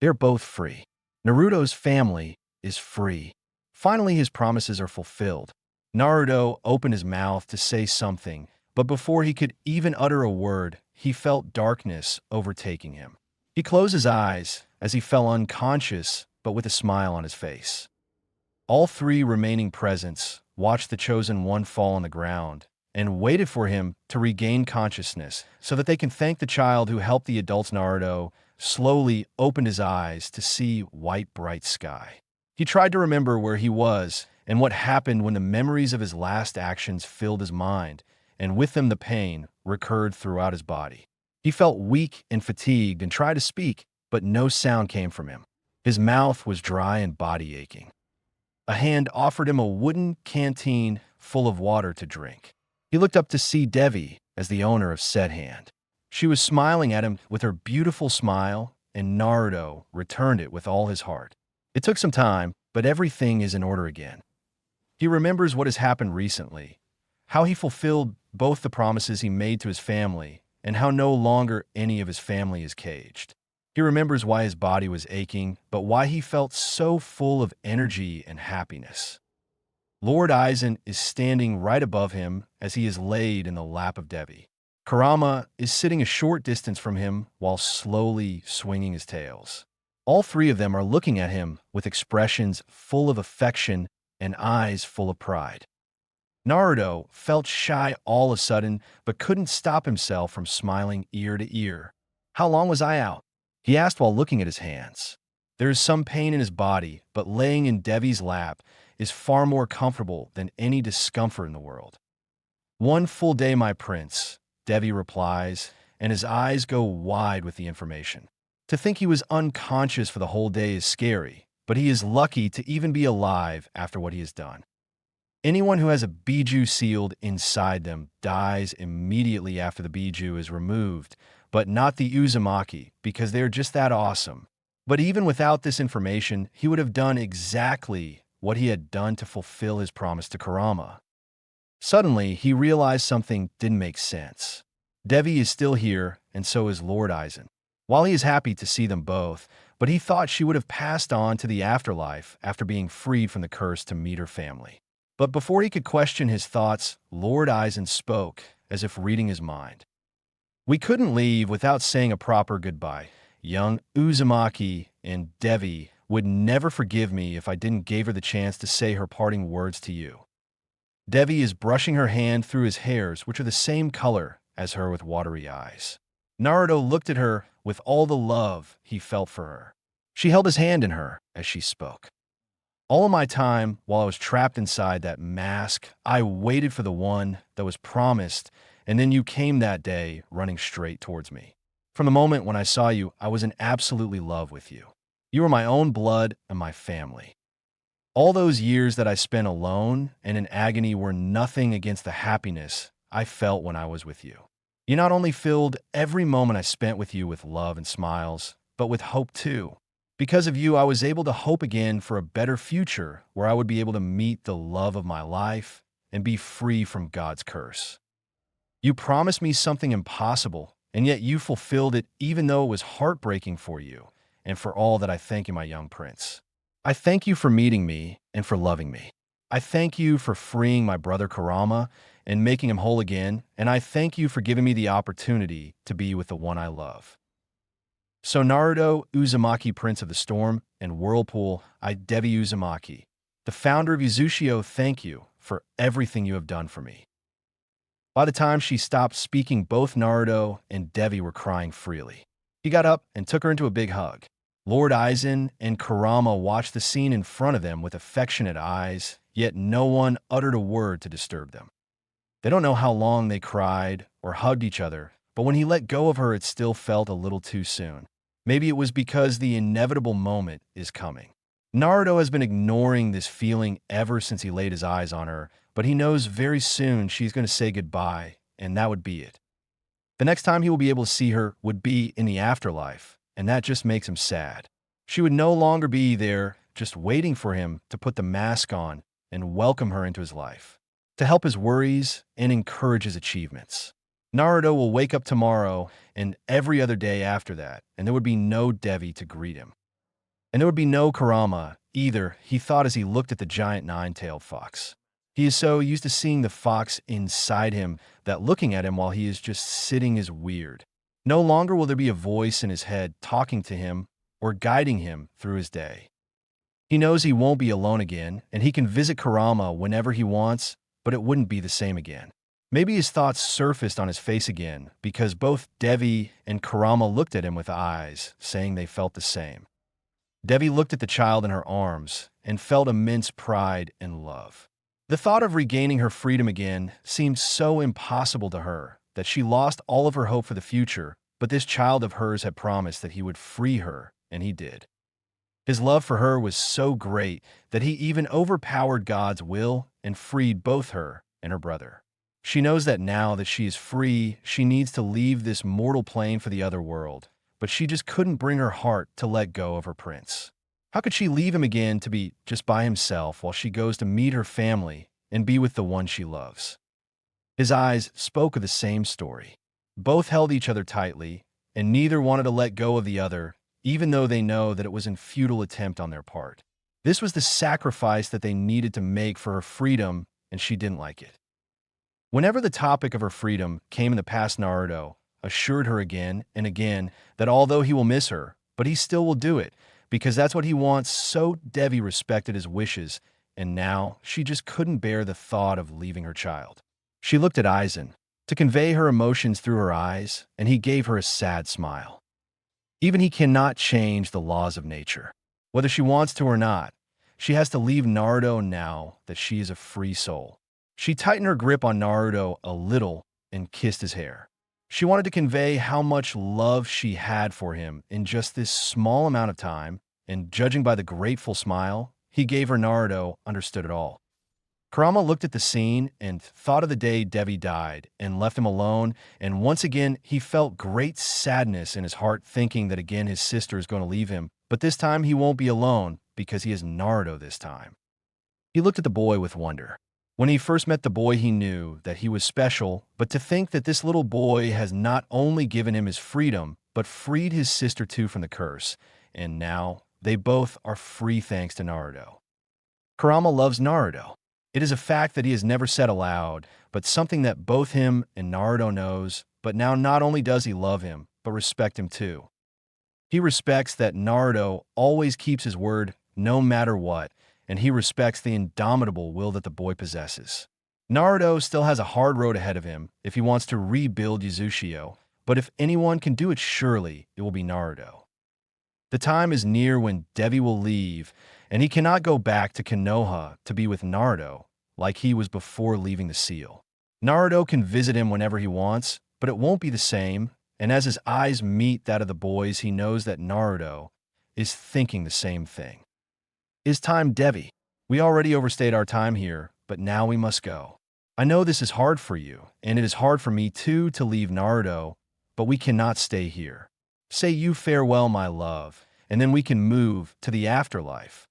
They're both free. Naruto's family is free. Finally, his promises are fulfilled. Naruto opened his mouth to say something, but before he could even utter a word, he felt darkness overtaking him. He closed his eyes as he fell unconscious, but with a smile on his face. All three remaining presents watched the chosen one fall on the ground and waited for him to regain consciousness so that they can thank the child who helped the adults. Naruto slowly opened his eyes to see white, bright sky. He tried to remember where he was and what happened when the memories of his last actions filled his mind, and with them the pain recurred throughout his body. He felt weak and fatigued and tried to speak, but no sound came from him. His mouth was dry and body aching. A hand offered him a wooden canteen full of water to drink. He looked up to see Devi as the owner of said hand. She was smiling at him with her beautiful smile, and Naruto returned it with all his heart. It took some time, but everything is in order again. He remembers what has happened recently, how he fulfilled both the promises he made to his family, and how no longer any of his family is caged. He remembers why his body was aching, but why he felt so full of energy and happiness. Lord Aizen is standing right above him as he is laid in the lap of Devi. Kurama is sitting a short distance from him while slowly swinging his tails. All three of them are looking at him with expressions full of affection and eyes full of pride. Naruto felt shy all of a sudden, but couldn't stop himself from smiling ear to ear. "How long was I out?" he asked while looking at his hands. There is some pain in his body, but laying in Devi's lap is far more comfortable than any discomfort in the world. "1 full day, my prince," Devi replies, and his eyes go wide with the information. To think he was unconscious for the whole day is scary, but he is lucky to even be alive after what he has done. Anyone who has a Biju sealed inside them dies immediately after the Biju is removed, but not the Uzumaki, because they're just that awesome. But even without this information, he would have done exactly what he had done to fulfill his promise to Kurama. Suddenly, he realized something didn't make sense. Devi is still here, and so is Lord Aizen. While he is happy to see them both, but he thought she would have passed on to the afterlife after being freed from the curse to meet her family. But before he could question his thoughts, Lord Aizen spoke, as if reading his mind. "We couldn't leave without saying a proper goodbye. Young Uzumaki and Devi would never forgive me if I didn't give her the chance to say her parting words to you." Devi is brushing her hand through his hairs, which are the same color as her with watery eyes. Naruto looked at her with all the love he felt for her. She held his hand in her as she spoke. "All of my time, while I was trapped inside that mask, I waited for the one that was promised, and then you came that day running straight towards me. From the moment when I saw you, I was in absolutely love with you. You were my own blood and my family. All those years that I spent alone and in agony were nothing against the happiness I felt when I was with you. You not only filled every moment I spent with you with love and smiles, but with hope too. Because of you, I was able to hope again for a better future where I would be able to meet the love of my life and be free from God's curse. You promised me something impossible, and yet you fulfilled it even though it was heartbreaking for you, and for all that I thank you, my young prince. I thank you for meeting me and for loving me. I thank you for freeing my brother Kurama and making him whole again, and I thank you for giving me the opportunity to be with the one I love. So Naruto Uzumaki, Prince of the Storm and Whirlpool, I Devi Uzumaki, the founder of Uzushio, thank you for everything you have done for me." By the time she stopped speaking, both Naruto and Devi were crying freely. He got up and took her into a big hug. Lord Aizen and Kurama watched the scene in front of them with affectionate eyes, yet no one uttered a word to disturb them. They don't know how long they cried or hugged each other, but when he let go of her, it still felt a little too soon. Maybe it was because the inevitable moment is coming. Naruto has been ignoring this feeling ever since he laid his eyes on her, but he knows very soon she's going to say goodbye, and that would be it. The next time he will be able to see her would be in the afterlife, and that just makes him sad. She would no longer be there, just waiting for him to put the mask on and welcome her into his life, to help his worries and encourage his achievements. Naruto will wake up tomorrow and every other day after that, and there would be no Devi to greet him. And there would be no Kurama either, he thought as he looked at the giant nine-tailed fox. He is so used to seeing the fox inside him that looking at him while he is just sitting is weird. No longer will there be a voice in his head talking to him or guiding him through his day. He knows he won't be alone again, and he can visit Kurama whenever he wants, but it wouldn't be the same again. Maybe his thoughts surfaced on his face again because both Devi and Kurama looked at him with eyes, saying they felt the same. Devi looked at the child in her arms and felt immense pride and love. The thought of regaining her freedom again seemed so impossible to her that she lost all of her hope for the future, but this child of hers had promised that he would free her, and he did. His love for her was so great that he even overpowered God's will and freed both her and her brother. She knows that now that she is free, she needs to leave this mortal plane for the other world, but she just couldn't bring her heart to let go of her prince. How could she leave him again to be just by himself while she goes to meet her family and be with the one she loves? His eyes spoke of the same story. Both held each other tightly, and neither wanted to let go of the other, even though they know that it was a futile attempt on their part. This was the sacrifice that they needed to make for her freedom, and she didn't like it. Whenever the topic of her freedom came in the past, Naruto assured her again and again that although he will miss her, but he still will do it, because that's what he wants. So Devi respected his wishes, and now she just couldn't bear the thought of leaving her child. She looked at Aizen to convey her emotions through her eyes, and he gave her a sad smile. Even he cannot change the laws of nature. Whether she wants to or not, she has to leave Naruto now that she is a free soul. She tightened her grip on Naruto a little and kissed his hair. She wanted to convey how much love she had for him in just this small amount of time, and judging by the grateful smile he gave her, Naruto understood it all. Kurama looked at the scene and thought of the day Devi died and left him alone, and once again he felt great sadness in his heart, thinking that again his sister is going to leave him, but this time he won't be alone because he has Naruto this time. He looked at the boy with wonder. When he first met the boy, he knew that he was special, but to think that this little boy has not only given him his freedom, but freed his sister too from the curse, and now they both are free thanks to Naruto. Kurama loves Naruto. It is a fact that he has never said aloud, but something that both him and Naruto knows, but now not only does he love him, but respect him too. He respects that Naruto always keeps his word no matter what, and he respects the indomitable will that the boy possesses. Naruto still has a hard road ahead of him if he wants to rebuild Uzushio, but if anyone can do it, surely it will be Naruto. The time is near when Devi will leave, and he cannot go back to Konoha to be with Naruto like he was before leaving the seal. Naruto can visit him whenever he wants, but it won't be the same, and as his eyes meet that of the boys, he knows that Naruto is thinking the same thing. It's time, Devi. We already overstayed our time here, but now we must go. I know this is hard for you, and it is hard for me too to leave Naruto, but we cannot stay here. Say you farewell, my love, and then we can move to the afterlife.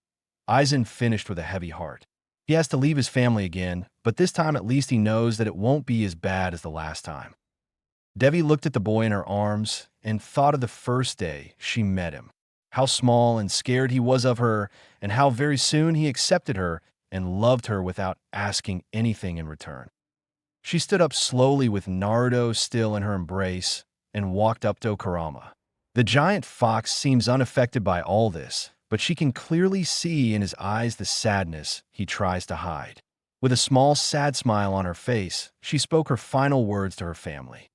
Aizen finished with a heavy heart. He has to leave his family again, but this time at least he knows that it won't be as bad as the last time. Devi looked at the boy in her arms and thought of the first day she met him. How small and scared he was of her, and how very soon he accepted her and loved her without asking anything in return. She stood up slowly with Naruto still in her embrace and walked up to Kurama. The giant fox seems unaffected by all this, but she can clearly see in his eyes the sadness he tries to hide. With a small, sad smile on her face, she spoke her final words to her family.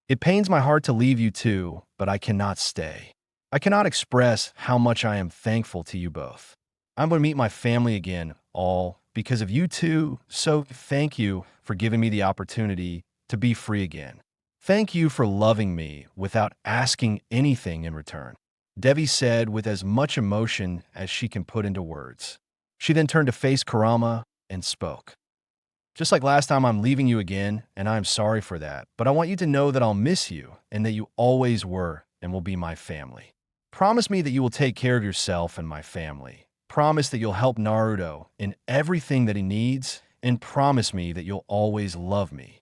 It pains my heart to leave you too, but I cannot stay. I cannot express how much I am thankful to you both. I'm going to meet my family again, all because of you two, so thank you for giving me the opportunity to be free again. Thank you for loving me without asking anything in return, Devi said with as much emotion as she can put into words. She then turned to face Kurama and spoke. Just like last time, I'm leaving you again, and I'm sorry for that, but I want you to know that I'll miss you and that you always were and will be my family. Promise me that you will take care of yourself and my family. Promise that you'll help Naruto in everything that he needs, and promise me that you'll always love me.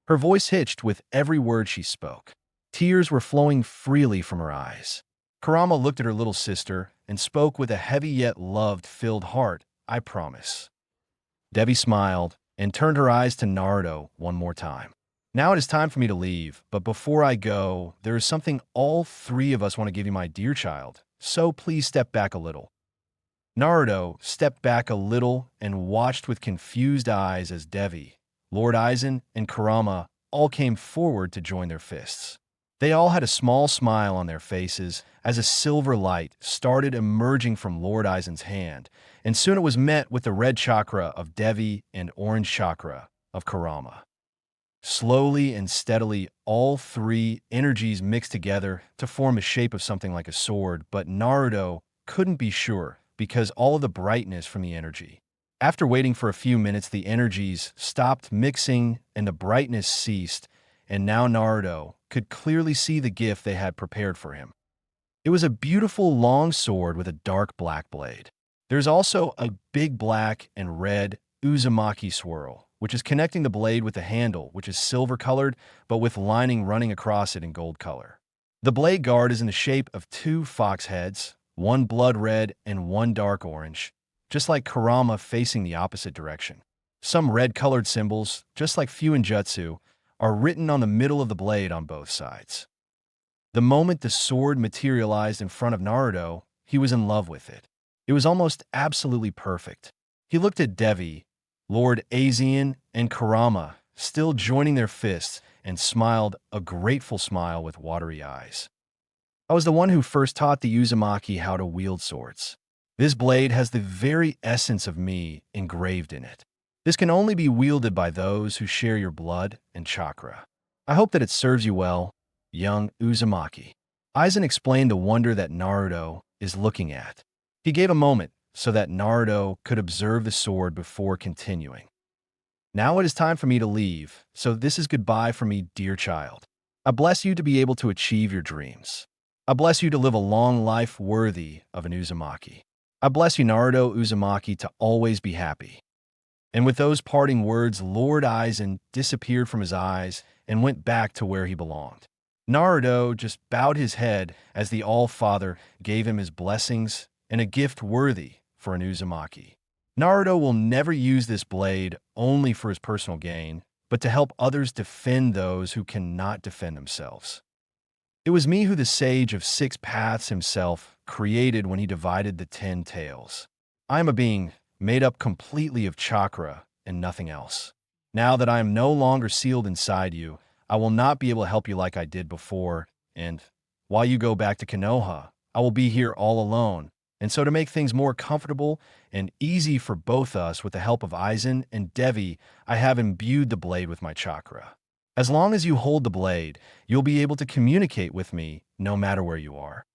Her voice hitched with every word she spoke. Tears were flowing freely from her eyes. Kurama looked at her little sister and spoke with a heavy yet love-filled heart, I promise. Devi smiled and turned her eyes to Naruto one more time. Now it is time for me to leave, but before I go, there is something all three of us want to give you, my dear child, so please step back a little. Naruto stepped back a little and watched with confused eyes as Devi Lord Aizen, and Kurama all came forward to join their fists. They all had a small smile on their faces as a silver light started emerging from Lord Aizen's hand, and soon it was met with the red chakra of Devi and orange chakra of Kurama. Slowly and steadily, all three energies mixed together to form a shape of something like a sword, but Naruto couldn't be sure because all of the brightness from the energy. After waiting for a few minutes, the energies stopped mixing and the brightness ceased, and now Naruto could clearly see the gift they had prepared for him. It was a beautiful long sword with a dark black blade. There's also a big black and red Uzumaki swirl, which is connecting the blade with the handle, which is silver-colored, but with lining running across it in gold color. The blade guard is in the shape of two fox heads, one blood red and one dark orange, just like Kurama facing the opposite direction. Some red-colored symbols, just like Fuinjutsu, are written on the middle of the blade on both sides. The moment the sword materialized in front of Naruto, he was in love with it. It was almost absolutely perfect. He looked at Devi, Lord Aizen, and Kurama, still joining their fists, and smiled a grateful smile with watery eyes. I was the one who first taught the Uzumaki how to wield swords. This blade has the very essence of me engraved in it. This can only be wielded by those who share your blood and chakra. I hope that it serves you well, young Uzumaki. Aizen explained the wonder that Naruto is looking at. He gave a moment so that Naruto could observe the sword before continuing. Now it is time for me to leave, so this is goodbye for me, dear child. I bless you to be able to achieve your dreams. I bless you to live a long life worthy of an Uzumaki. I bless you, Naruto Uzumaki, to always be happy. And with those parting words, Lord Aizen disappeared from his eyes and went back to where he belonged. Naruto just bowed his head as the All-Father gave him his blessings and a gift worthy for an Uzumaki. Naruto will never use this blade only for his personal gain, but to help others defend those who cannot defend themselves. It was me who the Sage of Six Paths himself created when he divided the 10 tails. I am a being made up completely of chakra and nothing else. Now that I am no longer sealed inside you, I will not be able to help you like I did before, and while you go back to Konoha, I will be here all alone. And so to make things more comfortable and easy for both us with the help of Aizen and Devi, I have imbued the blade with my chakra. As long as you hold the blade, you'll be able to communicate with me no matter where you are.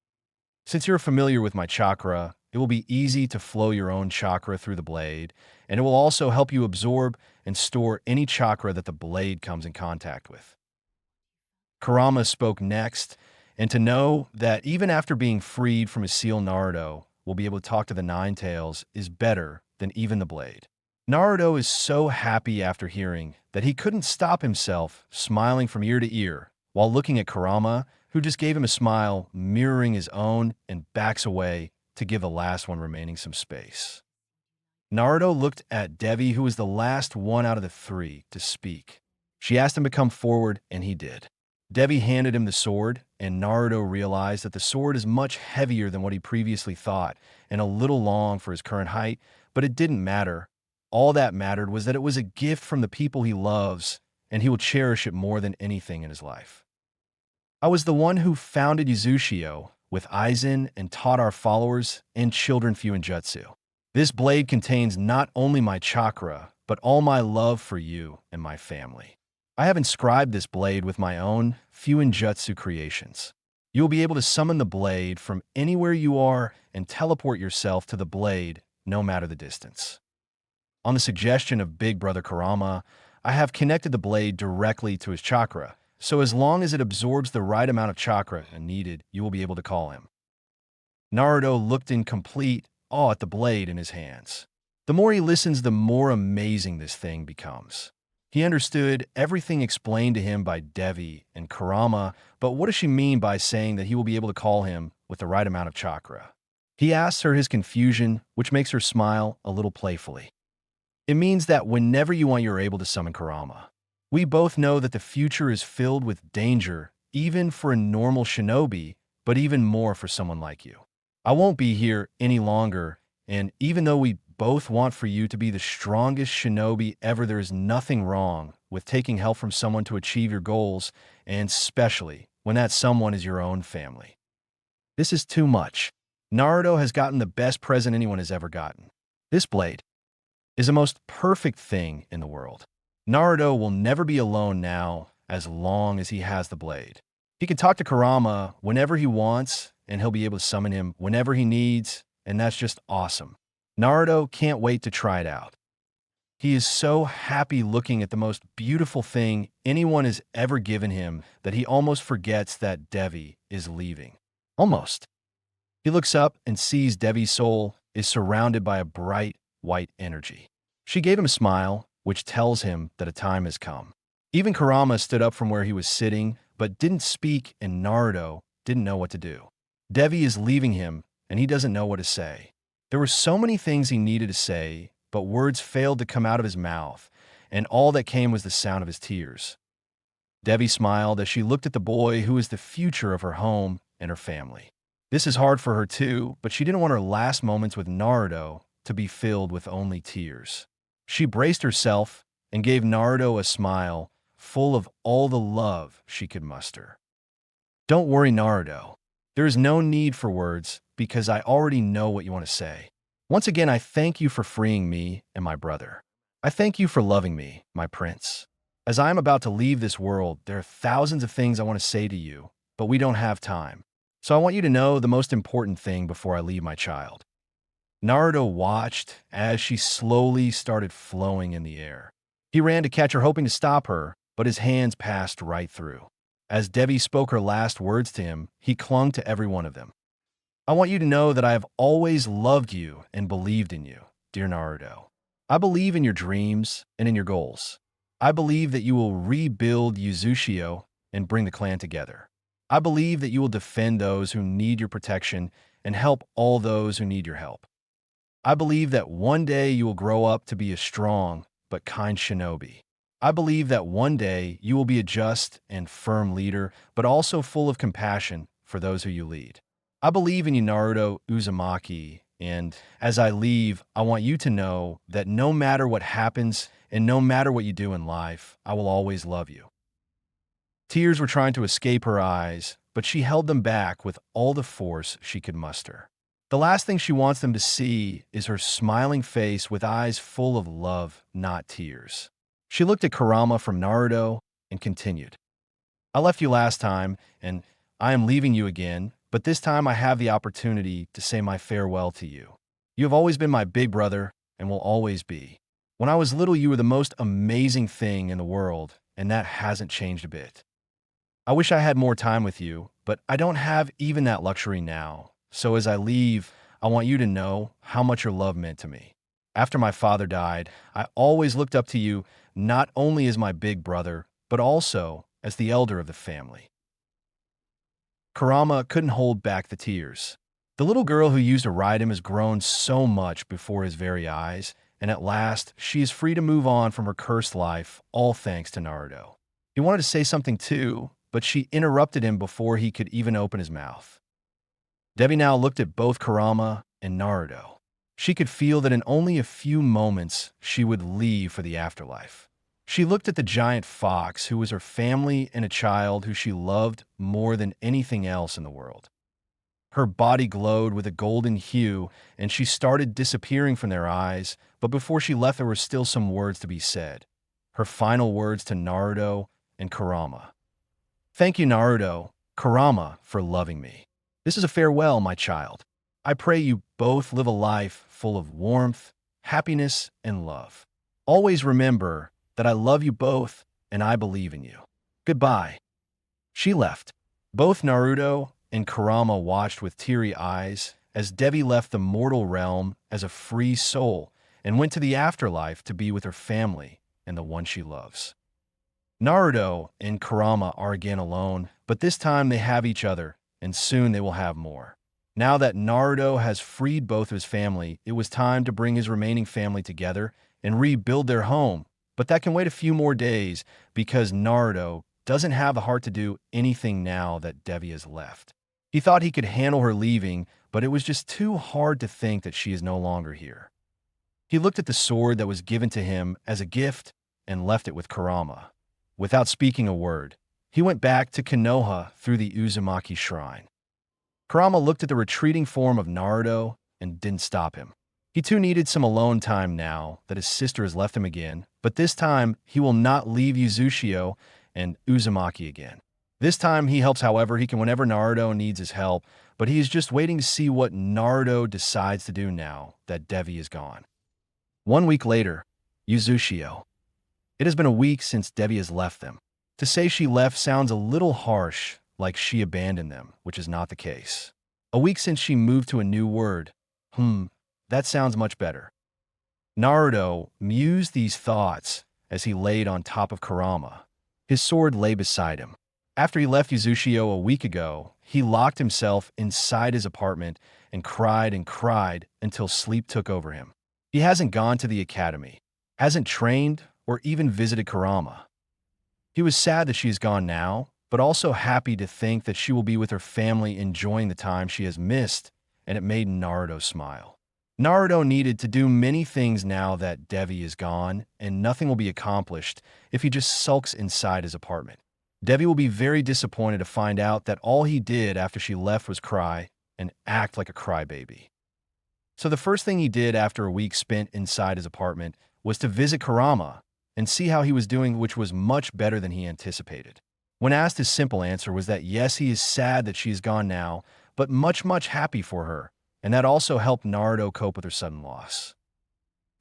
Since you're familiar with my chakra, it will be easy to flow your own chakra through the blade, and it will also help you absorb and store any chakra that the blade comes in contact with. Kurama spoke next, and to know that even after being freed from his seal, Naruto will be able to talk to the Nine Tails is better than even the blade. Naruto is so happy after hearing that he couldn't stop himself smiling from ear to ear while looking at Kurama, who just gave him a smile mirroring his own and backs away to give the last one remaining some space. Naruto looked at Devi, who was the last one out of the three to speak. She asked him to come forward, and he did. Devi handed him the sword, and Naruto realized that the sword is much heavier than what he previously thought and a little long for his current height, but it didn't matter. All that mattered was that it was a gift from the people he loves, and he will cherish it more than anything in his life. I was the one who founded Uzushio with Aizen and taught our followers and children Fuinjutsu. This blade contains not only my chakra, but all my love for you and my family. I have inscribed this blade with my own Fuinjutsu creations. You will be able to summon the blade from anywhere you are and teleport yourself to the blade, no matter the distance. On the suggestion of Big Brother Kurama, I have connected the blade directly to his chakra, so as long as it absorbs the right amount of chakra needed, you will be able to call him. Naruto looked in complete awe at the blade in his hands. The more he listens, the more amazing this thing becomes. He understood everything explained to him by Devi and Kurama, but what does she mean by saying that he will be able to call him with the right amount of chakra? He asks her his confusion, which makes her smile a little playfully. It means that whenever you want, you're able to summon Kurama. We both know that the future is filled with danger, even for a normal shinobi, but even more for someone like you. I won't be here any longer, and even though we both want for you to be the strongest shinobi ever. There is nothing wrong with taking help from someone to achieve your goals, and especially when that someone is your own family. This is too much. Naruto has gotten the best present anyone has ever gotten. This blade is the most perfect thing in the world. Naruto will never be alone now as long as he has the blade. He can talk to Kurama whenever he wants, and he'll be able to summon him whenever he needs, and that's just awesome. Naruto can't wait to try it out. He is so happy looking at the most beautiful thing anyone has ever given him that he almost forgets that Devi is leaving. Almost. He looks up and sees Devi's soul is surrounded by a bright, white energy. She gave him a smile, which tells him that a time has come. Even Kurama stood up from where he was sitting, but didn't speak, and Naruto didn't know what to do. Devi is leaving him, and he doesn't know what to say. There were so many things he needed to say, but words failed to come out of his mouth, and all that came was the sound of his tears. Devi smiled as she looked at the boy who is the future of her home and her family. This is hard for her too, but she didn't want her last moments with Naruto to be filled with only tears. She braced herself and gave Naruto a smile full of all the love she could muster. Don't worry, Naruto. There is no need for words because I already know what you want to say. Once again, I thank you for freeing me and my brother. I thank you for loving me, my prince. As I am about to leave this world, there are thousands of things I want to say to you, but we don't have time. So I want you to know the most important thing before I leave, my child. Naruto watched as she slowly started flowing in the air. He ran to catch her, hoping to stop her, but his hands passed right through. As Devi spoke her last words to him, he clung to every one of them. I want you to know that I have always loved you and believed in you, dear Naruto. I believe in your dreams and in your goals. I believe that you will rebuild Uzushio and bring the clan together. I believe that you will defend those who need your protection and help all those who need your help. I believe that one day you will grow up to be a strong but kind shinobi. I believe that one day you will be a just and firm leader, but also full of compassion for those who you lead. I believe in you, Naruto Uzumaki, and as I leave, I want you to know that no matter what happens and no matter what you do in life, I will always love you. Tears were trying to escape her eyes, but she held them back with all the force she could muster. The last thing she wants them to see is her smiling face with eyes full of love, not tears. She looked at Kurama from Naruto and continued. I left you last time, and I am leaving you again, but this time I have the opportunity to say my farewell to you. You have always been my big brother and will always be. When I was little, you were the most amazing thing in the world, and that hasn't changed a bit. I wish I had more time with you, but I don't have even that luxury now. So as I leave, I want you to know how much your love meant to me. After my father died, I always looked up to you not only as my big brother, but also as the elder of the family. Kurama couldn't hold back the tears. The little girl who used to ride him has grown so much before his very eyes, and at last, she is free to move on from her cursed life, all thanks to Naruto. He wanted to say something too, but she interrupted him before he could even open his mouth. Devi now looked at both Kurama and Naruto. She could feel that in only a few moments, she would leave for the afterlife. She looked at the giant fox who was her family and a child who she loved more than anything else in the world. Her body glowed with a golden hue, and she started disappearing from their eyes, but before she left there were still some words to be said. Her final words to Naruto and Kurama. Thank you, Naruto, Kurama, for loving me. This is a farewell, my child. I pray you both live a life full of warmth, happiness, and love. Always remember that I love you both and I believe in you. Goodbye. She left. Both Naruto and Kurama watched with teary eyes as Devi left the mortal realm as a free soul and went to the afterlife to be with her family and the one she loves. Naruto and Kurama are again alone, but this time they have each other, and soon they will have more. Now that Naruto has freed both of his family, it was time to bring his remaining family together and rebuild their home, but that can wait a few more days because Naruto doesn't have the heart to do anything now that Devi has left. He thought he could handle her leaving, but it was just too hard to think that she is no longer here. He looked at the sword that was given to him as a gift and left it with Kurama. Without speaking a word, he went back to Konoha through the Uzumaki shrine. Kurama looked at the retreating form of Naruto and didn't stop him. He too needed some alone time now that his sister has left him again, but this time he will not leave Uzushio and Uzumaki again. This time he helps however he can whenever Naruto needs his help, but he is just waiting to see what Naruto decides to do now that Devi is gone. 1 week later, Uzushio. It has been a week since Devi has left them. To say she left sounds a little harsh, like she abandoned them, which is not the case. A week since she moved to a new word. That sounds much better. Naruto mused these thoughts as he laid on top of Kurama. His sword lay beside him. After he left Uzushio a week ago, he locked himself inside his apartment and cried until sleep took over him. He hasn't gone to the academy, hasn't trained, or even visited Kurama. He was sad that she is gone now, but also happy to think that she will be with her family enjoying the time she has missed, and it made Naruto smile. Naruto needed to do many things now that Devi is gone, and nothing will be accomplished if he just sulks inside his apartment. Devi will be very disappointed to find out that all he did after she left was cry and act like a crybaby. So the first thing he did after a week spent inside his apartment was to visit Kurama and see how he was doing, which was much better than he anticipated. When asked, his simple answer was that yes, he is sad that she is gone now, but much happy for her, and that also helped Naruto cope with her sudden loss.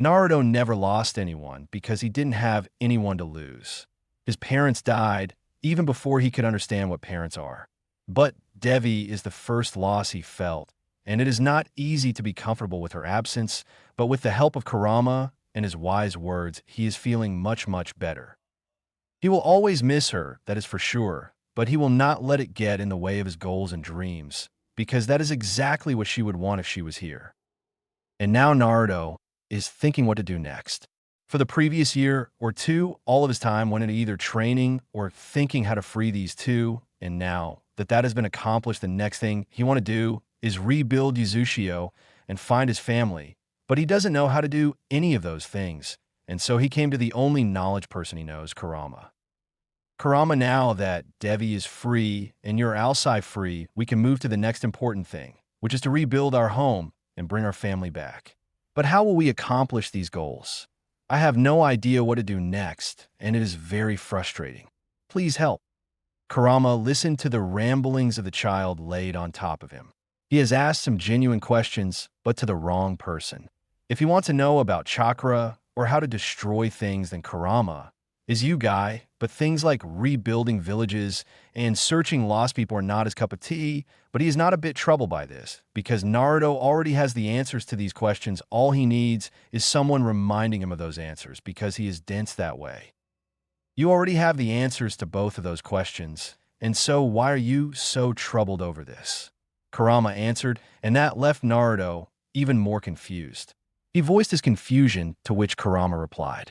Naruto never lost anyone because he didn't have anyone to lose. His parents died even before he could understand what parents are. But Devi is the first loss he felt, and it is not easy to be comfortable with her absence, but with the help of Kurama and his wise words, he is feeling much better. He will always miss her, that is for sure, but he will not let it get in the way of his goals and dreams, because that is exactly what she would want if she was here. And now Naruto is thinking what to do next. For the previous year or two, all of his time went into either training or thinking how to free these two, and now that has been accomplished, the next thing he want to do is rebuild Uzushio and find his family, but he doesn't know how to do any of those things, and so he came to the only knowledge person he knows, Kurama. Kurama, now that Devi is free and you're outside free, we can move to the next important thing, which is to rebuild our home and bring our family back. But how will we accomplish these goals? I have no idea what to do next, and it is very frustrating. Please help. Kurama listened to the ramblings of the child laid on top of him. He has asked some genuine questions, but to the wrong person. If he wants to know about Chakra or how to destroy things, then Kurama is you guy, but things like rebuilding villages and searching lost people are not his cup of tea, but he is not a bit troubled by this, because Naruto already has the answers to these questions. All he needs is someone reminding him of those answers, because he is dense that way. You already have the answers to both of those questions, and so why are you so troubled over this? Kurama answered, and that left Naruto even more confused. He voiced his confusion, to which Kurama replied,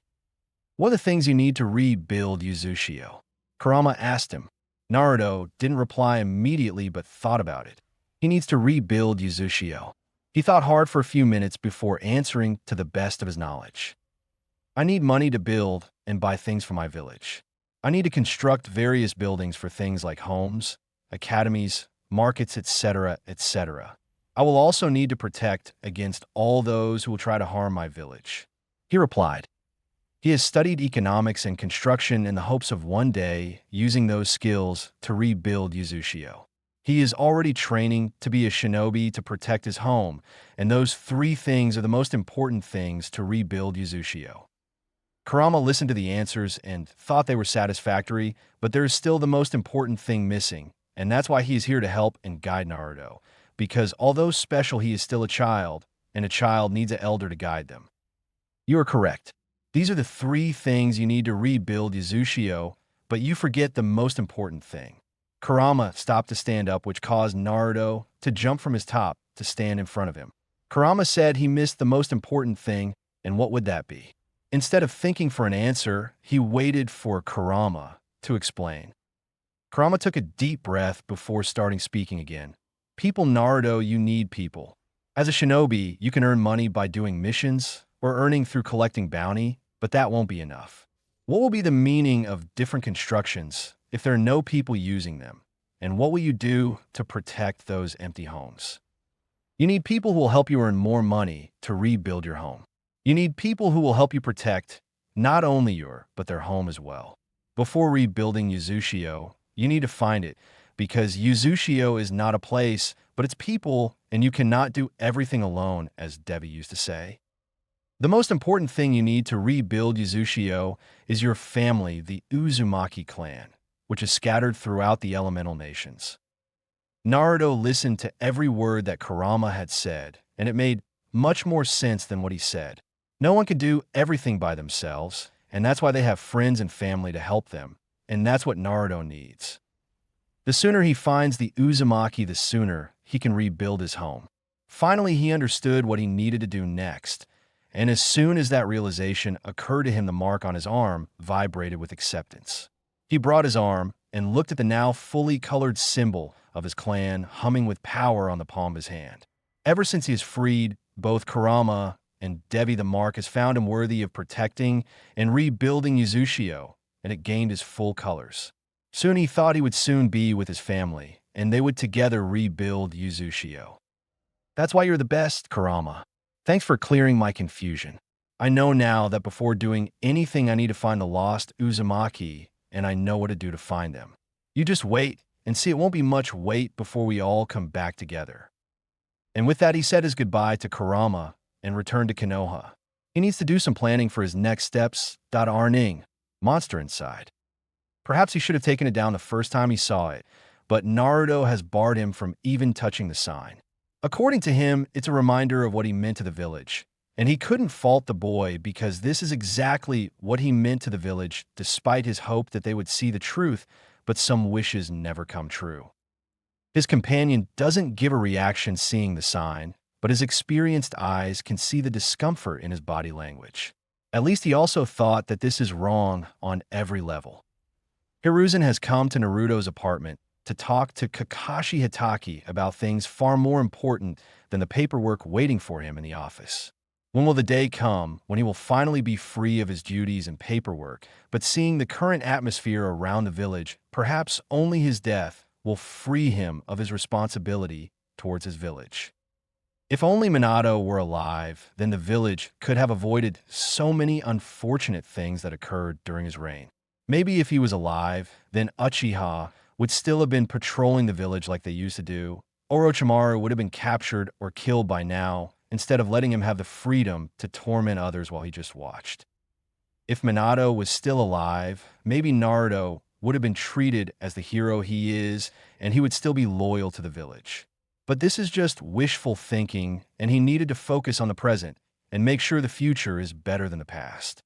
"What are the things you need to rebuild Uzushio?" Kurama asked him. Naruto didn't reply immediately but thought about it. He needs to rebuild Uzushio. He thought hard for a few minutes before answering to the best of his knowledge. "I need money to build and buy things for my village. I need to construct various buildings for things like homes, academies, markets, etc., etc. I will also need to protect against all those who will try to harm my village." He replied. He has studied economics and construction in the hopes of one day using those skills to rebuild Uzushio. He is already training to be a shinobi to protect his home, and those three things are the most important things to rebuild Uzushio. Kurama listened to the answers and thought they were satisfactory, but there is still the most important thing missing, and that's why he is here to help and guide Naruto, because although special, he is still a child, and a child needs an elder to guide them. You are correct. These are the three things you need to rebuild Uzushio, but you forget the most important thing. Kurama stopped to stand up, which caused Naruto to jump from his top to stand in front of him. Kurama said he missed the most important thing, and what would that be? Instead of thinking for an answer, he waited for Kurama to explain. Kurama took a deep breath before starting speaking again. People, Naruto, you need people. As a shinobi, you can earn money by doing missions or earning through collecting bounty, but that won't be enough. What will be the meaning of different constructions if there are no people using them? And what will you do to protect those empty homes? You need people who will help you earn more money to rebuild your home. You need people who will help you protect not only your, but their home as well. Before rebuilding Yuzushio, you need to find it, because Yuzushio is not a place, but it's people, and you cannot do everything alone, as Devi used to say. The most important thing you need to rebuild Yuzushio is your family, the Uzumaki clan, which is scattered throughout the elemental nations. Naruto listened to every word that Kurama had said, and it made much more sense than what he said. No one can do everything by themselves, and that's why they have friends and family to help them, and that's what Naruto needs. The sooner he finds the Uzumaki, the sooner he can rebuild his home. Finally, he understood what he needed to do next, and as soon as that realization occurred to him, the mark on his arm vibrated with acceptance. He brought his arm and looked at the now fully colored symbol of his clan humming with power on the palm of his hand. Ever since he has freed both Kurama and Devi, the mark has found him worthy of protecting and rebuilding Yuzushio, and it gained his full colors. Soon he thought he would soon be with his family, and they would together rebuild Yuzushio. That's why you're the best, Kurama. Thanks for clearing my confusion. I know now that before doing anything I need to find the lost Uzumaki, and I know what to do to find them. You just wait and see, it won't be much wait before we all come back together. And with that, he said his goodbye to Kurama and returned to Konoha. He needs to do some planning for his next steps. Arning, monster inside. Perhaps he should have taken it down the first time he saw it, but Naruto has barred him from even touching the sign. According to him, it's a reminder of what he meant to the village, and he couldn't fault the boy because this is exactly what he meant to the village, despite his hope that they would see the truth, but some wishes never come true. His companion doesn't give a reaction seeing the sign, but his experienced eyes can see the discomfort in his body language. At least he also thought that this is wrong on every level. Hiruzen has come to Naruto's apartment to talk to Kakashi Hitaki about things far more important than the paperwork waiting for him in the office. When will the day come when he will finally be free of his duties and paperwork, but seeing the current atmosphere around the village, perhaps only his death will free him of his responsibility towards his village. If only Minato were alive, then the village could have avoided so many unfortunate things that occurred during his reign. Maybe if he was alive, then Uchiha would still have been patrolling the village like they used to do. Orochimaru would have been captured or killed by now, instead of letting him have the freedom to torment others while he just watched. If Minato was still alive, maybe Naruto would have been treated as the hero he is, and he would still be loyal to the village. But this is just wishful thinking, and he needed to focus on the present and make sure the future is better than the past.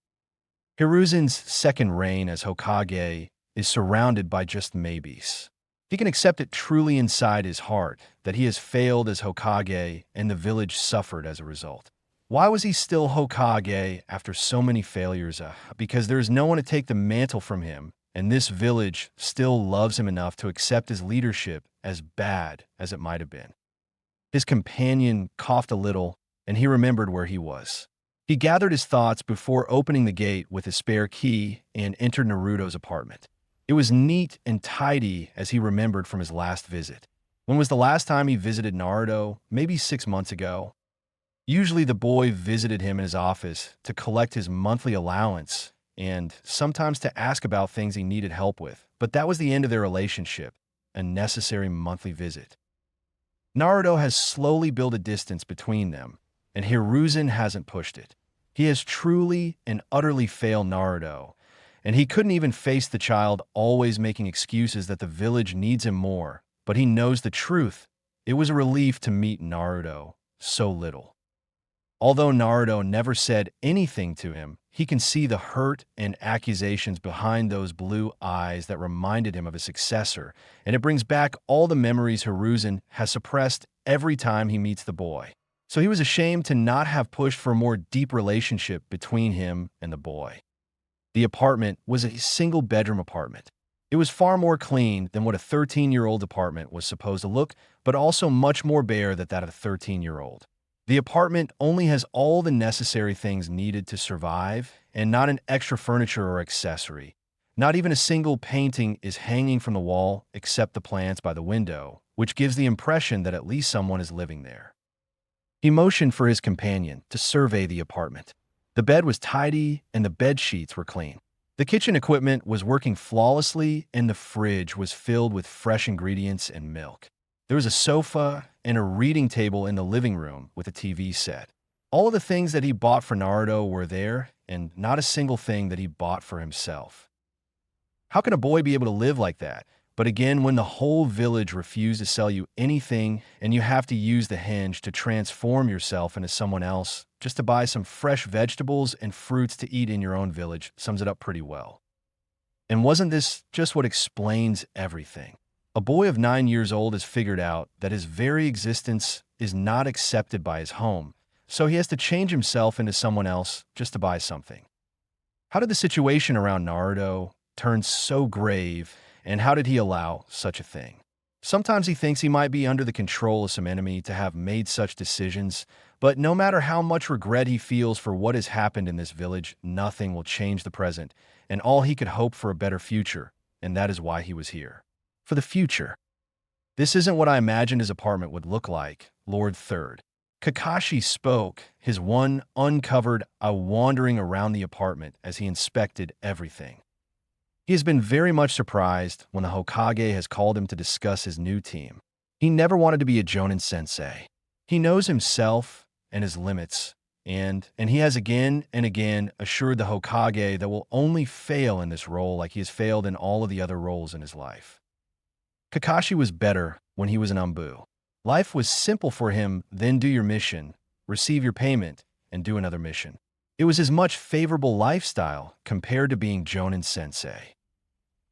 Hiruzen's second reign as Hokage is surrounded by just maybes. He can accept it truly inside his heart that he has failed as Hokage and the village suffered as a result. Why was he still Hokage after so many failures? Because there is no one to take the mantle from him, and this village still loves him enough to accept his leadership as bad as it might have been. His companion coughed a little, and he remembered where he was. He gathered his thoughts before opening the gate with his spare key and entered Naruto's apartment. It was neat and tidy as he remembered from his last visit. When was the last time he visited Naruto? Maybe 6 months ago. Usually the boy visited him in his office to collect his monthly allowance and sometimes to ask about things he needed help with, but that was the end of their relationship, a necessary monthly visit. Naruto has slowly built a distance between them, and Hiruzen hasn't pushed it. He has truly and utterly failed Naruto, and he couldn't even face the child always making excuses that the village needs him more, but he knows the truth. It was a relief to meet Naruto so little. Although Naruto never said anything to him, he can see the hurt and accusations behind those blue eyes that reminded him of his successor, and it brings back all the memories Hiruzen has suppressed every time he meets the boy. So he was ashamed to not have pushed for a more deep relationship between him and the boy. The apartment was a single-bedroom apartment. It was far more clean than what a 13-year-old apartment was supposed to look, but also much more bare than that of a 13-year-old. The apartment only has all the necessary things needed to survive, and not an extra furniture or accessory. Not even a single painting is hanging from the wall except the plants by the window, which gives the impression that at least someone is living there. He motioned for his companion to survey the apartment. The bed was tidy and the bed sheets were clean. The kitchen equipment was working flawlessly and the fridge was filled with fresh ingredients and milk. There was a sofa and a reading table in the living room with a TV set. All of the things that he bought for Naruto were there, and not a single thing that he bought for himself. How can a boy be able to live like that? But again, when the whole village refused to sell you anything and you have to use the hinge to transform yourself into someone else just to buy some fresh vegetables and fruits to eat in your own village, sums it up pretty well. And wasn't this just what explains everything? A boy of 9 years old has figured out that his very existence is not accepted by his home, so he has to change himself into someone else just to buy something. How did the situation around Naruto turn so grave, and how did he allow such a thing? Sometimes he thinks he might be under the control of some enemy to have made such decisions, but no matter how much regret he feels for what has happened in this village, nothing will change the present, and all he could hope for a better future, and that is why he was here. For the future. This isn't what I imagined his apartment would look like, Lord Third. Kakashi spoke, his one uncovered eye wandering around the apartment as he inspected everything. He has been very much surprised when the Hokage has called him to discuss his new team. He never wanted to be a Jonin sensei. He knows himself and his limits, and he has again and again assured the Hokage that will only fail in this role like he has failed in all of the other roles in his life. Kakashi was better when he was an Anbu. Life was simple for him, then do your mission, receive your payment, and do another mission. It was his much favorable lifestyle compared to being Jonin sensei.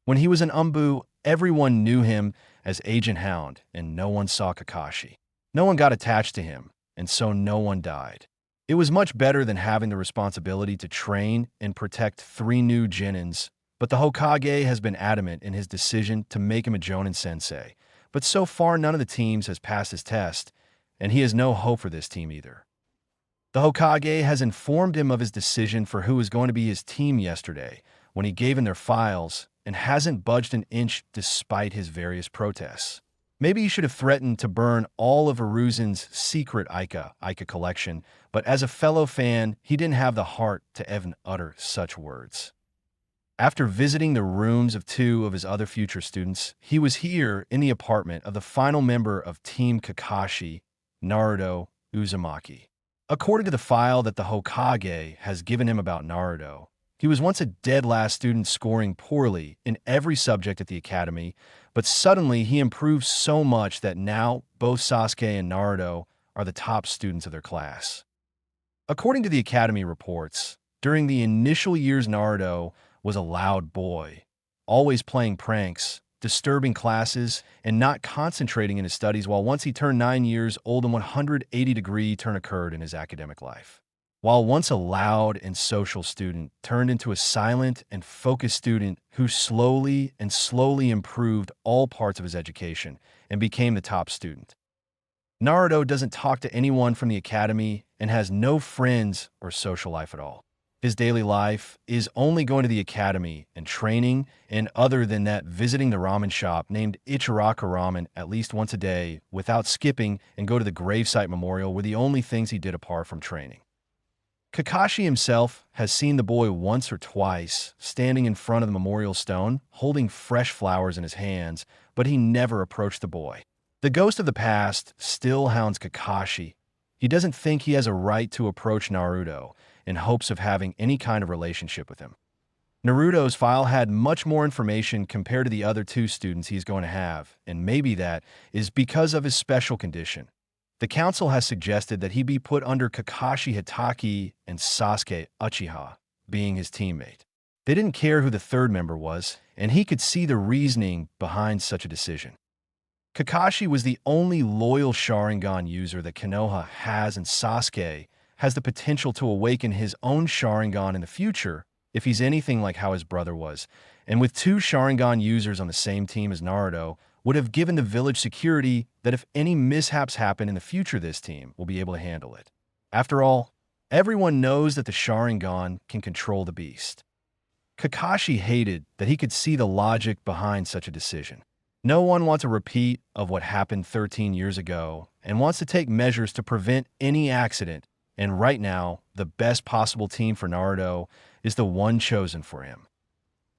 When he was an Anbu, everyone knew him as Agent Hound, and no one saw Kakashi. No one got attached to him, and so no one died. It was much better than having the responsibility to train and protect 3 new Genins, but the Hokage has been adamant in his decision to make him a Jonin sensei. But so far, none of the teams has passed his test, and he has no hope for this team either. The Hokage has informed him of his decision for who is going to be his team yesterday when he gave him their files, and hasn't budged an inch despite his various protests. Maybe he should have threatened to burn all of Hiruzen's secret Ica collection, but as a fellow fan, he didn't have the heart to even utter such words. After visiting the rooms of 2 of his other future students, he was here in the apartment of the final member of Team Kakashi, Naruto Uzumaki. According to the file that the Hokage has given him about Naruto, he was once a dead last student scoring poorly in every subject at the academy, but suddenly he improved so much that now both Sasuke and Naruto are the top students of their class. According to the academy reports, during the initial years Naruto was a loud boy, always playing pranks, disturbing classes, and not concentrating in his studies, while once he turned 9 years old, a 180-degree turn occurred in his academic life. While once a loud and social student turned into a silent and focused student who slowly improved all parts of his education and became the top student. Naruto doesn't talk to anyone from the academy and has no friends or social life at all. His daily life is only going to the academy and training, and other than that, visiting the ramen shop named Ichiraka Ramen at least once a day without skipping, and go to the gravesite memorial were the only things he did apart from training. Kakashi himself has seen the boy once or twice standing in front of the memorial stone, holding fresh flowers in his hands, but he never approached the boy. The ghost of the past still hounds Kakashi. He doesn't think he has a right to approach Naruto in hopes of having any kind of relationship with him. Naruto's file had much more information compared to the other 2 students he's going to have, and maybe that is because of his special condition. The council has suggested that he be put under Kakashi Hitaki and Sasuke Uchiha, being his teammate. They didn't care who the 3rd member was, and he could see the reasoning behind such a decision. Kakashi was the only loyal Sharingan user that Konoha has, and Sasuke has the potential to awaken his own Sharingan in the future if he's anything like how his brother was. And with 2 Sharingan users on the same team as Naruto, would have given the village security that if any mishaps happen in the future, this team will be able to handle it. After all, everyone knows that the Sharingan can control the beast. Kakashi hated that he could see the logic behind such a decision. No one wants a repeat of what happened 13 years ago and wants to take measures to prevent any accident, and right now, the best possible team for Naruto is the one chosen for him.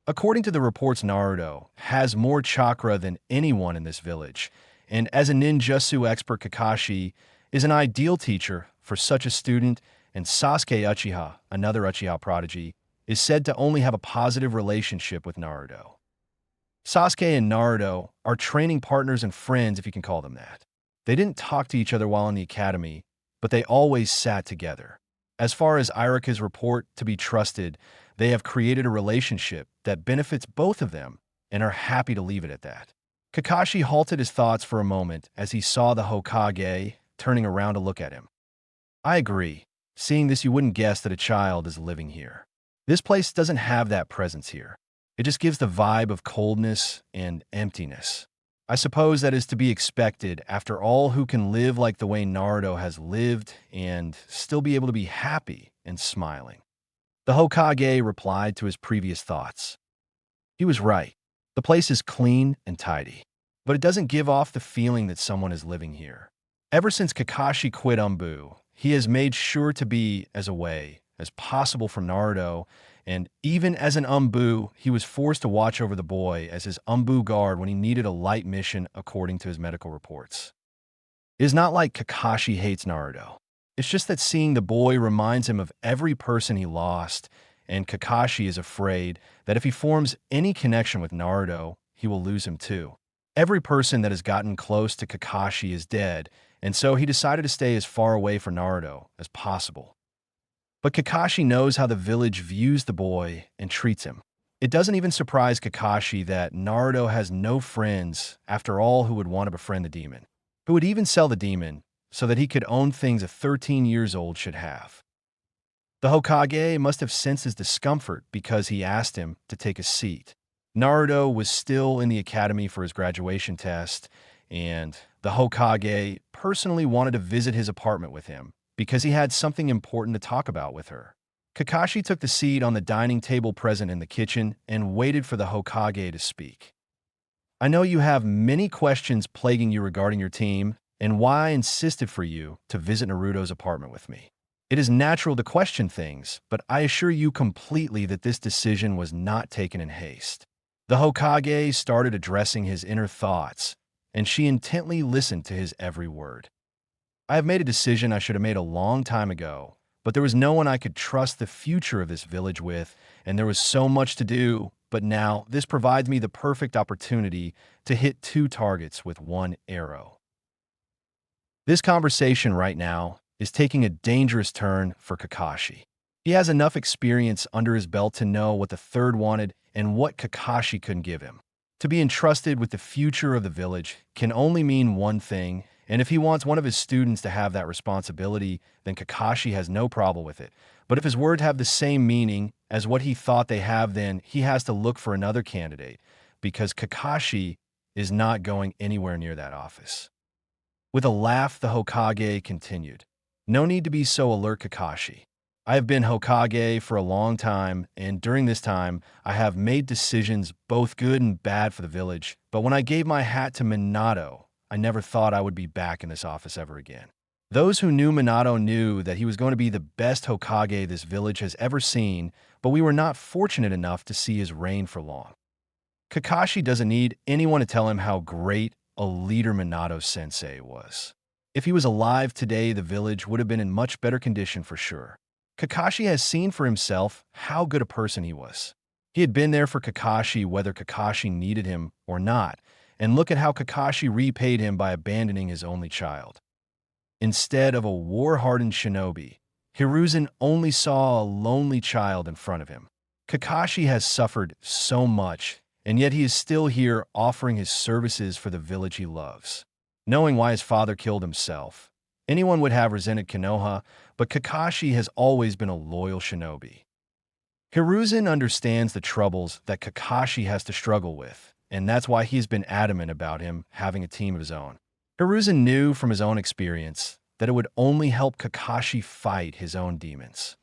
According to the reports, Naruto has more chakra than anyone in this village, and as a ninjutsu expert, Kakashi is an ideal teacher for such a student, and Sasuke Uchiha, another Uchiha prodigy, is said to only have a positive relationship with Naruto. Sasuke and Naruto are training partners and friends, if you can call them that. They didn't talk to each other while in the academy, but they always sat together. As far as Iraka's report to be trusted, they have created a relationship that benefits both of them and are happy to leave it at that. Kakashi halted his thoughts for a moment as he saw the Hokage turning around to look at him. I agree. Seeing this, you wouldn't guess that a child is living here. This place doesn't have that presence here. It just gives the vibe of coldness and emptiness. I suppose that is to be expected after all who can live like the way Naruto has lived and still be able to be happy and smiling. The Hokage replied to his previous thoughts. He was right. The place is clean and tidy, but it doesn't give off the feeling that someone is living here. Ever since Kakashi quit Umbu, he has made sure to be as away as possible from Naruto, and even as an Umbu, he was forced to watch over the boy as his Umbu guard when he needed a light mission according to his medical reports. It is not like Kakashi hates Naruto. It's just that seeing the boy reminds him of every person he lost, and Kakashi is afraid that if he forms any connection with Naruto, he will lose him too. Every person that has gotten close to Kakashi is dead, and so he decided to stay as far away from Naruto as possible. But Kakashi knows how the village views the boy and treats him. It doesn't even surprise Kakashi that Naruto has no friends after all who would want to befriend the demon, who would even sell the demon so that he could own things a 13 years old should have. The Hokage must have sensed his discomfort because he asked him to take a seat. Naruto was still in the academy for his graduation test, and the Hokage personally wanted to visit his apartment with him because he had something important to talk about with her. Kakashi took the seat on the dining table present in the kitchen and waited for the Hokage to speak. I know you have many questions plaguing you regarding your team and why I insisted for you to visit Naruto's apartment with me. It is natural to question things, but I assure you completely that this decision was not taken in haste. The Hokage started addressing his inner thoughts, and she intently listened to his every word. I have made a decision I should have made a long time ago, but there was no one I could trust the future of this village with, and there was so much to do, but now this provides me the perfect opportunity to hit two targets with one arrow. This conversation right now is taking a dangerous turn for Kakashi. He has enough experience under his belt to know what the third wanted and what Kakashi couldn't give him. To be entrusted with the future of the village can only mean one thing, and if he wants one of his students to have that responsibility, then Kakashi has no problem with it. But if his words have the same meaning as what he thought they have, then he has to look for another candidate, because Kakashi is not going anywhere near that office. With a laugh, the Hokage continued. No need to be so alert, Kakashi. I have been Hokage for a long time, and during this time, I have made decisions both good and bad for the village. But when I gave my hat to Minato, I never thought I would be back in this office ever again. Those who knew Minato knew that he was going to be the best Hokage this village has ever seen, but we were not fortunate enough to see his reign for long. Kakashi doesn't need anyone to tell him how great a leader Minato-sensei was. If he was alive today, the village would have been in much better condition for sure. Kakashi has seen for himself how good a person he was. He had been there for Kakashi whether Kakashi needed him or not, and look at how Kakashi repaid him by abandoning his only child. Instead of a war-hardened shinobi, Hiruzen only saw a lonely child in front of him. Kakashi has suffered so much, and yet he is still here offering his services for the village he loves. Knowing why his father killed himself, anyone would have resented Konoha, but Kakashi has always been a loyal shinobi. Hiruzen understands the troubles that Kakashi has to struggle with, and that's why he's been adamant about him having a team of his own. Hiruzen knew from his own experience that it would only help Kakashi fight his own demons.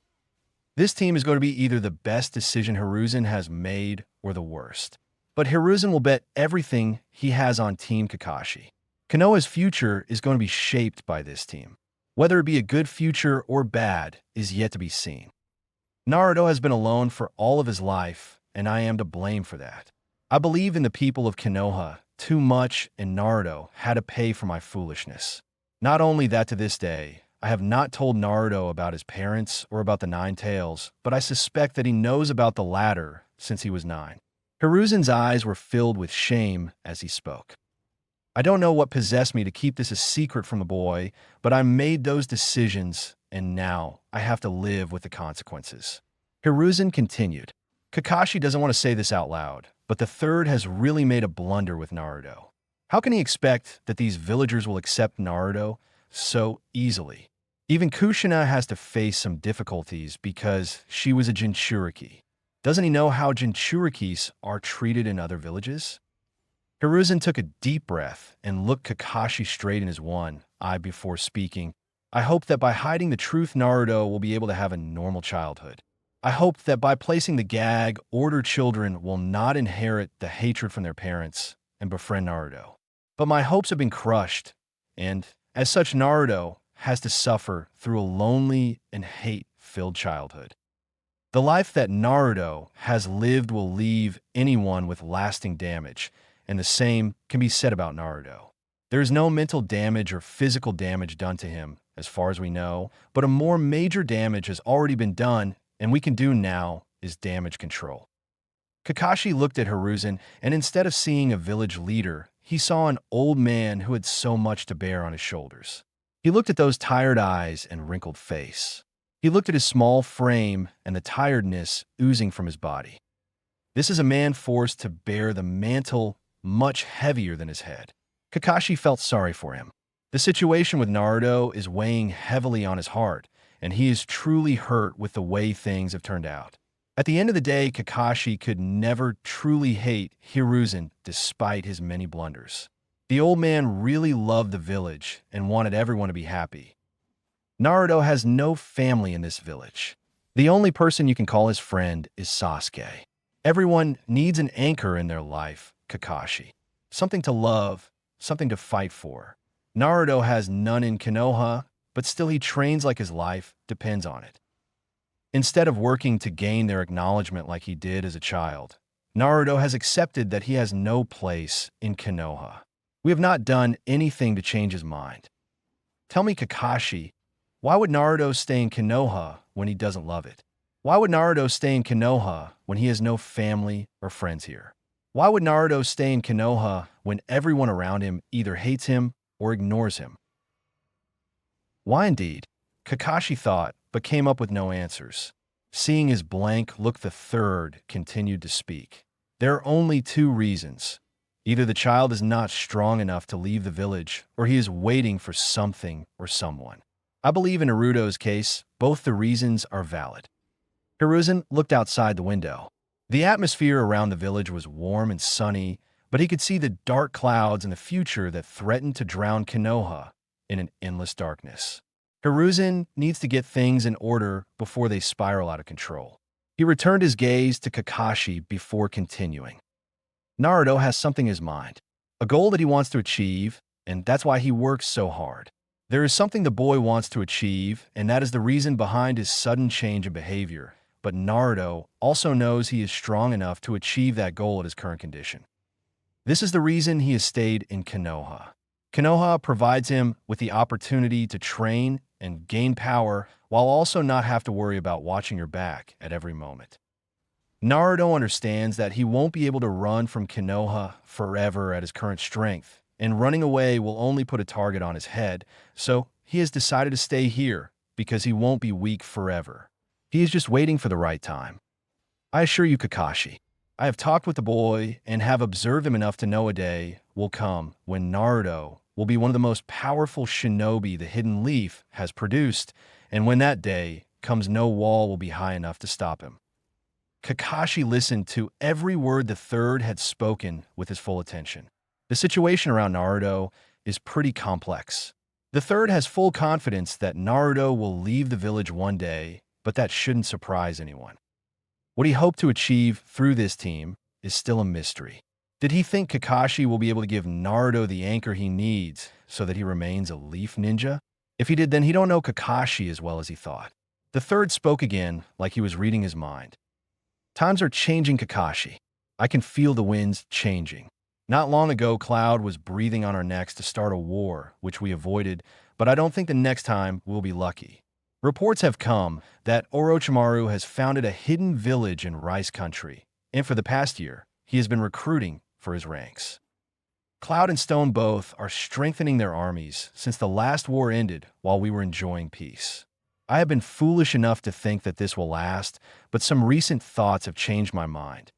This team is going to be either the best decision Hiruzen has made or the worst. But Hiruzen will bet everything he has on Team Kakashi. Konoha's future is going to be shaped by this team. Whether it be a good future or bad is yet to be seen. Naruto has been alone for all of his life, and I am to blame for that. I believe in the people of Konoha too much, and Naruto had to pay for my foolishness. Not only that, to this day, I have not told Naruto about his parents or about the Nine Tails, but I suspect that he knows about the latter since he was 9. Hiruzen's eyes were filled with shame as he spoke. I don't know what possessed me to keep this a secret from the boy, but I made those decisions, and now I have to live with the consequences. Hiruzen continued. Kakashi doesn't want to say this out loud, but the third has really made a blunder with Naruto. How can he expect that these villagers will accept Naruto so easily? Even Kushina has to face some difficulties because she was a Jinchuriki. Doesn't he know how Jinchurikis are treated in other villages? Hiruzen took a deep breath and looked Kakashi straight in his one eye before speaking. I hope that by hiding the truth, Naruto will be able to have a normal childhood. I hope that by placing the gag, older children will not inherit the hatred from their parents and befriend Naruto. But my hopes have been crushed, and as such, Naruto has to suffer through a lonely and hate-filled childhood. The life that Naruto has lived will leave anyone with lasting damage, and the same can be said about Naruto. There is no mental damage or physical damage done to him, as far as we know, but a more major damage has already been done, and we can do now is damage control. Kakashi looked at Hiruzen, and instead of seeing a village leader, he saw an old man who had so much to bear on his shoulders. He looked at those tired eyes and wrinkled face. He looked at his small frame and the tiredness oozing from his body. This is a man forced to bear the mantle much heavier than his head. Kakashi felt sorry for him. The situation with Naruto is weighing heavily on his heart, and he is truly hurt with the way things have turned out. At the end of the day, Kakashi could never truly hate Hiruzen despite his many blunders. The old man really loved the village and wanted everyone to be happy. Naruto has no family in this village. The only person you can call his friend is Sasuke. Everyone needs an anchor in their life, Kakashi. Something to love, something to fight for. Naruto has none in Konoha, but still he trains like his life depends on it. Instead of working to gain their acknowledgement like he did as a child, Naruto has accepted that he has no place in Konoha. We have not done anything to change his mind. Tell me, Kakashi, why would Naruto stay in Konoha when he doesn't love it? Why would Naruto stay in Konoha when he has no family or friends here? Why would Naruto stay in Konoha when everyone around him either hates him or ignores him? Why indeed? Kakashi thought, but came up with no answers. Seeing his blank look, the third continued to speak. There are only two reasons. Either the child is not strong enough to leave the village, or he is waiting for something or someone. I believe in Naruto's case, both the reasons are valid. Hiruzen looked outside the window. The atmosphere around the village was warm and sunny, but he could see the dark clouds in the future that threatened to drown Konoha in an endless darkness. Hiruzen needs to get things in order before they spiral out of control. He returned his gaze to Kakashi before continuing. Naruto has something in his mind, a goal that he wants to achieve, and that's why he works so hard. There is something the boy wants to achieve, and that is the reason behind his sudden change in behavior. But Naruto also knows he is strong enough to achieve that goal at his current condition. This is the reason he has stayed in Konoha. Konoha provides him with the opportunity to train and gain power while also not have to worry about watching your back at every moment. Naruto understands that he won't be able to run from Konoha forever at his current strength, and running away will only put a target on his head, so he has decided to stay here because he won't be weak forever. He is just waiting for the right time. I assure you, Kakashi, I have talked with the boy and have observed him enough to know a day will come when Naruto will be one of the most powerful shinobi the Hidden Leaf has produced, and when that day comes, no wall will be high enough to stop him. Kakashi listened to every word the third had spoken with his full attention. The situation around Naruto is pretty complex. The third has full confidence that Naruto will leave the village one day, but that shouldn't surprise anyone. What he hoped to achieve through this team is still a mystery. Did he think Kakashi will be able to give Naruto the anchor he needs so that he remains a leaf ninja? If he did, then he don't know Kakashi as well as he thought. The third spoke again like he was reading his mind. Times are changing, Kakashi. I can feel the winds changing. Not long ago, Cloud was breathing on our necks to start a war, which we avoided, but I don't think the next time we'll be lucky. Reports have come that Orochimaru has founded a hidden village in Rice Country, and for the past year, he has been recruiting for his ranks. Cloud and Stone both are strengthening their armies since the last war ended while we were enjoying peace. I have been foolish enough to think that this will last, but some recent thoughts have changed my mind.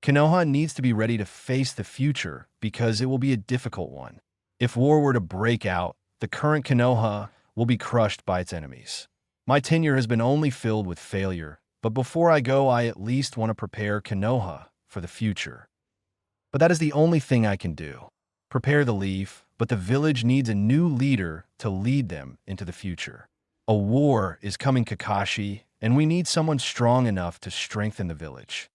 Konoha needs to be ready to face the future because it will be a difficult one. If war were to break out, the current Konoha will be crushed by its enemies. My tenure has been only filled with failure, but before I go, I at least want to prepare Konoha for the future. But that is the only thing I can do. Prepare the leaf, but the village needs a new leader to lead them into the future. A war is coming, Kakashi, and we need someone strong enough to strengthen the village.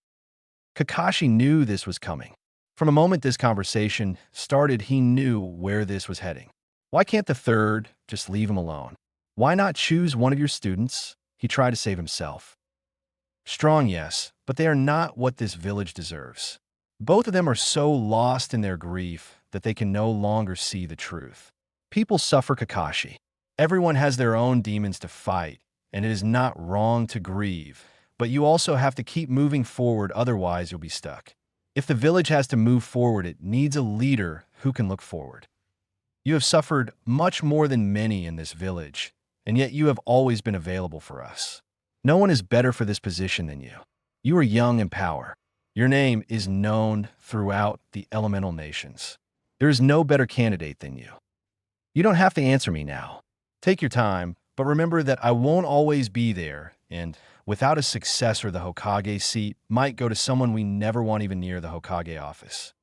Kakashi knew this was coming. From the moment this conversation started, he knew where this was heading. Why can't the third just leave him alone? Why not choose one of your students? He tried to save himself. Strong, yes, but they are not what this village deserves. Both of them are so lost in their grief that they can no longer see the truth. People suffer, Kakashi. Everyone has their own demons to fight, and it is not wrong to grieve, but you also have to keep moving forward, otherwise you'll be stuck. If the village has to move forward, it needs a leader who can look forward. You have suffered much more than many in this village, and yet you have always been available for us. No one is better for this position than you. You are young in power. Your name is known throughout the elemental nations. There is no better candidate than you. You don't have to answer me now. Take your time, but remember that I won't always be there, and without a successor, the Hokage seat might go to someone we never want even near the Hokage office.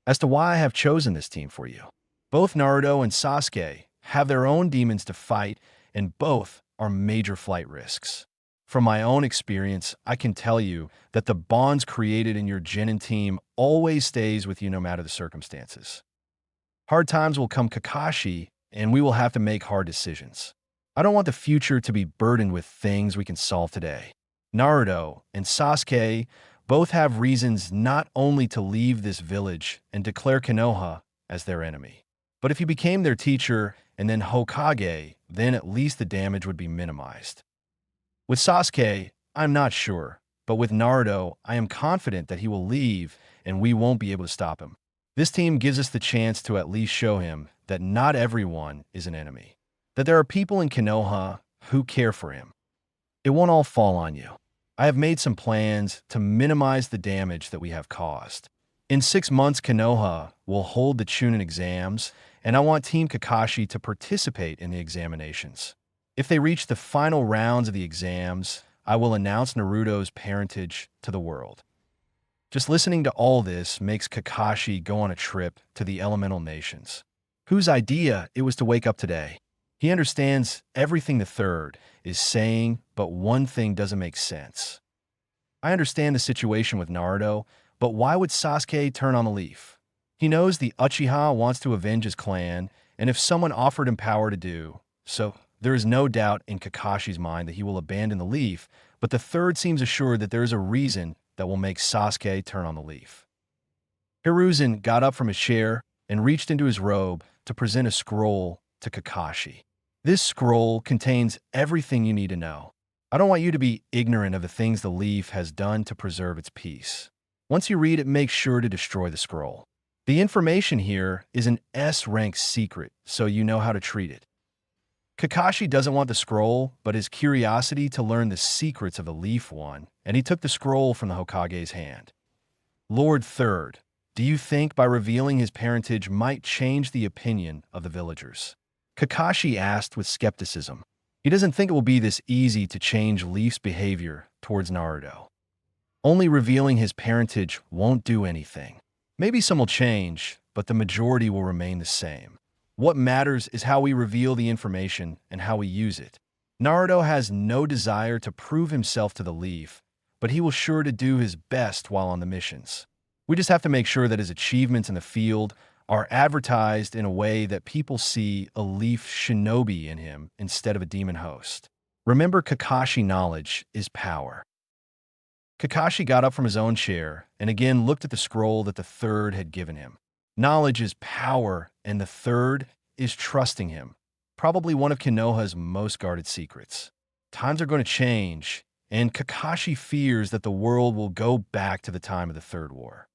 As to why I have chosen this team for you, both Naruto and Sasuke have their own demons to fight, and both are major flight risks. From my own experience, I can tell you that the bonds created in your Genin team always stays with you no matter the circumstances. Hard times will come, Kakashi, and we will have to make hard decisions. I don't want the future to be burdened with things we can solve today. Naruto and Sasuke both have reasons not only to leave this village and declare Konoha as their enemy, but if you became their teacher and then Hokage, then at least the damage would be minimized. With Sasuke, I'm not sure, but with Naruto, I am confident that he will leave and we won't be able to stop him. This team gives us the chance to at least show him that not everyone is an enemy, that there are people in Konoha who care for him. It won't all fall on you. I have made some plans to minimize the damage that we have caused. In 6 months, Konoha will hold the Chunin exams, and I want Team Kakashi to participate in the examinations. If they reach the final rounds of the exams, I will announce Naruto's parentage to the world. Just listening to all this makes Kakashi go on a trip to the elemental nations. Whose idea it was to wake up today? He understands everything the third is saying, but one thing doesn't make sense. I understand the situation with Naruto, but why would Sasuke turn on the leaf? He knows the Uchiha wants to avenge his clan, and if someone offered him power to do so, there is no doubt in Kakashi's mind that he will abandon the leaf, but the third seems assured that there is a reason that will make Sasuke turn on the leaf. Hiruzen got up from his chair and reached into his robe to present a scroll to Kakashi. This scroll contains everything you need to know. I don't want you to be ignorant of the things the leaf has done to preserve its peace. Once you read it, make sure to destroy the scroll. The information here is an S-rank secret, so you know how to treat it. Kakashi doesn't want the scroll, but his curiosity to learn the secrets of the leaf won, and he took the scroll from the Hokage's hand. Lord Third, do you think by revealing his parentage might change the opinion of the villagers? Kakashi asked with skepticism. He doesn't think it will be this easy to change Leaf's behavior towards Naruto. Only revealing his parentage won't do anything. Maybe some will change, but the majority will remain the same. What matters is how we reveal the information and how we use it. Naruto has no desire to prove himself to the Leaf, but he will sure to do his best while on the missions. We just have to make sure that his achievements in the field are advertised in a way that people see a Leaf shinobi in him instead of a demon host. Remember, Kakashi knowledge is power. Kakashi got up from his own chair and again looked at the scroll that the third had given him. Knowledge is power, and the third is trusting him. Probably one of Konoha's most guarded secrets. Times are going to change, and Kakashi fears that the world will go back to the time of the Third War.